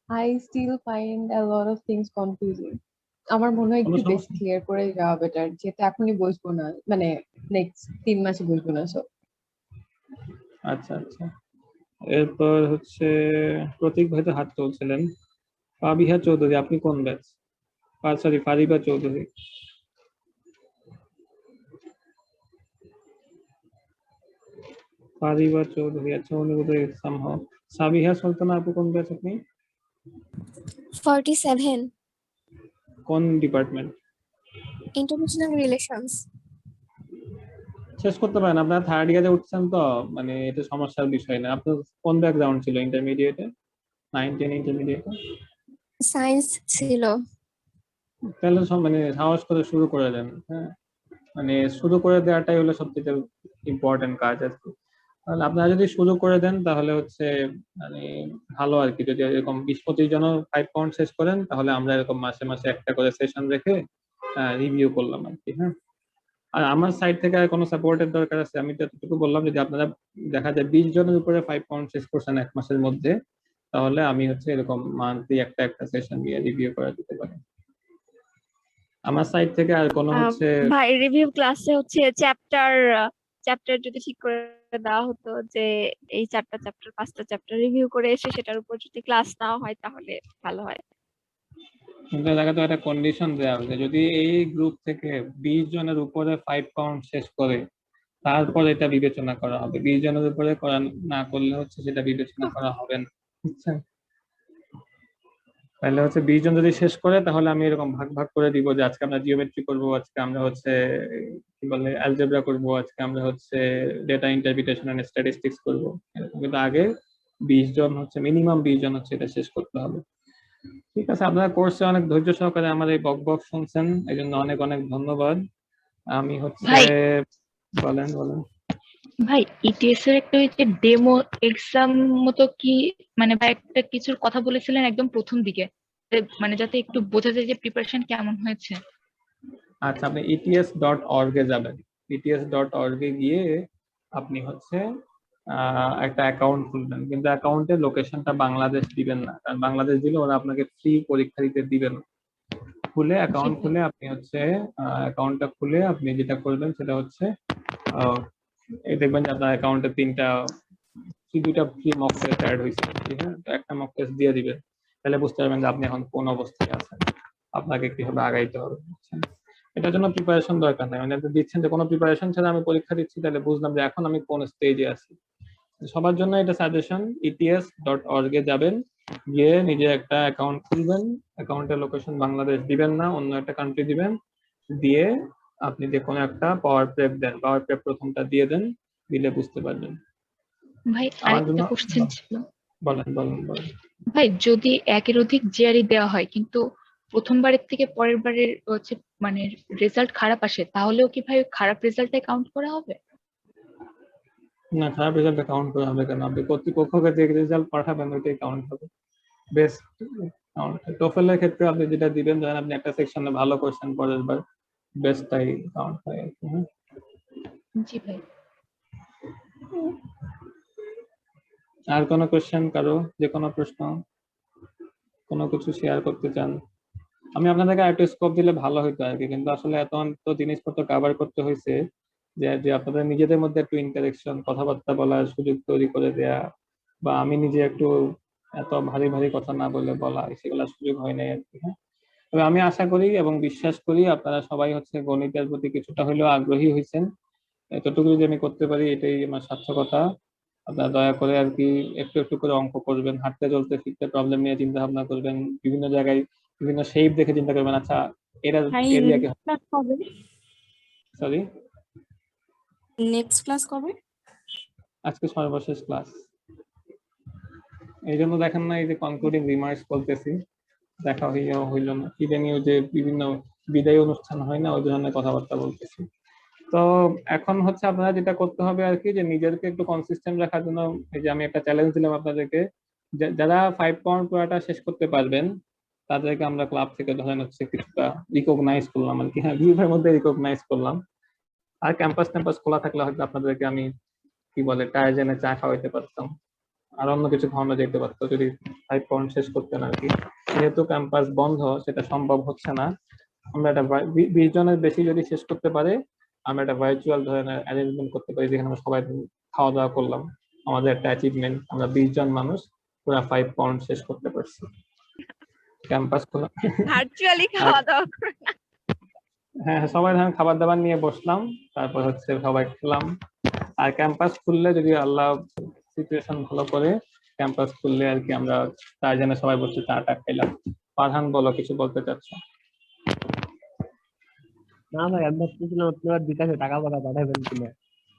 I still find a lot of things confusing. আমার মনে হয় একটু বেশ ক্লিয়ার করে যাওয়া বেটার, যেটা এখনই বসবো না, মানে নেক্সট 3 মাসে বসবো না। সো আচ্ছা আচ্ছা, এরপর হচ্ছে প্রতীক ভাই তো হাত তুলছিলেন। ফাবিহা চৌধুরী, আপনি কোন ব্যাচ? সরি, ফারিবা চৌধুরী। ফারিবা চৌধুরী, আচ্ছা, উনি বোধহয় সামহাও। সাবিহা সুলতানা আপু কোন ব্যাচ আপনি? 47। কোন ডিপার্টমেন্ট? International relations. শেষ করতে পারেন, আপনারা 3rd ইয়ারে উঠছেন তো, মানে এটা সমস্যার বিষয় না। আপনার কোন ব্যাকগ্রাউন্ড ছিল ইন্টারমিডিয়েটে? 9-10 ইন্টারমিডিয়েটে সায়েন্স ছিল। তাহলে মানে সাহস করে শুরু করে দেন। হ্যাঁ, মানে শুরু করে দেওয়াটাই হলো সবচেয়ে ইম্পর্টেন্ট কাজ আর কি। তাহলে আপনারা যদি শুরু করে দেন তাহলে হচ্ছে মানে ভালো আর কি। যদি এরকম 20-25 জন 5 পাউন্ড শেষ করেন তাহলে আমরা এরকম মাসে মাসে একটা করে সেশন রেখে রিভিউ করলাম আর কি। হ্যাঁ, আর আমার সাইড থেকে আর কোনো সাপোর্টের দরকার আছে? আমি তো এতটুকু বললাম, যদি আপনারা দেখা যায় 20 জনের উপরে 5 পাউন্ড শেষ করছেন 1 মাসের মধ্যে, তাহলে আমি হচ্ছে এরকম মান্থলি একটা সেশন দিয়ে রিভিউ করে দিতে পারি আমার সাইড থেকে। আর কোনো হচ্ছে ভাই রিভিউ ক্লাসে হচ্ছে চ্যাপ্টার যদি ঠিক করে দেওয়া হতো, যে এই 4টা চ্যাপ্টার 5টা চ্যাপ্টার রিভিউ করে এসে সেটার উপর যদি ক্লাস নাও হয় তাহলে ভালো হয়। কিন্তু জায়গা তো একটা কন্ডিশন দেওয়া হয়েছে, যদি এই গ্রুপ থেকে 20 জনের উপরে 5 পাউন্ড শেষ করে তারপর এটা বিবেচনা করা হবে। 20 জনের উপরে করা না করলে হচ্ছে সেটা বিবেচনা করা হবে না, বুঝছেন? তাহলে হচ্ছে 20 জন যদি শেষ করে তাহলে আমি এরকম ভাগ ভাগ করে দিব, যে আজকে আমরা জিওমেট্রি করব, আজকে আমরা হচ্ছে কি বলে অ্যালজেব্রা করব, আজকে আমরা হচ্ছে ডেটা ইন্টারপ্রিটেশন এন্ড স্ট্যাটিস্টিক্স করব। কিন্তু আগে 20 জন হচ্ছে মিনিমাম 20 জন হচ্ছে এটা শেষ করতে হবে। ঠিক আছে, আপনারা কোর্সে অনেক ধৈর্য সহকারে আমার এই বক শুনছেন, এই জন্য অনেক অনেক ধন্যবাদ। আমি হচ্ছে বলেন ভাই, ইটিএস এর একটা ওই যে ডেমো এক্সাম মতো কি, মানে ভাই একটা কিছুর কথা বলেছিলেন একদম প্রথম দিকে, মানে যাতে একটু বোঝা যায় যে প্রিপারেশন কেমন হয়েছে। আচ্ছা, আপনি ets.org এ যাবেন। ets.org এ গিয়ে আপনি হচ্ছে একটা অ্যাকাউন্ট খুলবেন, কিন্তু অ্যাকাউন্টের লোকেশনটা বাংলাদেশ দিবেন না, কারণ বাংলাদেশ দিলে ওরা আপনাকে ফ্রি পরীক্ষা দিতে দিবে না। খুলে অ্যাকাউন্ট খুলে আপনি হচ্ছে অ্যাকাউন্টটা খুলে আপনি যেটা করবেন সেটা হচ্ছে এই দেখবেন যে আপনার অ্যাকাউন্টে দুইটা ফ্রি মক টেস্ট অ্যাড হয়েছে, ঠিক আছে? তো একটা মক টেস্ট দিয়ে দিবেন, তাহলে বুঝতে পারবেন যে আপনি এখন কোন অবস্থায় আছেন, আপনাকে কিভাবে আগাইতে হবে, বুঝছেন? এটার জন্য প্রিপারেশন দরকার নেই, মানে আপনি দিচ্ছেন যে কোনো প্রিপারেশন ছাড়া আমি পরীক্ষা দিচ্ছি, তাহলে বুঝলাম যে এখন আমি কোন স্টেজে আছি। সবার জন্য এটা সাজেশন, ets.org এ যাবেন, গিয়ে নিজে একটা অ্যাকাউন্ট খুলবেন, অ্যাকাউন্টের লোকেশন বাংলাদেশ দিবেন না, অন্য একটা কান্ট্রি দিবেন, দিয়ে আপনি যে কোনো একটা পাওয়ার প্রেপ দেন, পাওয়ার প্রেপ প্রথমটা দিয়ে দেন, দিলে বুঝতে পারবেন। ভাই আমার জন্য আরেকটা কোশ্চেন ছিল, বলেন বলেন বলেন। ভাই যদি একের অধিক জিআরই দেওয়া হয় কিন্তু প্রথমবারের থেকে পরের বারের হচ্ছে মানে রেজাল্ট খারাপ আসে, তাহলেও কি ভাই খারাপ রেজাল্টটাই কাউন্ট করা হবে? না, খারাপ রেজাল্ট কাউন্ট করা হবে কেন? আপনি কর্তৃপক্ষকে যে রেজাল্ট পাঠাবেন ওইটাই কাউন্ট হবে, বেস্ট কাউন্ট। টোফেলের ক্ষেত্রে আপনি যেটা দিবেন, ধরেন আপনি একটা সেকশনে ভালো করছেন, পরের বার বেস্টটাই কাউন্ট হয় আর কি। হ্যাঁ, জি ভাই। আর কোনো কোশ্চেন কারো? যে কোনো প্রশ্ন, কোনো কিছু শেয়ার করতে চান? আমি আপনাদেরকে আরেকটু স্কোপ দিলে ভালো হতো আর কি, কিন্তু আসলে এত তো জিনিসপত্র কভার করতে হয়েছে যে যে আপনাদের নিজেদের মধ্যে একটু ইন্টারেকশন, কথাবার্তা বলার সুযোগ তৈরি করে দেয়া, বা আমি নিজে একটু এত ভারী ভারী কথা না বলে বলা, সেগুলো সুযোগ হয় নাই আর কি। হ্যাঁ, তবে আমি আশা করি এবং বিশ্বাস করি আপনারা সবাই হচ্ছে গণিতের প্রতি কিছুটা হলেও আগ্রহী হয়েছেন। এতটুকু যদি আমি করতে পারি এটাই আমার সার্থকতা। আপনারা দয়া করে আর কি একটু একটু করে অঙ্ক করবেন, হাঁটতে চলতে ফিরতে প্রবলেম নিয়ে চিন্তা ভাবনা করবেন, বিভিন্ন জায়গায় বিভিন্ন শেপ দেখে চিন্তা করবেন, আচ্ছা এরা এরিয়া কি, সরি নেক্সট ক্লাস কবে? আজকে সর্বশেষ ক্লাস, এই জন্য দেখেন না এই যে কনক্লুডিং রিমার্কস বলতেছি, দেখা হইল না, ইডে নিয়ে যে বিভিন্ন বিদায় অনুষ্ঠান হয় না, ওই ধরনের কথাবার্তা বলতেছি। তো এখন হচ্ছে আপনারা যেটা করতে হবে আর কি, যে নিজেদেরকে একটু কনসিস্টেন্ট রাখার জন্য এই যে আমি একটা চ্যালেঞ্জ দিলাম আপনাদেরকে, যারা 5 পাউন্ড পুরাটা শেষ করতে পারবেন তাদেরকে আমরা ক্লাব থেকে ধরেন হচ্ছে কিছুটা রিকগনাইজ করলাম আর কি। হ্যাঁ, গ্রুপের মধ্যে রিকগনাইজ করলাম। আর ক্যাম্পাস খোলা থাকলে হয়তো আপনাদেরকে আমি কি বলে টায়ার জেনে চা খাওয়াইতে পারতাম, আর অন্য কিছু খাওয়ানো যেতে পারতো যদি 5 পাউন্ড শেষ করতেন আর কি। যেহেতু ক্যাম্পাস বন্ধ, সেটা সম্ভব হচ্ছে না। আমরা একটা 20 জনের বেশি যদি শেষ করতে পারে, আমরা একটা ভার্চুয়াল ধরনের অ্যারেঞ্জমেন্ট করতে পারি, যেখানে আমরা সবাই খাওয়া দাওয়া করলাম। আমাদের একটা অ্যাচিভমেন্ট, আমরা 20 জন মানুষ পুরো 5 পাউন্ড শেষ করতে পারছি। ক্যাম্পাস খোলা, ভার্চুয়ালি খাওয়া দাওয়া করে না। হ্যাঁ, সবাই ধরেন খাবার দাবার নিয়ে বসলাম, তারপর হচ্ছে সবাই খেলাম। আর ক্যাম্পাস খুললে যদি আল্লাহ সিচুয়েশন ভালো করে ক্যাম্পাস খুললে আর কি আমরা তার জন্য সবাই বসে চাটা খাইলাম। ফারহান বলো, কিছু বলতে চাচ্ছ? না ভাই, আমি ভাবতেছিলাম আপনার বিকাশে টাকা পাঠাবেন কিনা,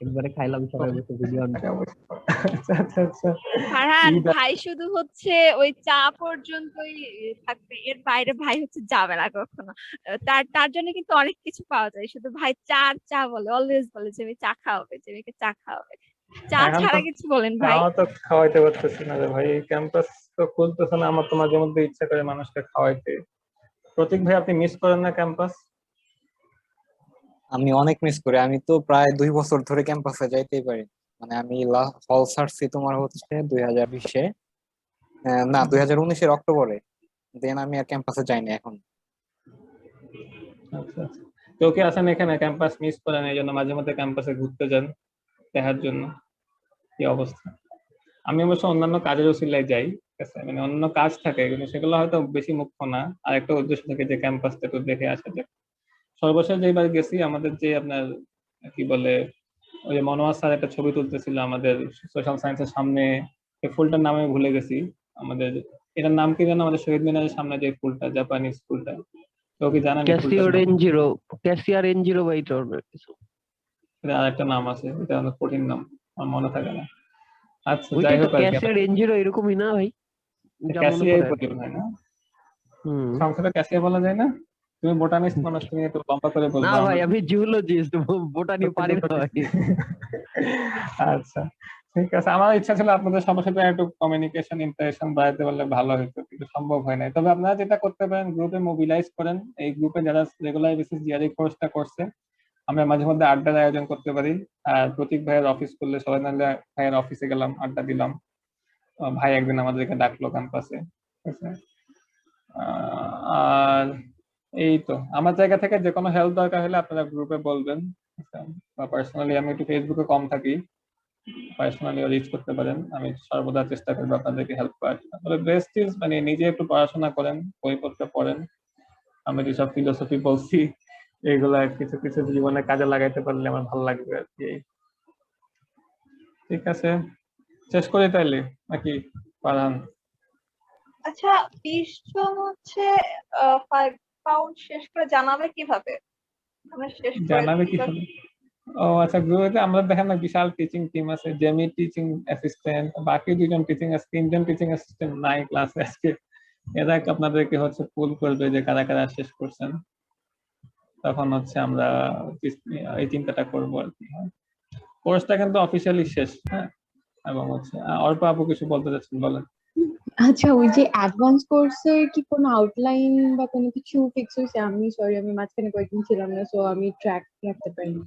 একবারে খাইলাম সবাই বসে ভিডিও অন করে। আচ্ছা আচ্ছা, ফারহান ভাই শুধু হচ্ছে ওই চা পর্যন্তই থাকবে, এর বাইরে ভাই হচ্ছে যাবে না কখনো। তার জন্য কিন্তু অনেক কিছু পাওয়া যায়, শুধু ভাই চা আর চা বলে, অলওয়েজ বলে যে আমি চা খাওয়াবে, যে মেয়েকে চা খাওয়াবে, চা ছাড়া কিছু বলেন ভাই? আমার তো খাওয়াইতে পারতেছি না রে ভাই, ক্যাম্পাস তো খুলতেছে না, আমার তো মাঝে মধ্যে ইচ্ছা করে মানুষকে খাওয়াইতে। প্রতীক ভাই, আপনি মিস করেন না ক্যাম্পাস? আমি অনেক মিস করি, আমি তো প্রায় 2 বছর ধরে ক্যাম্পাসে যাইতেই পারি। মানে আমি হল ছাড়ছি তোমার হচ্ছে 2020-এ, না 2019-এর অক্টোবরে, দেন আমি আর ক্যাম্পাসে যাইনি এখন। আচ্ছা আচ্ছা, কেউ কি আছেন এখানে ক্যাম্পাস মিস করেন, এই জন্য মাঝে মধ্যে ক্যাম্পাসে ঘুরতে যান দেখার জন্য কি অবস্থা? আমি অবশ্য অন্যান্য কাজের উসিলায় যাই, ঠিক আছে, মানে অন্য কাজ থাকে কিন্তু সেগুলো হয়তো বেশি মুখ্য না, আর একটা উদ্দেশ্য থাকে যে ক্যাম্পাসটা একটু দেখে আসা যায়। সর্বশেষ যেবার গেছি আমাদের যে আপনার কি বলে ওই যে মনোয়ার স্যার একটা ছবি তুলতেছিল আমাদের সোশ্যাল সায়েন্সের সামনে, এই ফুলটার নাম আমি ভুলে গেছি, আমাদের এটার নাম কি জানো, আমাদের শহীদ মিনারের সামনে যে ফুলটা, জাপানিজ ফুলটা, তো কি জানেন? ক্যাসিয়ার এন0 বা এই ধরনের কিছু, এটা আর একটা নাম আছে, এটা অনেক কঠিন নাম, আমার মনে থাকে না। আচ্ছা, ওইটাই যাই তো হোক আর কি, ক্যাসিয়ার এন0 এরকমই না ভাই? যা মনে ক্যাসিয়াই পড়ে আর কি। বলি হয় না, সংক্ষেপে ক্যাসিয়া বলা যায় না? তুমি বোটানিস্ট মানুষ, তুমি একটু লম্বা করে না বলবো। ভাই, আমি জিওলজিস্ট, বোটানি পারি না ভাই। আচ্ছা ঠিক আছে, আমার ইচ্ছা ছিল আপনাদের সবার সাথে একটু কমিউনিকেশন ইন্টারেকশন বাড়াতে পারলে ভালো হতো, কিন্তু সম্ভব হয় নাই। তবে আপনারা যেটা করতে পারেন, গ্রুপে মোবিলাইজ করেন, এই গ্রুপে যারা রেগুলার বেসিস জিআরই কোর্সটা করছে আমরা মাঝে মধ্যে আড্ডার আয়োজন করতে পারি। আর প্রতীক ভাইয়ের অফিস করলে সবাই মিলে ভাইয়ের অফিসে গেলাম, আড্ডা দিলাম। ভাই একদিন আমাদেরকে ডাকলো ক্যাম্পাসে, ঠিক আছে? আর এই তো, আমার জায়গা থেকে যে কোনো হেল্প দরকার হলে আপনারা গ্রুপে বলবেন, বা পার্সোনালি আমি একটু ফেসবুকে কম থাকি, পার্সোনালিও রিচ করতে পারেন। আমি সর্বদা চেষ্টা করবো আপনাদেরকে হেল্প করার জন্য। তবে বেস্ট ইজ মানে নিজে একটু পড়াশোনা করেন, বইপত্র পড়েন। আমি যেসব ফিলোসফি বলছি এগুলা কিছু কিছু জীবনে কাজে লাগাইতে পারলে আমার ভালো লাগবে আর কি। ঠিক আছে, শেষ করি তাইলে নাকি পারান? আচ্ছা 20 জন হচ্ছে 5 পাউন্ড শেষ করে জানাবে কিভাবে? আমরা শেষ করে জানাবে কিভাবে? ও আচ্ছা, গ্রুপে আমরা দেখেন না বিশাল টিচিং টিম আছে, জেমি টিচিং অ্যাসিস্ট্যান্ট, বাকি 2জন টিচিং অ্যাসিস্ট্যান্ট, 3জন টিচিং অ্যাসিস্ট্যান্ট নাই ক্লাসে আজকে। এরা আপনাদেরকে হচ্ছে পুল করবে যে কারা কারা শেষ করছেন, তখন হচ্ছে আমরা এই চিন্তাটা করবো আর কি। কোর্সটা কিন্তু অফিসিয়ালি শেষ, হ্যাঁ। এবং হচ্ছে অল্প আপু কিছু বলতে চাচ্ছেন, বলেন। আচ্ছা, ওই যে অ্যাডভান্স কোর্সের কি কোনো আউটলাইন বা কোনো কিছু ফিক্স হয়েছে? আমি সরি, আমি মাঝখানে কয়েকদিন ছিলাম না, সো আমি ট্র্যাক রাখতে পারিনি।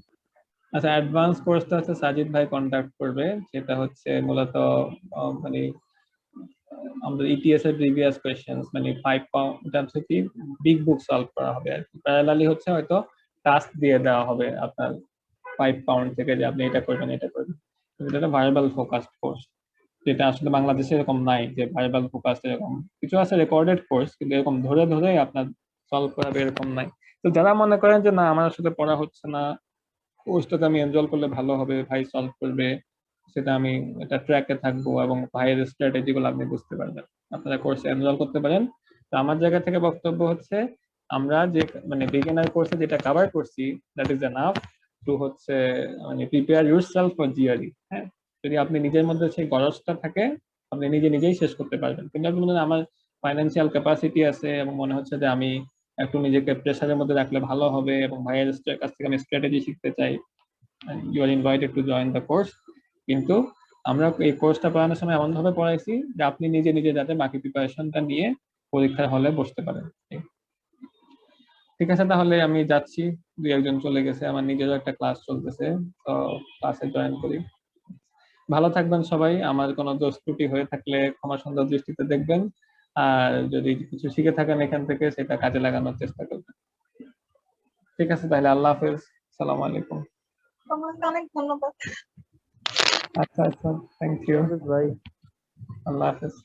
আচ্ছা, অ্যাডভান্স কোর্সটা হচ্ছে সাজিদ ভাই কন্ট্যাক্ট করবে, সেটা হচ্ছে মূলত মানে আমাদের ইটিএস এর প্রিভিয়াস কোশ্চেন্স, মানে 5 পাউন্ড এটা হচ্ছে কি বিগ বুক সলভ করা হবে আর কি। প্যারালালি হচ্ছে হয়তো টাস্ক দিয়ে দেওয়া হবে আপনার 5 পাউন্ড থেকে, যে আপনি এটা করবেন এটা করবেন। এটা ভার্বাল ফোকাসড কোর্স, যেটা আসলে বাংলাদেশে এরকম নাই, যে ভার্বাল ফোকাসড এরকম কিছু আছে রেকর্ডেড কোর্স, কিন্তু এরকম ধরে ধরে আপনার সলভ করাবে এরকম নাই। তো যারা মনে করেন যে না আমার আসলে পড়া হচ্ছে না, কোর্সটাকে আমি এনরোল করলে ভালো হবে, ভাই সলভ করবে, সেটা আমি এটা ট্র্যাকে থাকবো এবং ভাইয়ের স্ট্র্যাটেজি গুলো আপনি বুঝতে পারবেন, আপনারা কোর্সে এনরোল করতে পারেন। তো আমার জায়গা থেকে বক্তব্য হচ্ছে আমরা যে মানে বিগিনার কোর্সে যেটা কভার করছি দ্যাট ইজ এনাফ টু হচ্ছে মানে প্রিপেয়ার ইউরসেলফ ফর জিআরই। হ্যাঁ, যদি আপনি নিজের মধ্যে সেই গরজটা থাকে আপনি নিজেই শেষ করতে পারবেন। কিন্তু আপনি মনে আমার ফাইন্যান্সিয়াল ক্যাপাসিটি আছে এবং মনে হচ্ছে যে আমি একটু নিজেকে প্রেসারের মধ্যে রাখলে ভালো হবে এবং ভাইয়ের কাছ থেকে আমি স্ট্র্যাটেজি শিখতে চাই, you are invited to join the course. কিন্তু আমরা এই কোর্সটা পড়ানোর সময় এমন ভাবে পড়াইছি যে আপনি নিজে যাতে বাকি প্রিপারেশনটা নিয়ে পরীক্ষার হলে বসতে পারেন। ঠিক আছে, তাহলে আমি যাচ্ছি, 2-1 জন চলে গেছে, আমার নিজেরও একটা ক্লাস চলতেছে, তো ক্লাসে জয়েন করি। ভালো থাকবেন সবাই, আমার কোনো দোষ ত্রুটি হয়ে থাকলে ক্ষমা সুন্দর দৃষ্টিতে দেখবেন, আর যদি কিছু শিখে থাকেন এখান থেকে সেটা কাজে লাগানোর চেষ্টা করবেন। ঠিক আছে, তাহলে আল্লাহ হাফেজ, আসসালামু আলাইকুম। তোমাকে অনেক ধন্যবাদ। আচ্ছা, থ্যাংক ইউ ভাই, আল্লাহ হাফেজ।